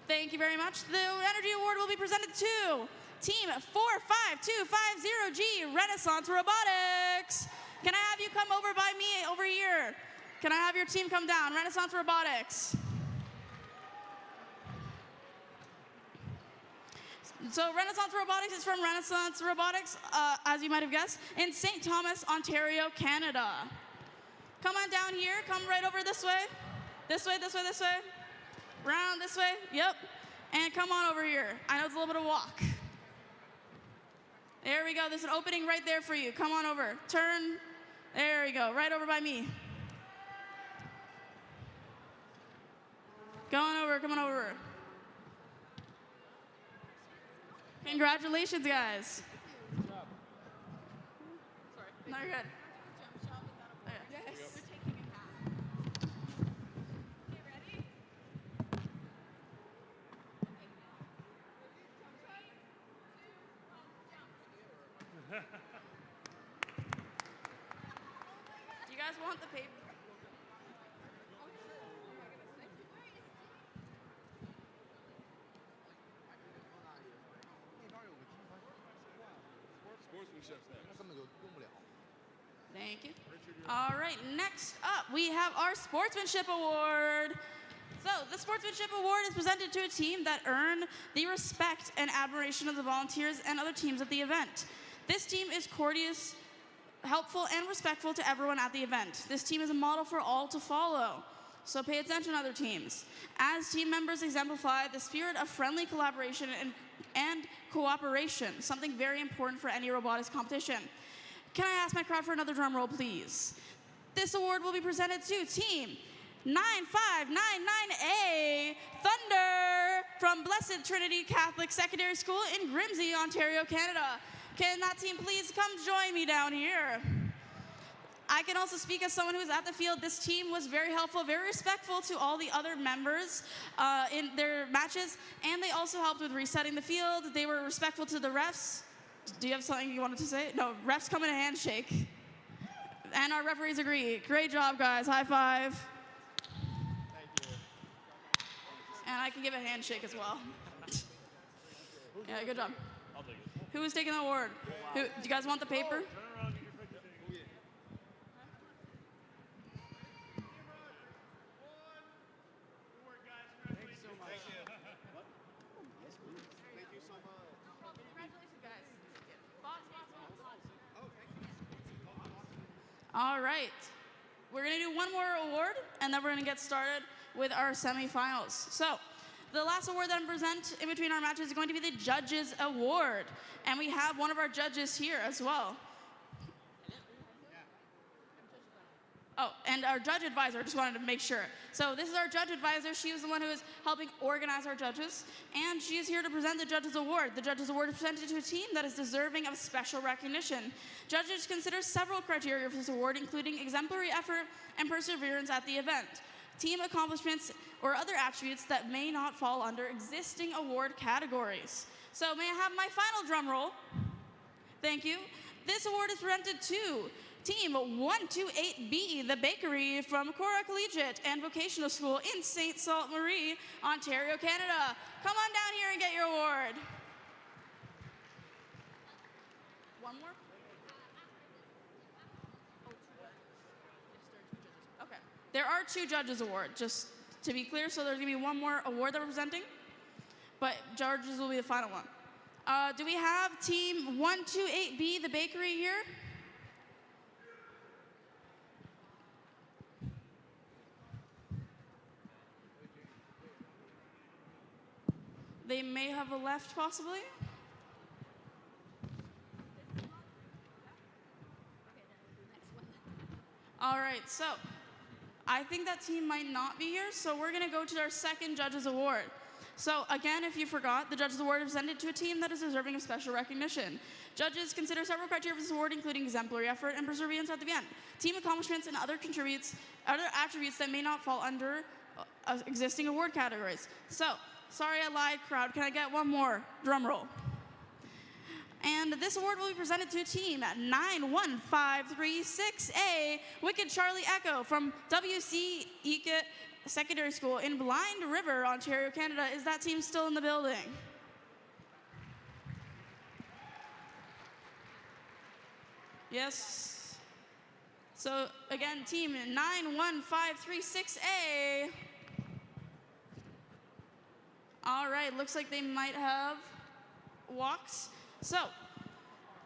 Thank you very much. The Energy Award will be presented to Team 45250G Renaissance Robotics. Can I have you come over by me over here? Can I have your team come down? Renaissance Robotics. So Renaissance Robotics is from Renaissance Robotics, as you might have guessed, in St. Thomas, Ontario, Canada. Come on down here, come right over this way. This way, this way, this way. Round this way, yep. And come on over here. I know it's a little bit of walk. There we go, there's an opening right there for you. Come on over, turn. There we go, right over by me. Come on over, come on over. Congratulations, guys. Sorry. No, you're good. Yes. Do you guys want the paper? Thank you. All right, next up, we have our Sportsmanship Award. So, the Sportsmanship Award is presented to a team that earned the respect and admiration of the volunteers and other teams at the event. This team is courteous, helpful, and respectful to everyone at the event. This team is a model for all to follow. So pay attention, other teams. As team members exemplify the spirit of friendly collaboration and cooperation, something very important for any robotics competition. Can I ask my crowd for another drum roll, please? This award will be presented to Team 9599A Thunder from Blessed Trinity Catholic Secondary School in Grimsby, Ontario, Canada. Can that team please come join me down here? I can also speak as someone who was at the field. This team was very helpful, very respectful to all the other members in their matches, and they also helped with resetting the field. They were respectful to the refs. Do you have something you wanted to say? No, refs come in a handshake. And our referees agree. Great job, guys. High five. Thank you. And I can give a handshake as well. Yeah, good job. Who is taking the award? Do you guys want the paper? All right, we're gonna do one more award, and then we're gonna get started with our semifinals. So, the last award that I'm present in between our matches is going to be the Judges Award, and we have one of our judges here as well. Oh, and our judge advisor, just wanted to make sure. So this is our judge advisor. She was the one who is helping organize our judges, and she is here to present the Judges Award. The Judges Award is presented to a team that is deserving of special recognition. Judges consider several criteria for this award, including exemplary effort and perseverance at the event, team accomplishments, or other attributes that may not fall under existing award categories. So may I have my final drum roll? Thank you. This award is presented to Team 128B, the bakery from Cora Collegiate and Vocational School in St. Sault Marie, Ontario, Canada. Come on down here and get your award. One more? Okay. There are 2 judges awards, just to be clear, so there's gonna be one more award that we're presenting, but judges will be the final one. Do we have Team 128B, the bakery here? They may have left, possibly. All right, so I think that team might not be here, so we're gonna go to our second Judges Award. So again, if you forgot, the Judges Award is presented to a team that is deserving of special recognition. Judges consider several criteria for this award, including exemplary effort and perseverance at the end, team accomplishments, and other attributes that may not fall under existing award categories. So, sorry I lied, crowd. Can I get one more drum roll? And this award will be presented to team 91536A, Wicked Charlie Echo from WC Eakett Secondary School in Blind River, Ontario, Canada. Is that team still in the building? Yes. So again, team 91536A. All right, looks like they might have walks. So,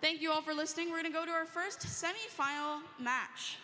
thank you all for listening. We're gonna go to our first semi-final match.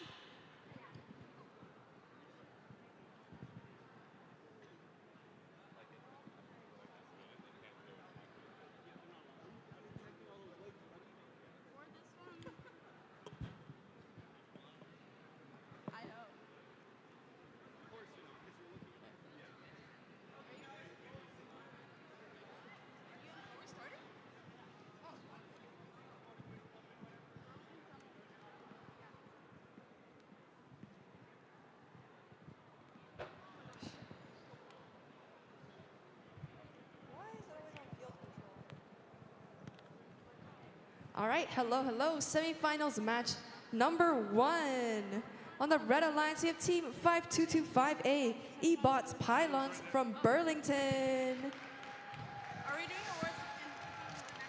All right, hello, hello. Semifinals match number 1. On the red alliance, we have team 5225A, E-Bots Pylons from Burlington. Are we doing awards?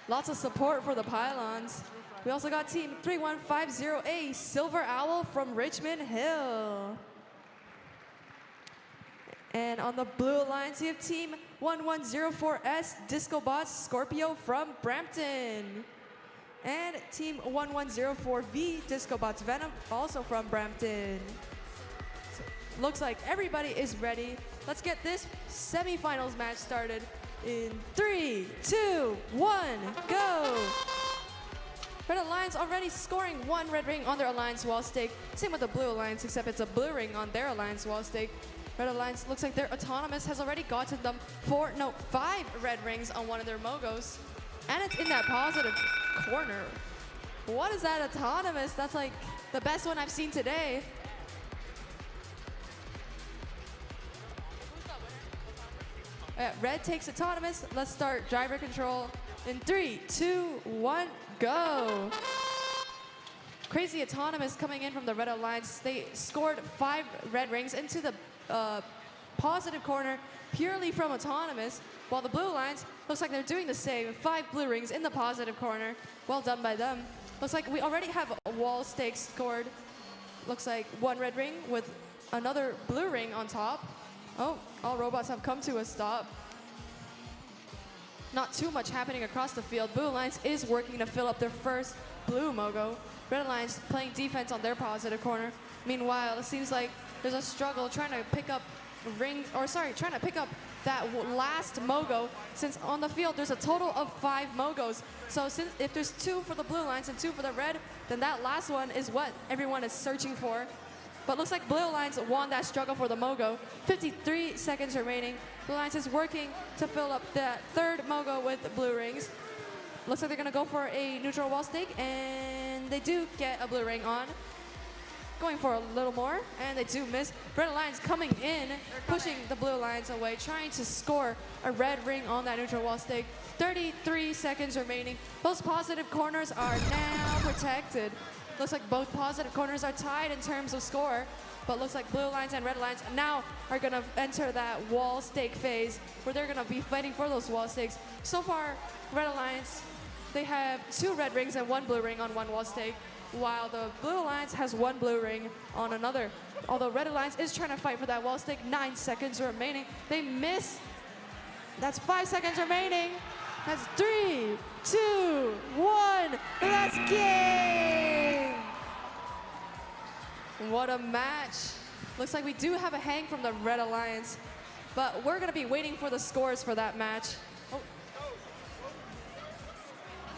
Lots of support for the Pylons. We also got team 3150A, Silver Owl from Richmond Hill. And on the blue alliance, we have team 1104S, Disco Bots Scorpio from Brampton. And team 1104V, Disco Bots Venom, also from Brampton. So, looks like everybody is ready. Let's get this semifinals match started in 3, 2, 1, go! Red Alliance already scoring 1 red ring on their Alliance wall stake. Same with the Blue Alliance, except it's a blue ring on their Alliance wall stake. Red Alliance looks like their Autonomous has already gotten them 5 red rings on one of their Mogos. And it's in that positive corner. What is that Autonomous? That's like the best one I've seen today. Red takes Autonomous. Let's start driver control in 3, 2, 1, go. Crazy Autonomous coming in from the Red Alliance. They scored 5 red rings into the positive corner purely from Autonomous, while the Blue Alliance looks like they're doing the same. 5 blue rings in the positive corner. Well done by them. Looks like we already have a wall stake scored. Looks like 1 red ring with another blue ring on top. Oh, all robots have come to a stop. Not too much happening across the field. Blue Alliance is working to fill up their first blue Mogo. Red Alliance playing defense on their positive corner. Meanwhile, it seems like there's a struggle trying to pick up trying to pick up that last Mogo, since on the field there's a total of 5 Mogos. So if there's 2 for the Blue Alliance and 2 for the Red, then that last one is what everyone is searching for. But looks like Blue Alliance won that struggle for the Mogo. 53 seconds remaining. Blue Alliance is working to fill up that 3rd Mogo with blue rings. Looks like they're gonna go for a neutral wall stake, and they do get a blue ring on. Going for a little more, and they do miss. Red Alliance coming in, pushing the Blue Alliance away, trying to score a red ring on that neutral wall stake. 33 seconds remaining. Those positive corners are now protected. Looks like both positive corners are tied in terms of score, but looks like Blue Alliance and Red Alliance now are gonna enter that wall stake phase where they're gonna be fighting for those wall stakes. So far, Red Alliance, they have 2 red rings and 1 blue ring on 1 wall stake, while the Blue Alliance has 1 blue ring on another. Although Red Alliance is trying to fight for that wall stake. 9 seconds remaining. They miss. That's 5 seconds remaining. That's 3, 2, 1. That's game! What a match. Looks like we do have a hang from the Red Alliance, but we're gonna be waiting for the scores for that match. Oh.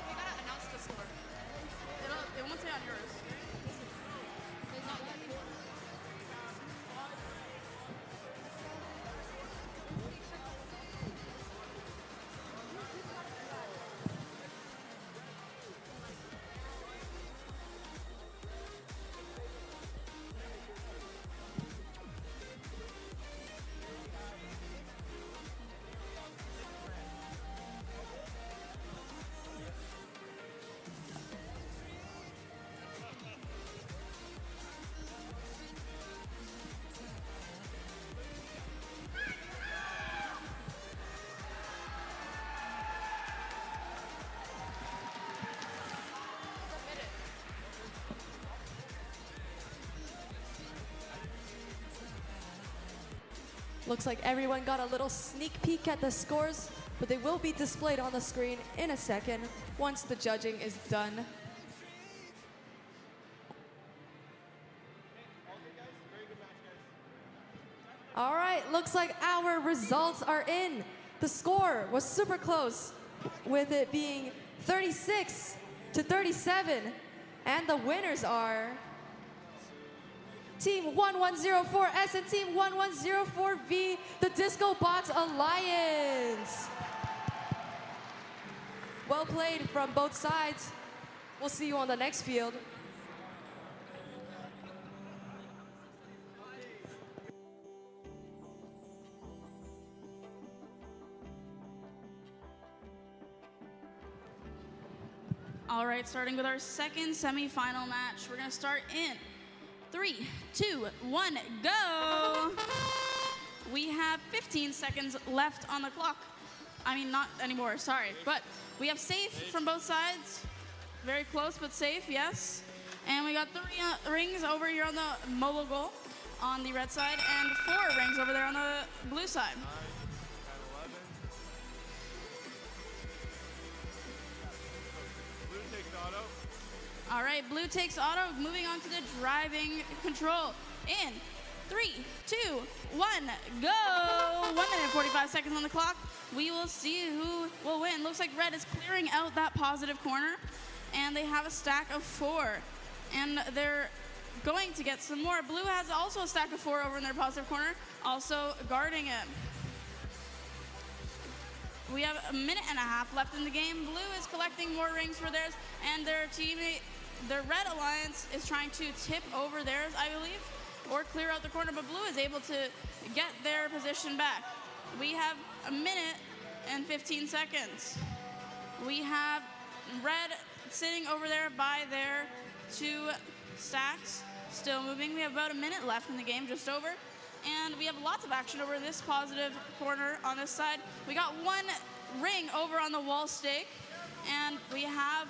We gotta announce the score. It won't say on yours. Looks like everyone got a little sneak peek at the scores, but they will be displayed on the screen in a second once the judging is done. All right, looks like our results are in. The score was super close, with it being 36-37, and the winners are Team 1104S and Team 1104V, the Disco Bots Alliance. Well played from both sides. We'll see you on the next field. All right, starting with our second semifinal match. We're gonna start in 3, 2, 1, go! We have 15 seconds left on the clock. I mean, not anymore, sorry. But we have safe from both sides. Very close but safe, yes. And we got 3 rings over here on the mobile goal on the red side and 4 rings over there on the blue side. Blue takes auto. All right, blue takes auto, moving on to the driving control. In 3, 2, 1, go! 1 minute 45 seconds on the clock. We will see who will win. Looks like red is clearing out that positive corner, and they have a stack of 4. And they're going to get some more. Blue has also a stack of 4 over in their positive corner, also guarding it. We have a minute and a half left in the game. Blue is collecting more rings for theirs, and their teammate, their red alliance, is trying to tip over theirs, I believe, or clear out the corner, but blue is able to get their position back. We have a minute and 15 seconds. We have red sitting over there by their 2 stacks, still moving. We have about a minute left in the game, just over. And we have lots of action over this positive corner on this side. We got 1 ring over on the wall stake, and we have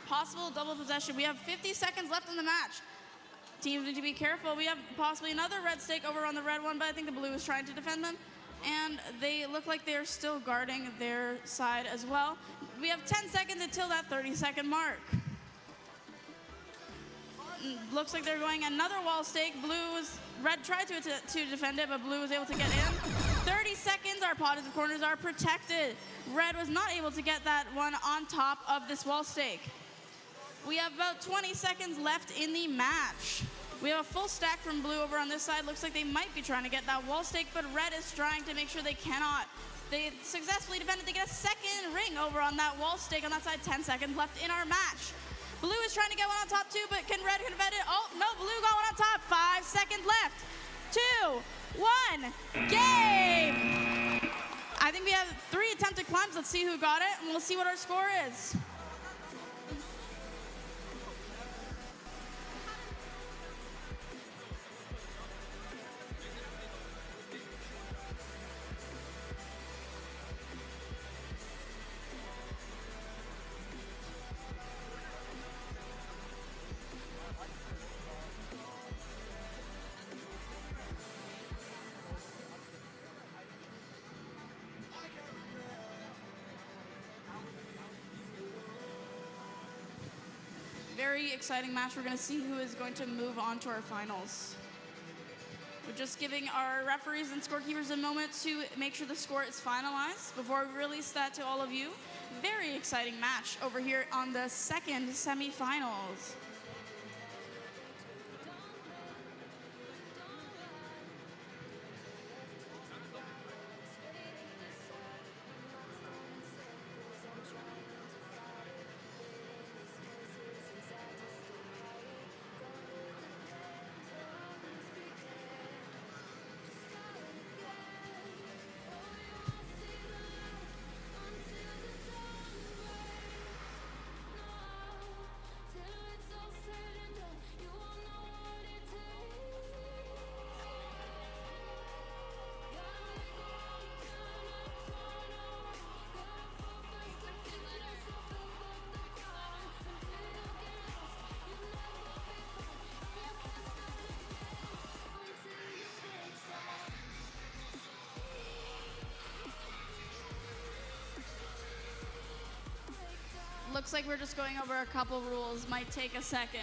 possible double possession. We have 50 seconds left in the match. Teams need to be careful. We have possibly another red stake over on the red one, but I think the blue is trying to defend them. And they look like they're still guarding their side as well. We have 10 seconds until that 30-second mark. Looks like they're going another wall stake. Red tried to defend it, but blue was able to get in. 30 seconds, our positive corners are protected. Red was not able to get that one on top of this wall stake. We have about 20 seconds left in the match. We have a full stack from blue over on this side. Looks like they might be trying to get that wall stake, but red is trying to make sure they cannot. They successfully defended. They get a second ring over on that wall stake on that side. 10 seconds left in our match. Blue is trying to get one on top too, but can red defend it? Oh, no, blue got one on top. 5 seconds left. 2, 1, game! I think we have 3 attempted climbs. Let's see who got it, and we'll see what our score is. Very exciting match. We're going to see who is going to move on to our finals. We're just giving our referees and scorekeepers a moment to make sure the score is finalized before we release that to all of you. Very exciting match over here on the second semifinals. Looks like we're just going over a couple rules. Might take a second.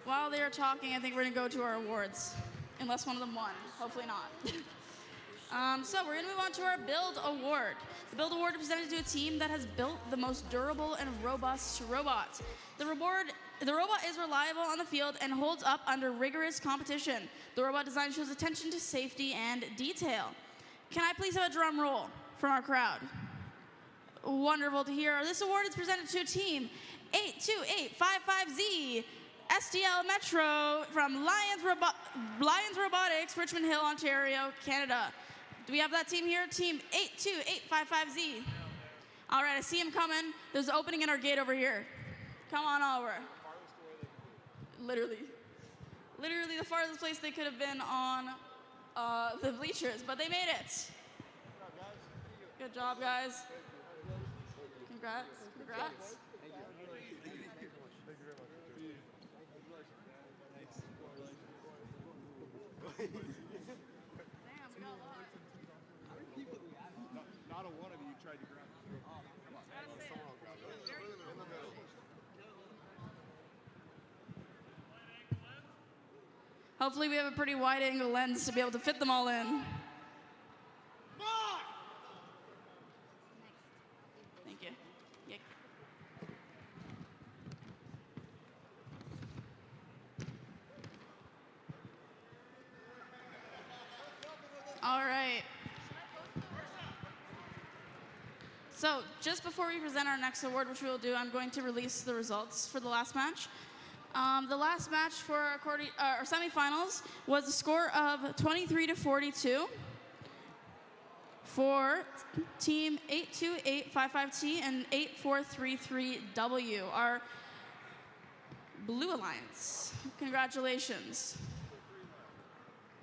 While they are talking, I think we're gonna go to our awards. Unless one of them won. Hopefully not. So we're gonna move on to our Build Award. The Build Award is presented to a team that has built the most durable and robust robot. The robot is reliable on the field and holds up under rigorous competition. The robot design shows attention to safety and detail. Can I please have a drum roll from our crowd? Wonderful to hear. This award is presented to team 82855Z. STL Metro from Lions Robotics, Richmond Hill, Ontario, Canada. Do we have that team here? Team 82855Z. All right, I see him coming. There's an opening in our gate over here. Come on over. Literally the farthest place they could have been on the bleachers, but they made it. Good job, guys. Congrats. Not a one of you tried to grab it. Hopefully we have a pretty wide angle lens to be able to fit them all in. Thank you. Yeah. All right. So just before we present our next award, which we will do, I'm going to release the results for the last match. The last match for our semifinals was a score of 23-42 for team 82855T and 8433W, our Blue Alliance. Congratulations.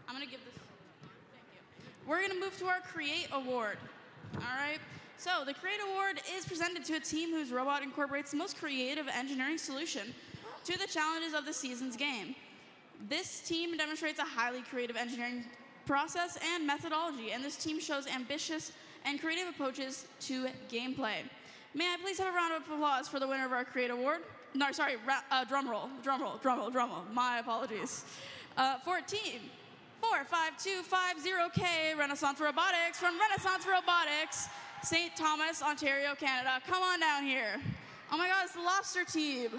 I'm going to give this. Thank you. We're going to move to our Create Award. All right. So the Create Award is presented to a team whose robot incorporates the most creative engineering solution to the challenges of the season's game. This team demonstrates a highly creative engineering process and methodology, and this team shows ambitious and creative approaches to gameplay. May I please have a round of applause for the winner of our Create Award? No, sorry, drum roll. My apologies. For team 45250K Renaissance Robotics from Renaissance Robotics, St. Thomas, Ontario, Canada. Come on down here. Oh my God, it's the Lobster team.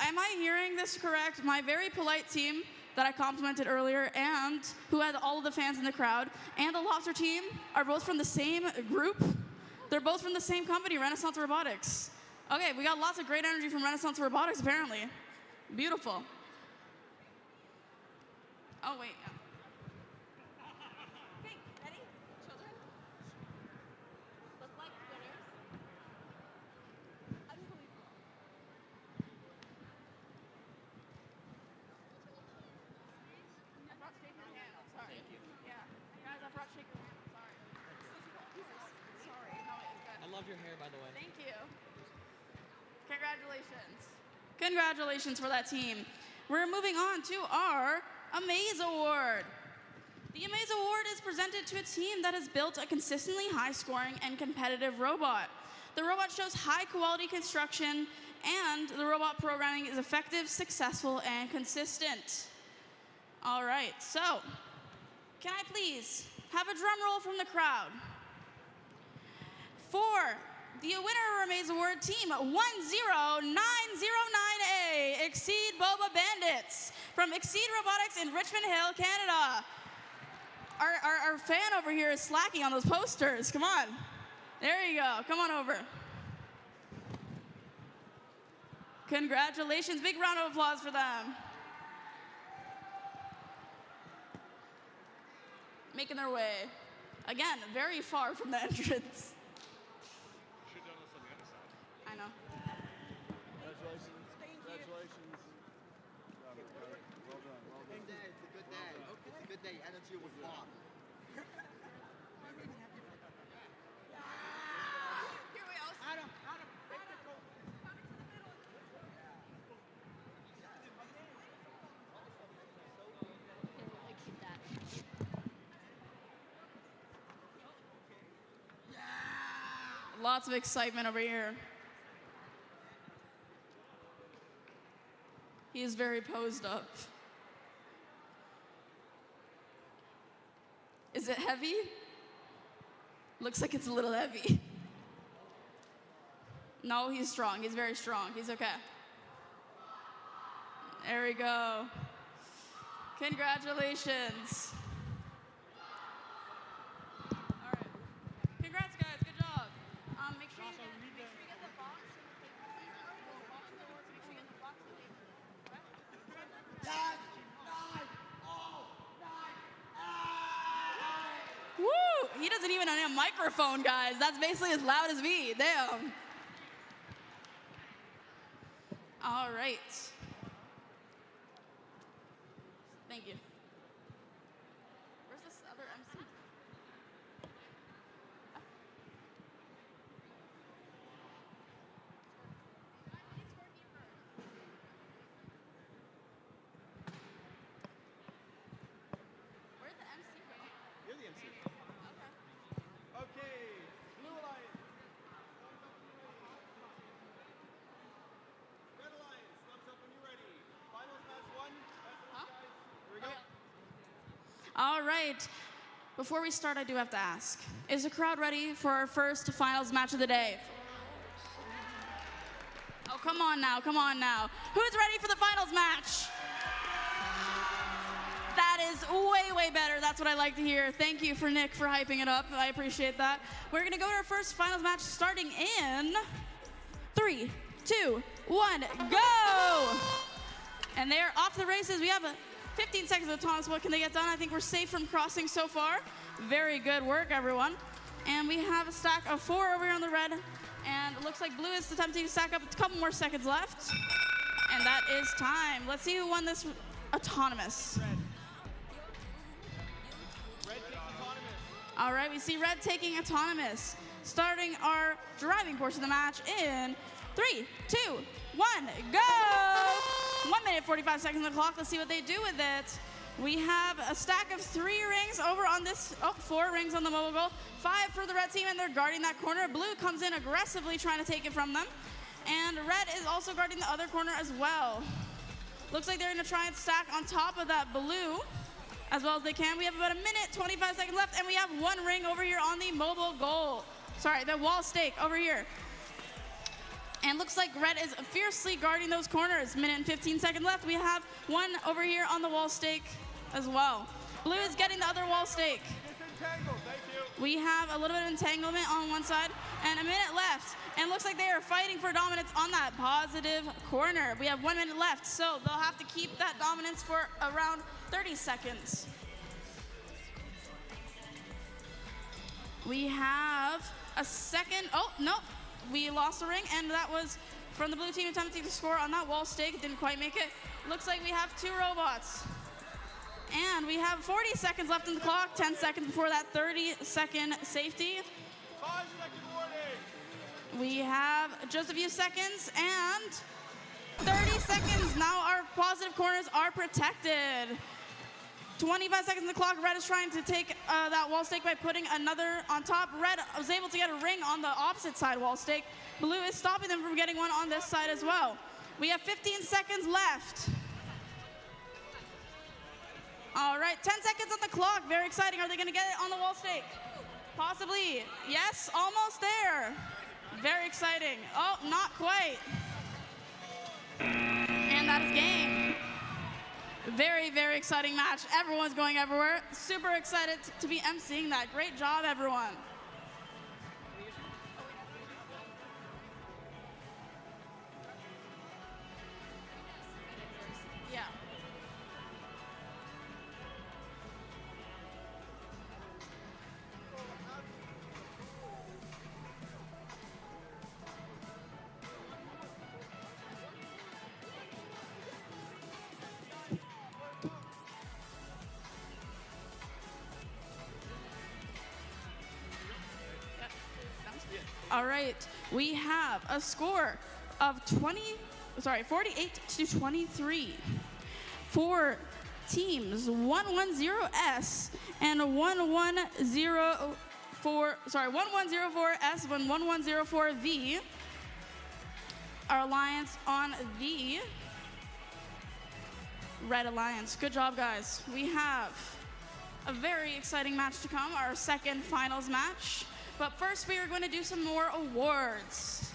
Am I hearing this correct? My very polite team that I complimented earlier and who had all of the fans in the crowd and the Lobster team are both from the same group. They're both from the same company, Renaissance Robotics. Okay, we got lots of great energy from Renaissance Robotics, apparently. Beautiful. Oh, wait. Okay, ready? Children? Look like winners. Unbelievable. I forgot to shake your hand. I'm sorry. Thank you. Yeah. Guys, I forgot to shake your hand. I'm sorry. Sorry. No, it's good. I love your hair, by the way. Thank you. Congratulations. Congratulations for that team. We're moving on to our Amaze Award. The Amaze Award is presented to a team that has built a consistently high-scoring and competitive robot. The robot shows high-quality construction, and the robot programming is effective, successful, and consistent. All right, so can I please have a drum roll from the crowd? For the winner of our Amaze Award, team 10909A, Exceed Boba Bandits from Exceed Robotics in Richmond Hill, Canada. Our fan over here is slacking on those posters. Come on. There you go. Come on over. Congratulations. Big round of applause for them. Making their way. Again, very far from the entrance. I know. Congratulations. Congratulations. Well done. Well done. It's a good day. It's a good day. Energy was hot. Lots of excitement over here. He is very posed up. Is it heavy? Looks like it's a little heavy. No, he's strong. He's very strong. He's okay. There we go. Congratulations. All right. Congrats, guys. Good job. Make sure you get the box. isn't even on a microphone, guys. That's basically as loud as me. Damn. All right. Thank you. Where's this other MC? Where's the MC? You're the MC. Okay, Blue Alliance. Red Alliance, thumbs up when you're ready. Finals match one. Here we go. All right. Before we start, I do have to ask, is the crowd ready for our first finals match of the day? Oh, come on now, come on now. Who's ready for the finals match? That is way, way better. That's what I like to hear. Thank you for Nick for hyping it up. I appreciate that. We're gonna go to our first finals match starting in 3, 2, 1, go! And they're off the races. We have 15 seconds of autonomous. What can they get done? I think we're safe from crossing so far. Very good work, everyone. And we have a stack of 4 over here on the red. And it looks like blue is attempting to stack up. A couple more seconds left. And that is time. Let's see who won this autonomous. Red takes autonomous. All right, we see red taking autonomous. Starting our driving portion of the match in 3, 2, 1, go! 1 minute, 45 seconds on the clock. Let's see what they do with it. We have a stack of 3 rings over on this, 4 rings on the mobile goal. 5 for the red team, and they're guarding that corner. Blue comes in aggressively trying to take it from them. And red is also guarding the other corner as well. Looks like they're gonna try and stack on top of that blue as well as they can. We have about 1 minute, 25 seconds left, and we have 1 ring over here on the mobile goal. Sorry, the wall stake over here. And looks like red is fiercely guarding those corners. Minute and 15 seconds left. We have 1 over here on the wall stake as well. Blue is getting the other wall stake. Disentangle, thank you. We have a little bit of entanglement on one side and 1 minute left. And looks like they are fighting for dominance on that positive corner. We have 1 minute left, so they'll have to keep that dominance for around 30 seconds. We have a second, oh, no. We lost a ring, and that was from the blue team attempting to score on that wall stake. Didn't quite make it. Looks like we have 2 robots. And we have 40 seconds left on the clock, 10 seconds before that 30-second safety. 5-second warning. We have just a few seconds, and 30 seconds. Now our positive corners are protected. 25 seconds on the clock. Red is trying to take that wall stake by putting another on top. Red was able to get a ring on the opposite side wall stake. Blue is stopping them from getting one on this side as well. We have 15 seconds left. All right, 10 seconds on the clock. Very exciting. Are they going to get it on the wall stake? Possibly. Yes, almost there. Very exciting. Oh, not quite. And that is game. Very, very exciting match. Everyone's going everywhere. Super excited to be emceeing that. Great job, everyone. Yeah. All right, we have a score of 48 to 23 for teams 110S and 1104S and 1104V. Our alliance on the Red Alliance. Good job, guys. We have a very exciting match to come, our second finals match. But first, we are going to do some more awards.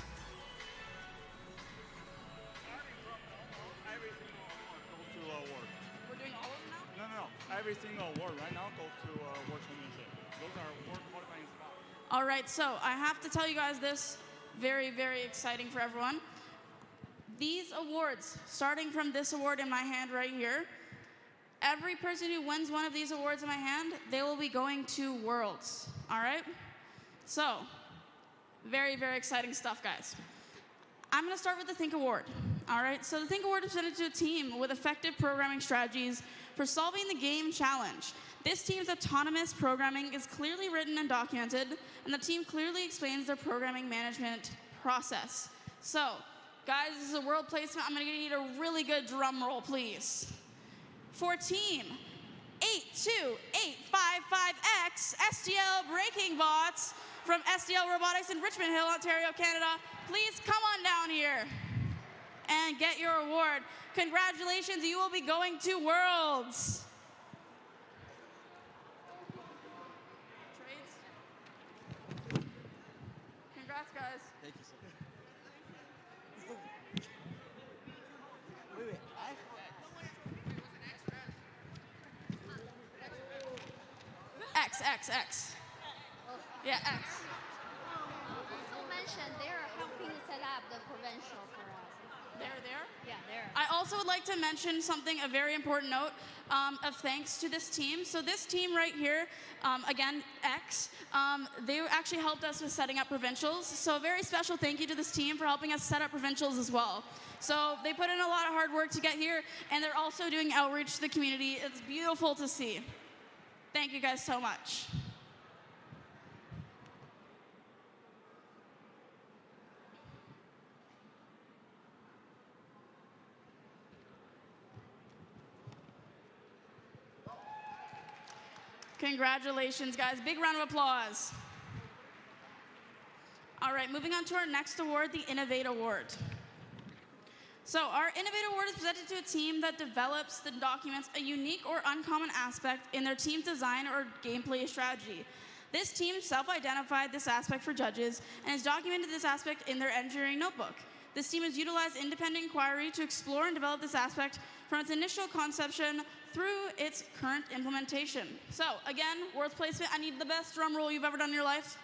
Every single award goes to award. We're doing all of them now? No. Every single award right now goes to World Championship. Those are world qualifying spots. All right, so I have to tell you guys this. Very, very exciting for everyone. These awards, starting from this award in my hand right here, every person who wins one of these awards in my hand, they will be going to Worlds. All right? So, very, very exciting stuff, guys. I'm going to start with the Think Award. All right? So the Think Award is presented to a team with effective programming strategies for solving the game challenge. This team's autonomous programming is clearly written and documented, and the team clearly explains their programming management process. So, guys, this is a world placement. I'm going to need a really good drum roll, please. For team 82855X STL Braking Bots from STL Robotics in Richmond Hill, Ontario, Canada, please come on down here and get your award. Congratulations, you will be going to Worlds. Trades. Congrats, guys. Thank you so much. X. Yeah, X. Also mentioned they are helping set up the Provincial for us. There? Yeah, there. I also would like to mention something, a very important note of thanks to this team. So this team right here, again, X, they actually helped us with setting up Provincials. So a very special thank you to this team for helping us set up Provincials as well. So they put in a lot of hard work to get here, and they're also doing outreach to the community. It's beautiful to see. Thank you guys so much. Congratulations, guys. Big round of applause. All right, moving on to our next award, the Innovate Award. So our Innovate Award is presented to a team that develops and documents a unique or uncommon aspect in their team's design or gameplay strategy. This team self-identified this aspect for judges and has documented this aspect in their engineering notebook. This team has utilized independent inquiry to explore and develop this aspect from its initial conception through its current implementation. So again, worth placement, I need the best drum roll you've ever done in your life.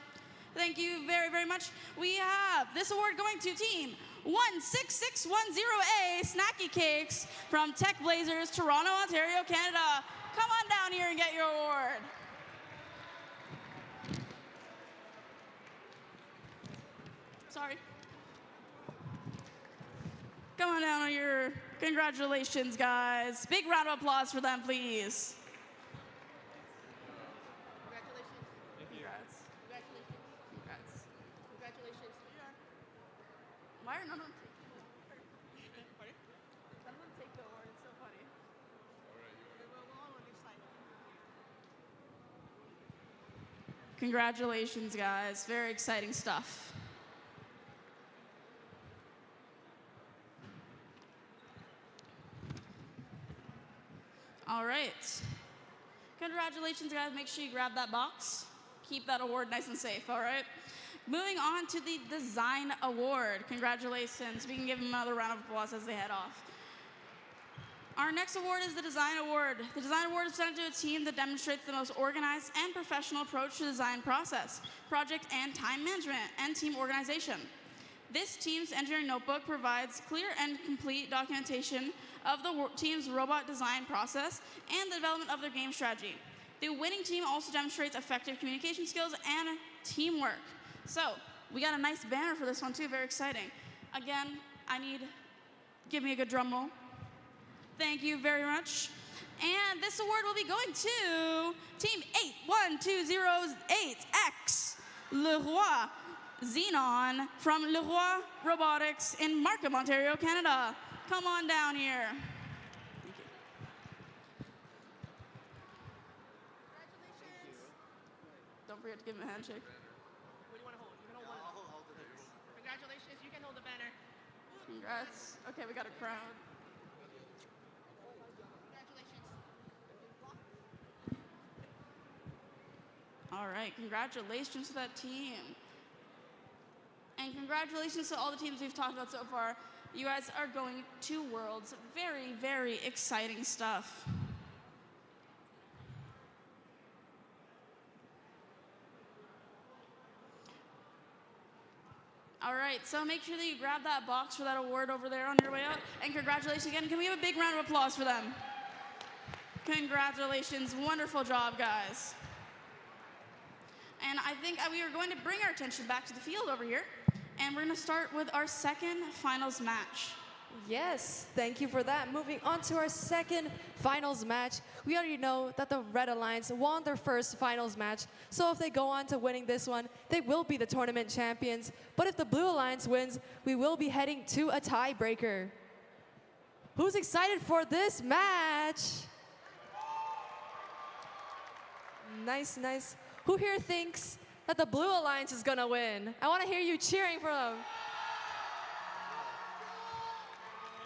Thank you very, very much. We have this award going to team 16610A Snacky Cakes from Tech Blazers, Toronto, Ontario, Canada. Come on down here and get your award. Sorry. Come on down here. Congratulations, guys. Big round of applause for them, please. Congratulations. Congrats. Congratulations. Congrats. Congratulations. Why are none of them taking the award? Pardon? None of them take the award. It's so funny. Congratulations, guys. Very exciting stuff. All right. Congratulations, guys. Make sure you grab that box. Keep that award nice and safe, all right? Moving on to the Design Award. Congratulations. We can give them another round of applause as they head off. Our next award is the Design Award. The Design Award is presented to a team that demonstrates the most organized and professional approach to the design process, project and time management, and team organization. This team's engineering notebook provides clear and complete documentation of the team's robot design process and the development of their game strategy. The winning team also demonstrates effective communication skills and teamwork. So, we got a nice banner for this one too, very exciting. Again, give me a good drum roll. Thank you very much. And this award will be going to Team 81208X, Leroy Xenon from Leroy Robotics in Markham, Ontario, Canada. Come on down here. Thank you. Don't forget to give him a handshake. What do you want to hold? You can hold one. I'll hold it. Congratulations. You can hold the banner. Congrats. Okay, we got a crowd. All right, congratulations to that team. And congratulations to all the teams we've talked about so far. You guys are going to Worlds. Very, very exciting stuff. All right, so make sure that you grab that box for that award over there on your way out. And congratulations again. Can we have a big round of applause for them? Congratulations. Wonderful job, guys. And I think we are going to bring our attention back to the field over here. And we're going to start with our second finals match. Yes, thank you for that. Moving on to our second finals match. We already know that the Red Alliance won their first finals match. So if they go on to winning this one, they will be the tournament champions. But if the Blue Alliance wins, we will be heading to a tiebreaker. Who's excited for this match? Nice, nice. Who here thinks that the Blue Alliance is gonna win? I wanna hear you cheering for them.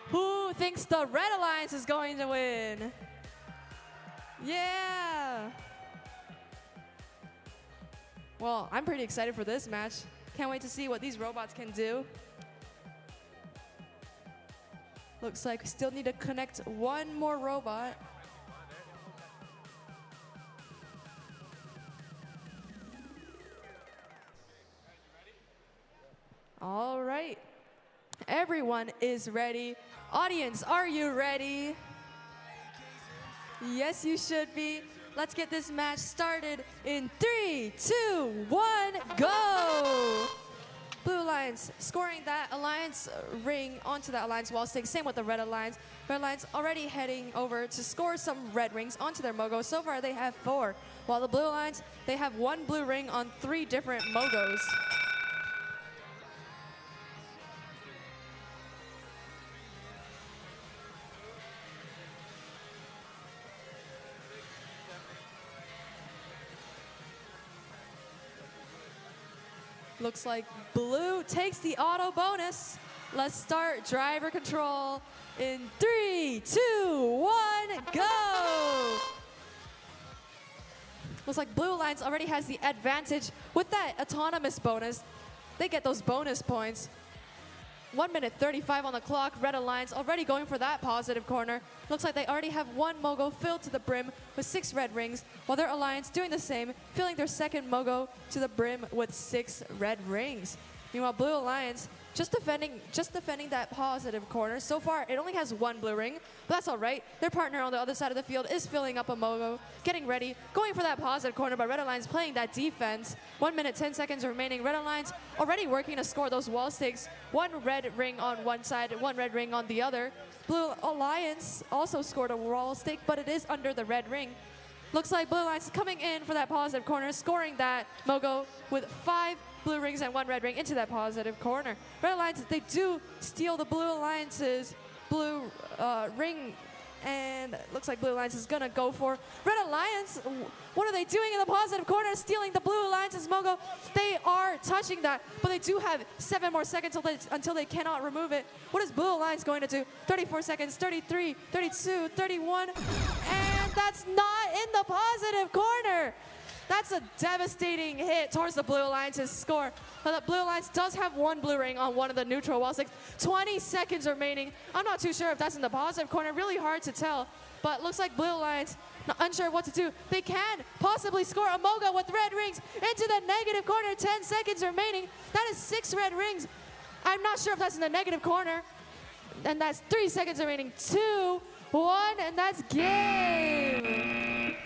Who thinks the Red Alliance is going to win? Yeah. Well, I'm pretty excited for this match. Can't wait to see what these robots can do. Looks like we still need to connect one more robot. All right. Everyone is ready. Audience, are you ready? Yes, you should be. Let's get this match started in 3, 2, 1, go! Blue Alliance scoring that Alliance ring onto that Alliance wall stick. Same with the Red Alliance. Red Alliance already heading over to score some red rings onto their Mogo. So far, they have 4. While the Blue Alliance, they have 1 blue ring on 3 different Mogos. Looks like Blue takes the auto bonus. Let's start driver control in 3, 2, 1, go! Looks like Blue Alliance already has the advantage with that autonomous bonus. They get those bonus points. 1 minute 35 on the clock. Red Alliance already going for that positive corner. Looks like they already have 1 Mogo filled to the brim with 6 red rings, while their Alliance doing the same, filling their second Mogo to the brim with 6 red rings. Meanwhile, Blue Alliance just defending that positive corner. So far, it only has 1 blue ring, but that's all right. Their partner on the other side of the field is filling up a Mogo, getting ready, going for that positive corner, but Red Alliance playing that defense. 1 minute, 10 seconds remaining. Red Alliance already working to score those wall sticks. 1 red ring on one side, 1 red ring on the other. Blue Alliance also scored a wall stick, but it is under the red ring. Looks like Blue Alliance is coming in for that positive corner, scoring that Mogo with 5 blue rings and 1 red ring into that positive corner. Red Alliance, they do steal the Blue Alliance's blue ring, and looks like Blue Alliance is gonna go for Red Alliance. What are they doing in the positive corner? Stealing the Blue Alliance's Mogo. They are touching that, but they do have 7 more seconds until they cannot remove it. What is Blue Alliance going to do? 34 seconds, 33, 32, 31, and that's not in the positive corner. That's a devastating hit towards the Blue Alliance's score. But the Blue Alliance does have 1 blue ring on one of the neutral wall sticks. 20 seconds remaining. I'm not too sure if that's in the positive corner. Really hard to tell. But looks like Blue Alliance, not unsure what to do. They can possibly score a Mogo with red rings into the negative corner. 10 seconds remaining. That is 6 red rings. I'm not sure if that's in the negative corner. And that's 3 seconds remaining. 2, 1, and that's game.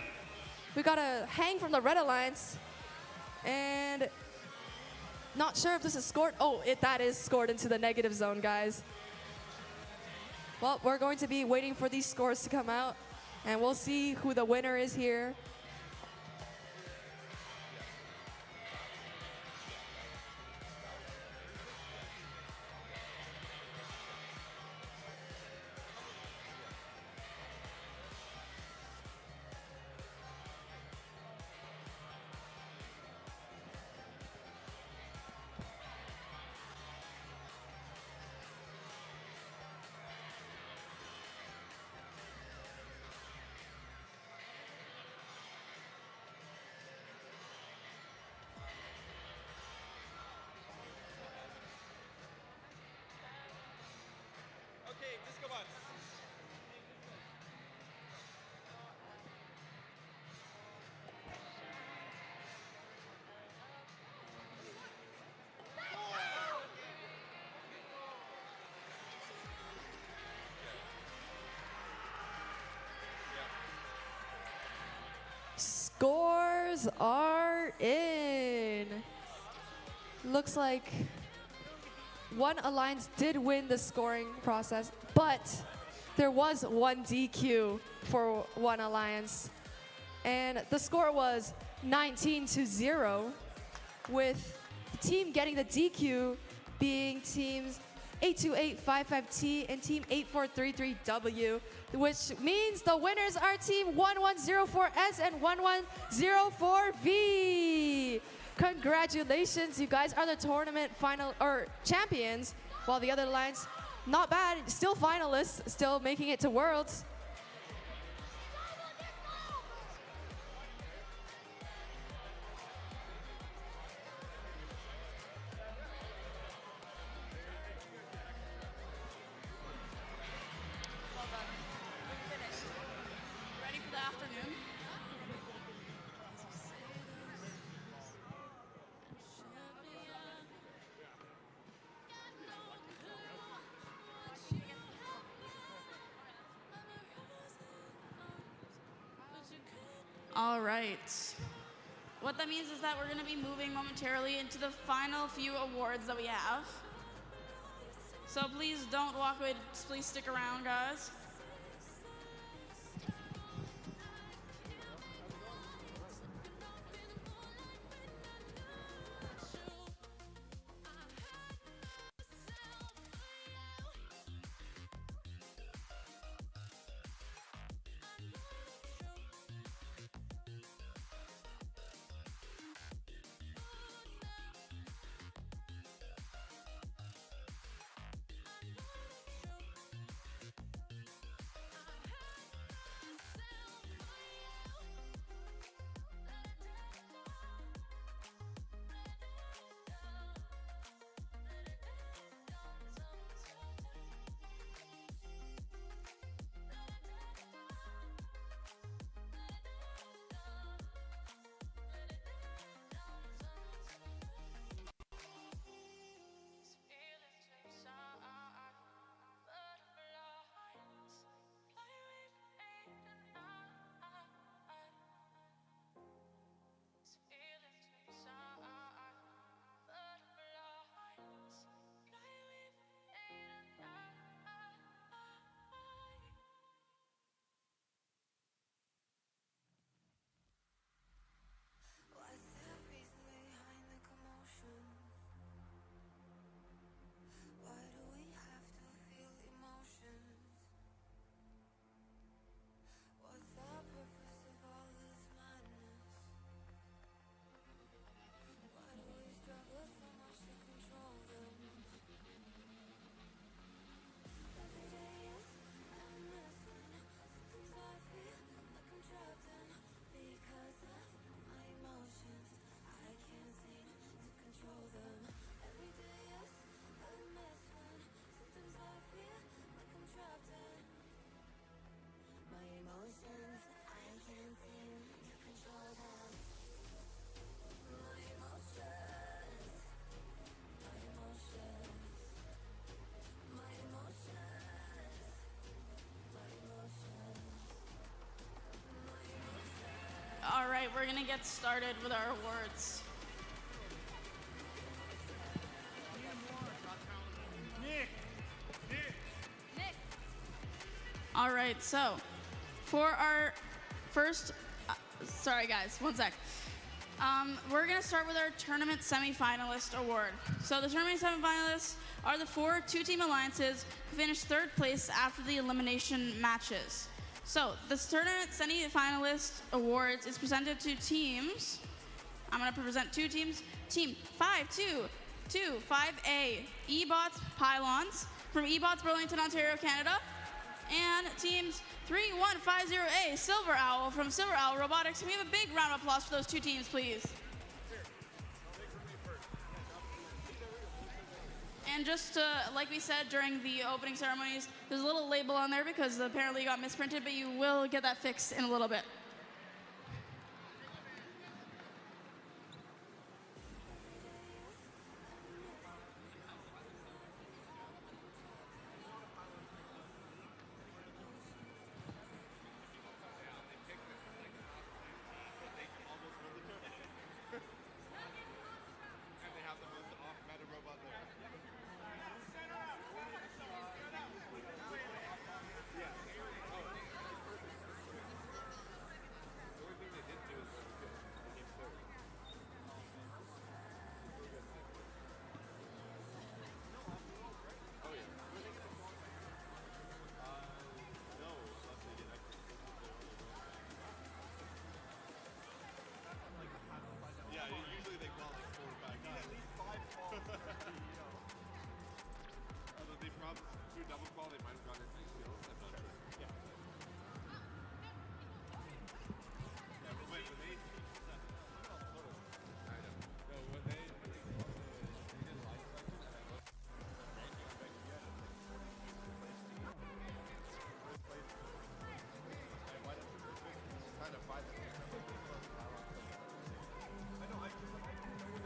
We got a hang from the Red Alliance, and not sure if this is scored. Oh, that is scored into the negative zone, guys. Well, we're going to be waiting for these scores to come out, and we'll see who the winner is here. Scores are in. looks like one alliance did win the scoring process, but there was one DQ for one alliance. And the score was 19-0, with the team getting the DQ being teams 82855T and team 8433W, which means the winners are team 1104S and 1104V. Congratulations, you guys are the tournament final or champions, while the other lines, not bad, still finalists, still making it to Worlds. Ready for the afternoon? All right. What that means is that we're going to be moving momentarily into the final few awards that we have. So please don't walk away. Please stick around, guys. All right, we're gonna get started with our awards. All right, so for our first, sorry guys, one sec. We're gonna start with our tournament semifinalist award. So the tournament semifinalists are the 4 two-team alliances who finished third place after the elimination matches. So this tournament semi-finalist awards is presented to teams. I'm gonna present 2 teams. Team 5-2-2-5A, EBOTS Pylons from EBOTS Burlington, Ontario, Canada. And teams 3150A, Silver Owl from Silver Owl Robotics. Can we have a big round of applause for those 2 teams, please? And just to, like we said during the opening ceremonies, there's a little label on there because apparently it got misprinted, but you will get that fixed in a little bit. And they have the most recall they might have gotten nice skills. I'm not sure. Yeah. Wait, when they I know. No, when they did live selection and I looked ranking on VEX, you had a first place team. And why don't you first place team is kind of 5 and 6 numbers before the battle. I know, I just know what the team is.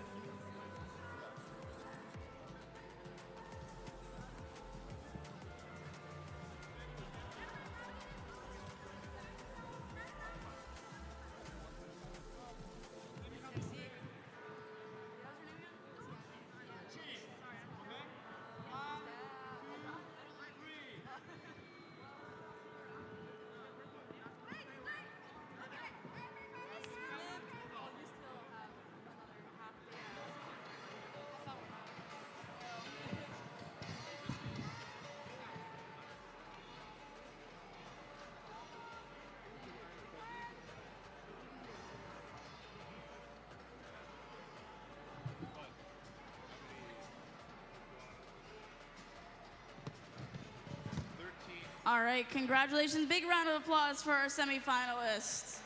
All right, congratulations. Big round of applause for our semifinalists.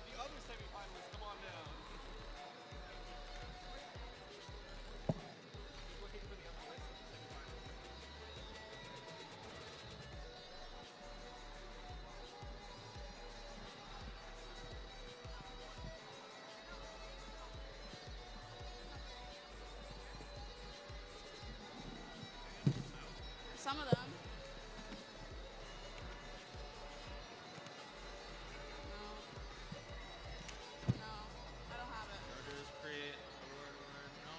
The other semifinalists, come on down. Just looking for the other list of the semifinalists. Some of them. No, I don't have it. Orders, create, award, no.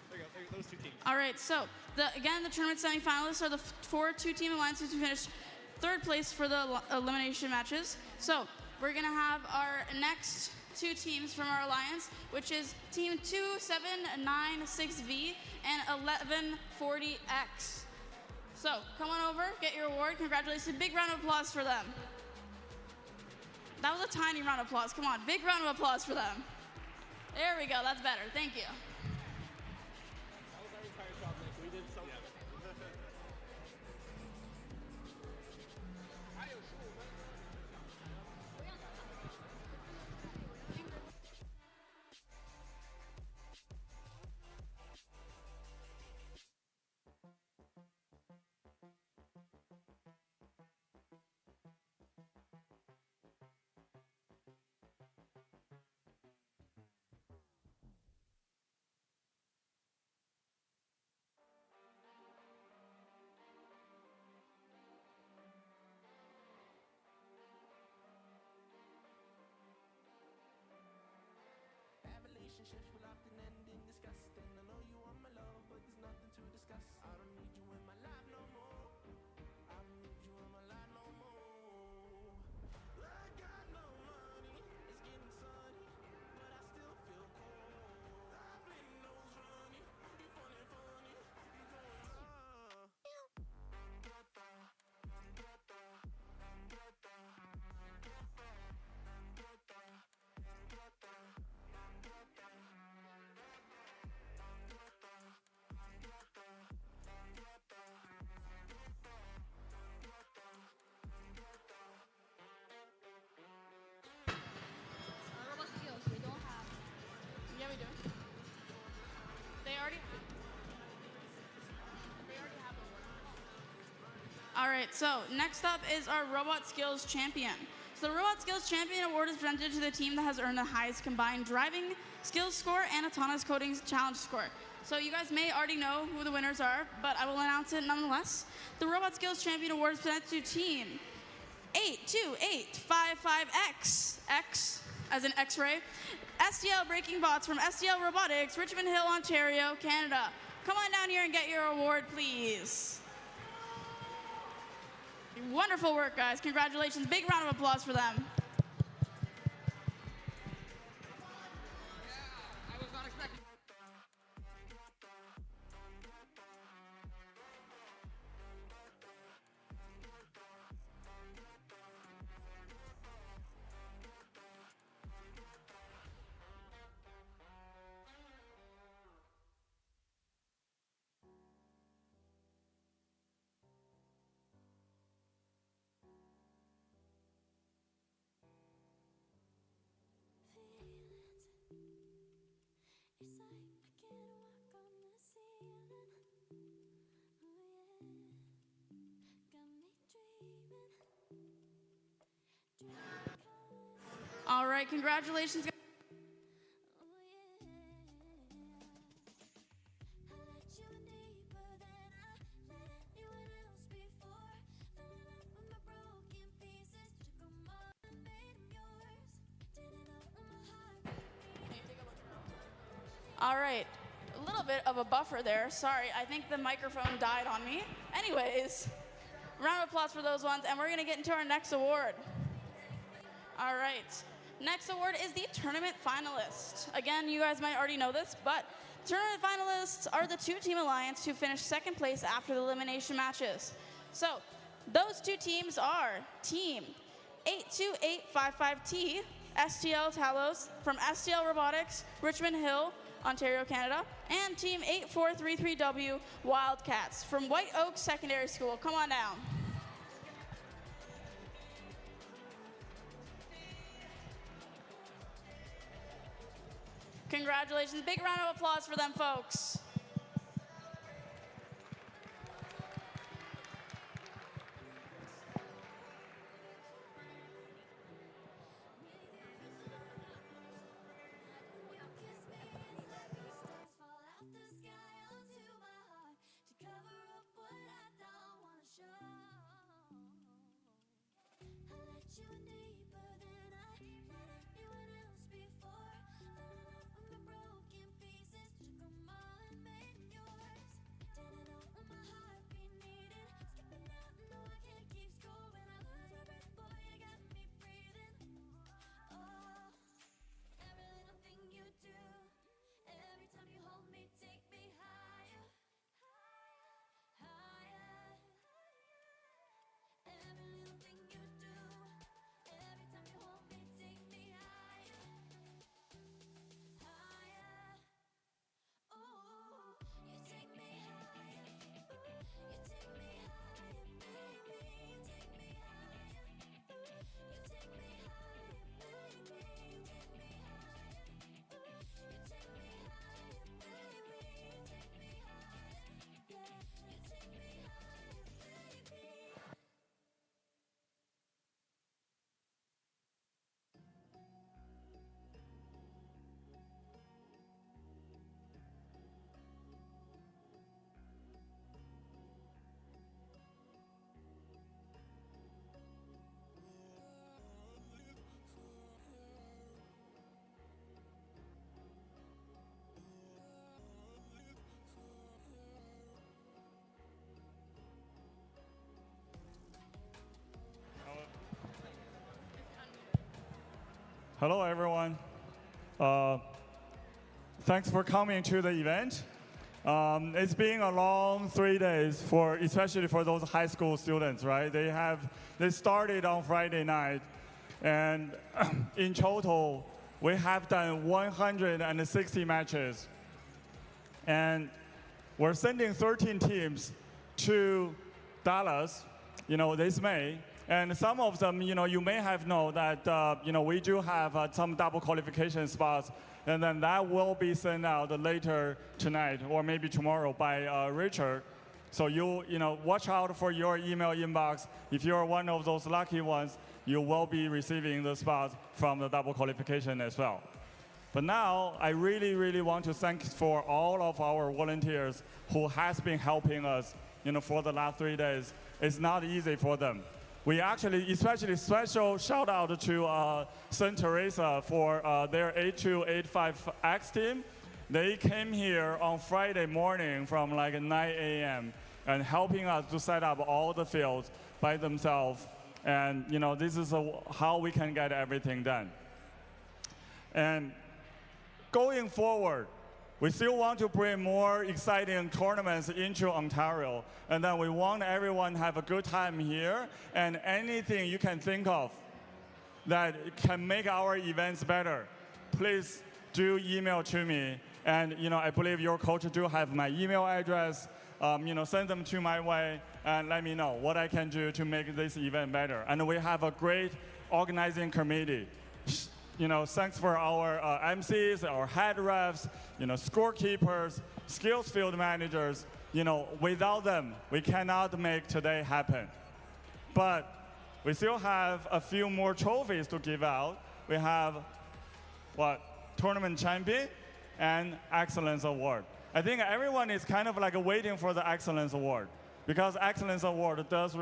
There you go, those two teams. All right, so again, the tournament semifinalists are the 4 two-team alliances who finished third place for the elimination matches. So we're gonna have our next 2 teams from our alliance, which is Team 2796V and 1140X. So come on over, get your award. Congratulations, big round of applause for them. That was a tiny round of applause. Come on, big round of applause for them. There we go, that's better, thank you. That was our entire shot, Nick. We did so good. Relationships will often end in disgust. And I know you want my love, but there's nothing to discuss. I don't need you in my life no more. I don't need you in my life no more. I got no money, it's getting sunny, but I still feel cold. I've been nose running, you funny, you going right, so next up is our Robot Skills Champion. So the Robot Skills Champion Award is presented to the team that has earned the highest combined driving skills score and autonomous coding challenge score. So you guys may already know who the winners are, but I will announce it nonetheless. The Robot Skills Champion Award is presented to team 82855X, X as in X-ray, STL Braking Bots from STL Robotics, Richmond Hill, Ontario, Canada. Come on down here and get your award, please. Wonderful work, guys. Congratulations. Big round of applause for them. It's like I can't walk on the ceiling. Oh yeah, got me dreaming. All right, congratulations. Oh yeah, I let you in deeper than I let anyone else before. Fell in love with my broken pieces, took them all and made them yours. Didn't know when my heart beat. All right, a little bit of a buffer there. Sorry, I think the microphone died on me. Anyways, round of applause for those ones, and we're gonna get into our next award. All right, next award is the tournament finalist. Again, you guys might already know this, but tournament finalists are the two-team alliance who finished second place after the elimination matches. So, those two teams are Team 82855T, STL Talos from STL Robotics, Richmond Hill, Ontario, Canada, and Team 8433W Wildcats from White Oak Secondary School. Come on down. Congratulations. Big round of applause for them, folks. You were deeper than I let anyone else before. Fell in love with my broken pieces, took them all and made them yours. Didn't know when my heart beat needed. Skipping out, no I can't keep score. When I lose my breath, boy, you got me breathing. Oh, every little thing you do, every time you hold me, take me higher, higher. Every little thing you do. Every time you hold me, take me higher, higher. Ooh, you take me higher. Ooh, you take me higher, baby. Take me higher. Ooh, you take me higher, baby. Take me higher. Ooh, you take me higher, baby. Take me higher. Yeah, you take me higher, baby. Hello, everyone. Thanks for coming to the event. It's been a long 3 days especially for those high school students, right? They started on Friday night, and in total, we have done 160 matches. And we're sending 13 teams to Dallas, this May. And some of them, you may have known that, we do have some double qualification spots, and then that will be sent out later tonight or maybe tomorrow by Richard. So you know, watch out for your email inbox. If you're one of those lucky ones, you will be receiving the spot from the double qualification as well. But now, I really, really want to thank for all of our volunteers who has been helping us, you know, for the last 3 days. It's not easy for them. We actually, especially special shout out to St. Teresa for their 8285X team. They came here on Friday morning from like 9 a.m. and helping us to set up all the fields by themselves. And you know, this is how we can get everything done. And going forward, we still want to bring more exciting tournaments into Ontario. And then we want everyone to have a good time here. And anything you can think of that can make our events better, please do email to me. And you know, I believe your coach do have my email address. You know, send them to my way and let me know what I can do to make this event better. And we have a great organizing committee. You know, thanks for our MCs, our head refs, you know, scorekeepers, skills field managers. You know, without them, we cannot make today happen. But we still have a few more trophies to give out. We have, what, tournament champion and excellence award. I think everyone is kind of like waiting for the excellence award because excellence award does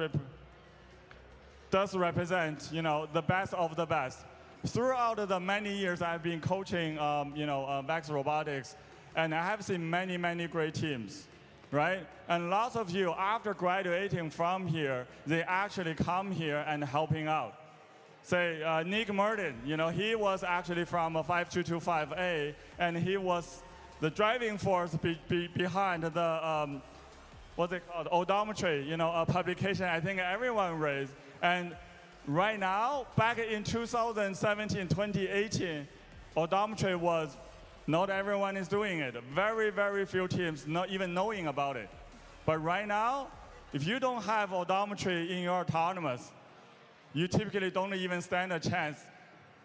represent, you know, the best of the best. Throughout the many years I've been coaching, you know, VEX Robotics, and I have seen many, many great teams, right? And lots of you, after graduating from here, they actually come here and helping out. Say, Nick Merton, you know, he was actually from 5225A, and he was the driving force behind the, what's it called, odometry, you know, a publication I think everyone raised. And right now, back in 2017, 2018, odometry was, not everyone is doing it. Very, very few teams not even knowing about it. But right now, if you don't have odometry in your autonomous, you typically don't even stand a chance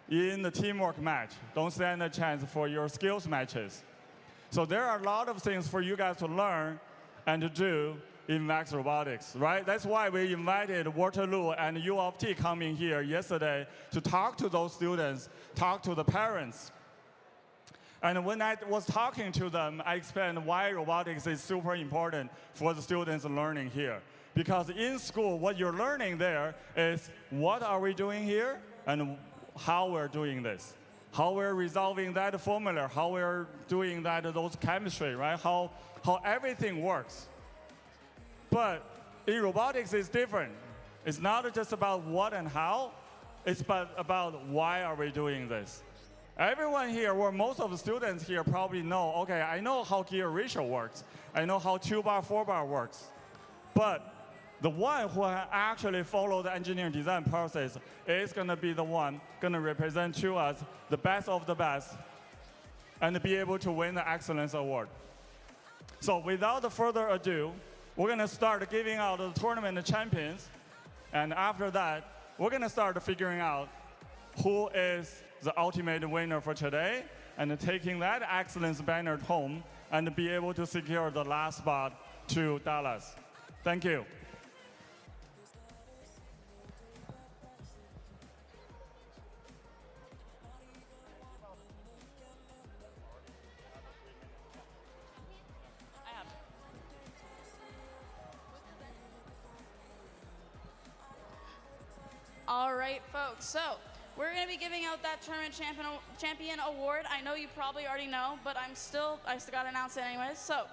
in the teamwork match. Don't stand a chance for your skills matches. So there are a lot of things for you guys to learn and to do in VEX Robotics, right? That's why we invited Waterloo and U of T coming here yesterday to talk to those students, talk to the parents. And when I was talking to them, I explained why robotics is super important for the students learning here. Because in school, what you're learning there is what are we doing here and how we're doing this. How we're resolving that formula, how we're doing those chemistry, right? How everything works. But in robotics, it's different. It's not just about what and how, it's about why are we doing this. Everyone here, or most of the students here probably know, okay, I know how gear ratio works. I know how 2-bar, 4-bar works. But the one who actually follow the engineering design process is going to be the one going to represent to us the best of the best and be able to win the Excellence Award. So without further ado, we're going to start giving out the tournament champions. And after that, we're going to start figuring out who is the ultimate winner for today and taking that excellence banner home and be able to secure the last spot to Dallas. Thank you. All right, folks, so we're going to be giving out that tournament champion award. I know you probably already know, but I still got to announce it anyways. So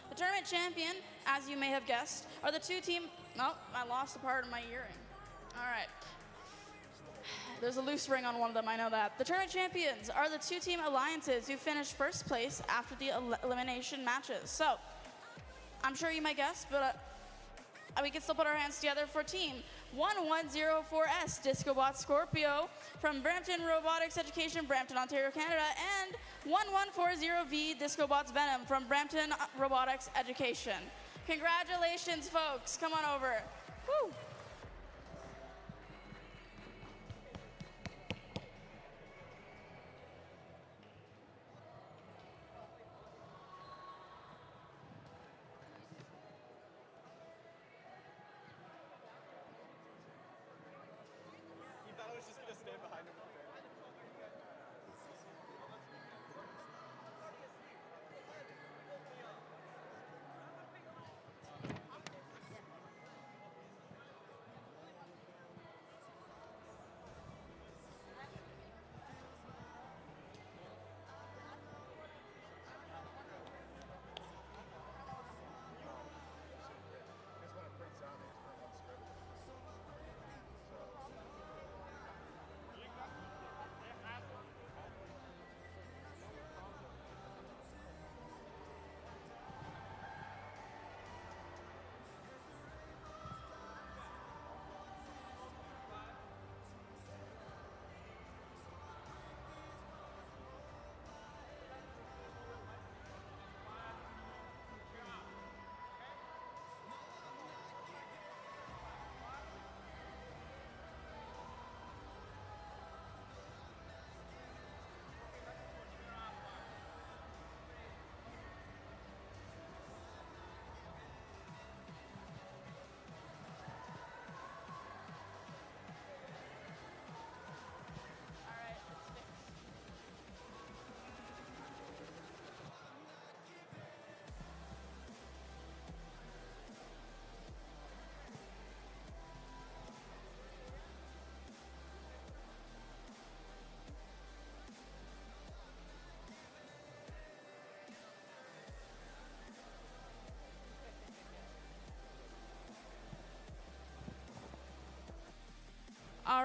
the tournament champion, as you may have guessed, are the two team, oh, I lost a part of my earring. All right. There's a loose ring on one of them, I know that. The tournament champions are the two team alliances who finished first place after the elimination matches. So I'm sure you might guess, but we can still put our hands together for team 1104S Discobot Scorpio from Brampton Robotics Education, Brampton, Ontario, Canada, and 1140V Discobots Venom from Brampton Robotics Education. Congratulations, folks. Come on over. Woo.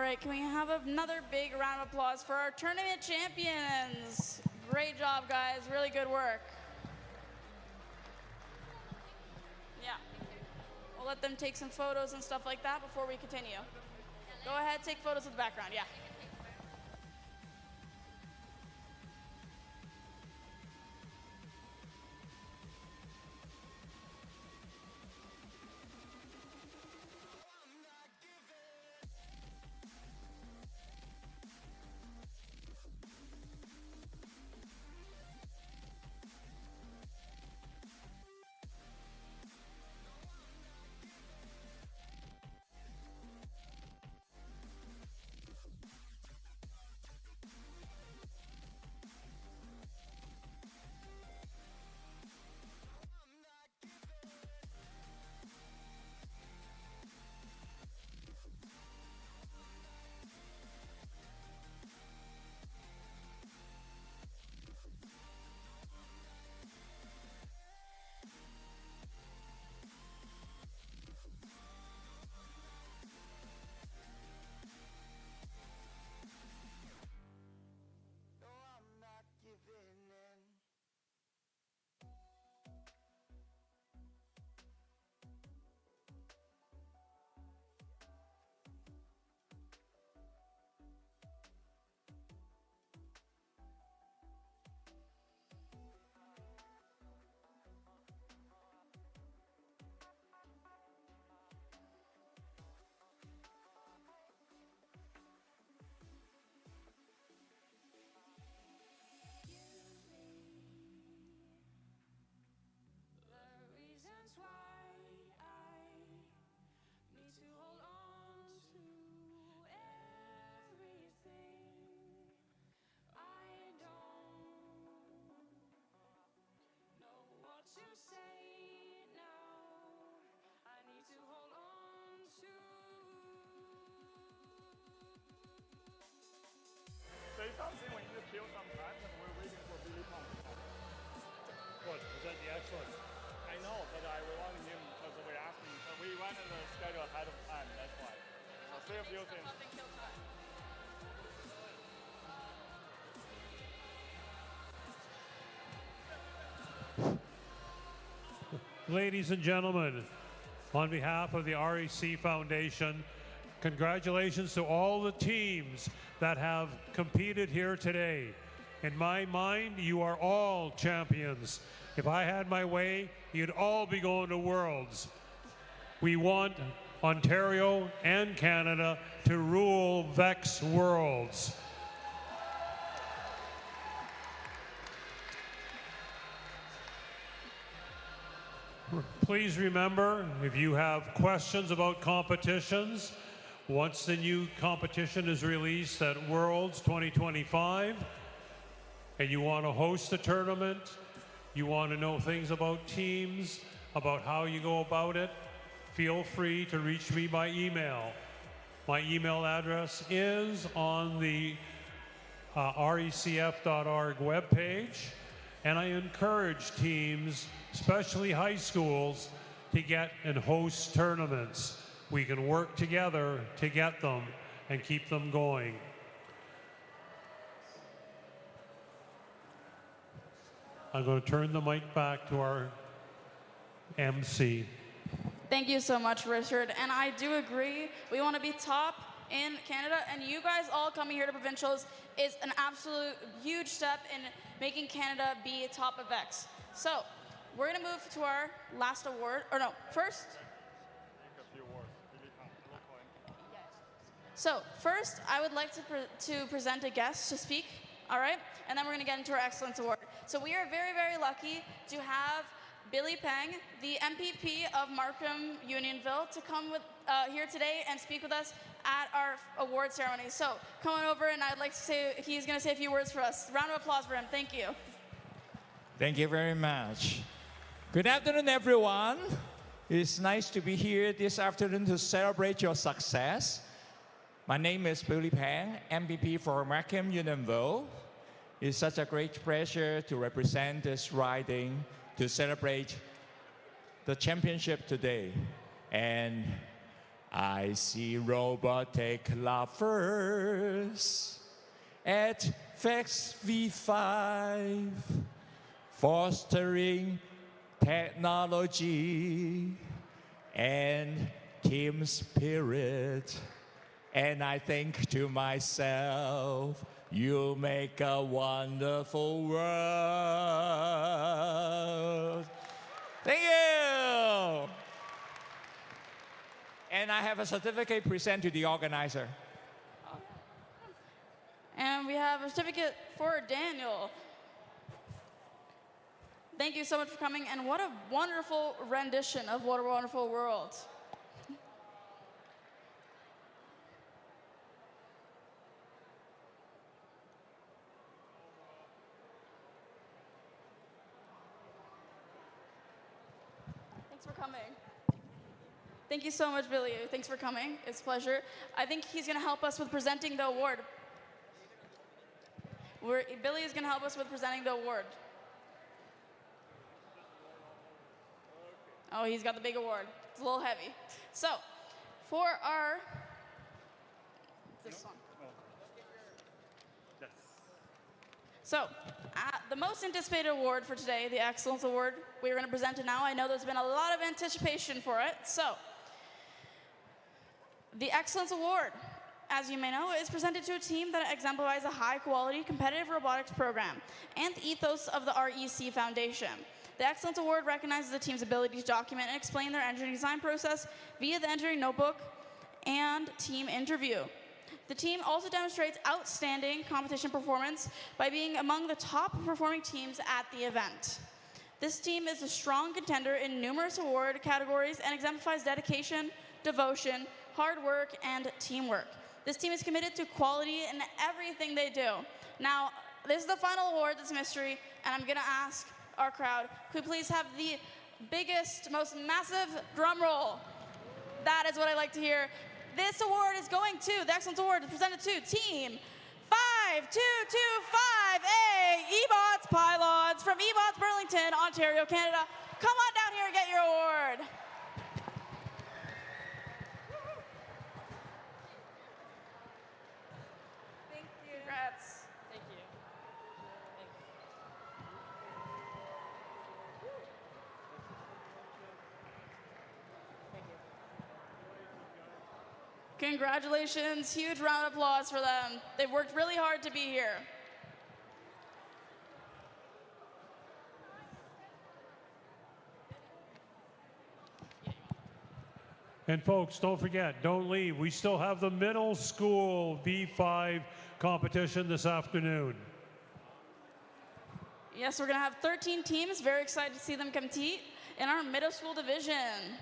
right, can we have another big round of applause for our tournament champions? Great job, guys. Really good work. Yeah. We'll let them take some photos and stuff like that before we continue. Go ahead, take photos of the background, yeah. Say something when you kill some time and we're waiting for Billy Pong. What? Was that the excellent? I know, but we wanted him because we're asking. We wanted the schedule ahead of time, that's why. I'll say a few things. Ladies and gentlemen, on behalf of the REC Foundation, congratulations to all the teams that have competed here today. In my mind, you are all champions. If I had my way, you'd all be going to Worlds. We want Ontario and Canada to rule VEX Worlds. Please remember, if you have questions about competitions, once the new competition is released at Worlds 2025, and you want to host the tournament, you want to know things about teams, about how you go about it, feel free to reach me by email. My email address is on the recf.org webpage, and I encourage teams, especially high schools, to get and host tournaments. We can work together to get them and keep them going. I'm going to turn the mic back to our MC. Thank you so much, Richard. And I do agree, we want to be top in Canada, and you guys all coming here to Provincials is an absolute huge step in making Canada be top of VEX. So, we're going to move to our last award, or no, first. So, first, I would like to present a guest to speak, all right? And then we're going to get into our Excellence Award. So we are very, very lucky to have Billy Peng, the MPP of Markham Unionville, to come with, here today and speak with us at our award ceremony. So, come on over, and I'd like to say, he's going to say a few words for us. Round of applause for him. Thank you. Thank you very much. Good afternoon, everyone. It's nice to be here this afternoon to celebrate your success. My name is Billy Peng, MVP for Markham Unionville. It's such a great pleasure to represent this riding to celebrate the championship today. And I see robotic lovers at VEX V5, fostering technology and team spirit. And I think to myself, you make a wonderful world. Thank you. And I have a certificate present to the organizer. And we have a certificate for Daniel. Thank you so much for coming, and what a wonderful rendition of What a Wonderful World. Thanks for coming. Thank you so much, Billy. Thanks for coming. It's a pleasure. I think he's going to help us with presenting the award. Billy is going to help us with presenting the award. Oh, he's got the big award. It's a little heavy. So, for our... This one. So, the most anticipated award for today, the Excellence Award, we're going to present it now. I know there's been a lot of anticipation for it. So, the Excellence Award, as you may know, is presented to a team that exemplifies a high-quality competitive robotics program and the ethos of the REC Foundation. The Excellence Award recognizes the team's ability to document and explain their engineering design process via the engineering notebook and team interview. The team also demonstrates outstanding competition performance by being among the top performing teams at the event. This team is a strong contender in numerous award categories and exemplifies dedication, devotion, hard work, and teamwork. This team is committed to quality in everything they do. Now, this is the final award that's a mystery, and I'm gonna ask our crowd, could we please have the biggest, most massive drum roll? That is what I like to hear. This award is going to, the Excellence Award is presented to Team 5225A EBOTS Pylons from EBOTS Burlington, Ontario, Canada. Come on down here and get your award. Thank you. Congrats. Thank you. Congratulations, huge round of applause for them. They've worked really hard to be here. And folks, don't forget, don't leave. We still have the middle school V5 competition this afternoon. Yes, we're gonna have 13 teams. Very excited to see them compete in our middle school division.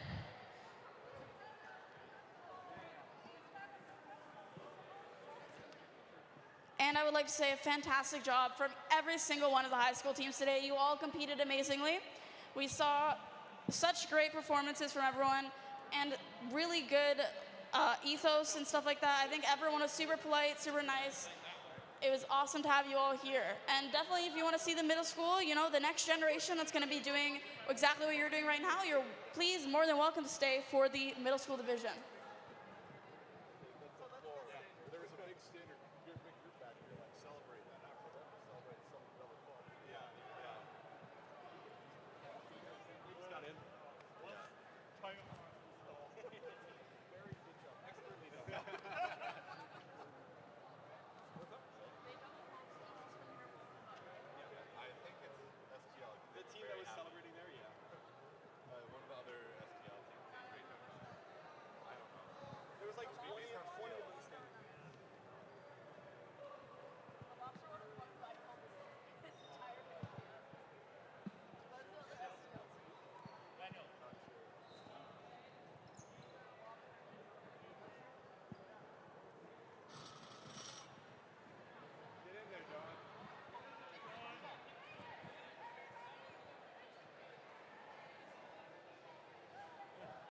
And I would like to say a fantastic job from every single one of the high school teams today. You all competed amazingly. We saw such great performances from everyone and really good ethos and stuff like that. I think everyone was super polite, super nice. It was awesome to have you all here. And definitely if you want to see the middle school, you know, the next generation that's going to be doing exactly what you're doing right now, you're please more than welcome to stay for the middle school division.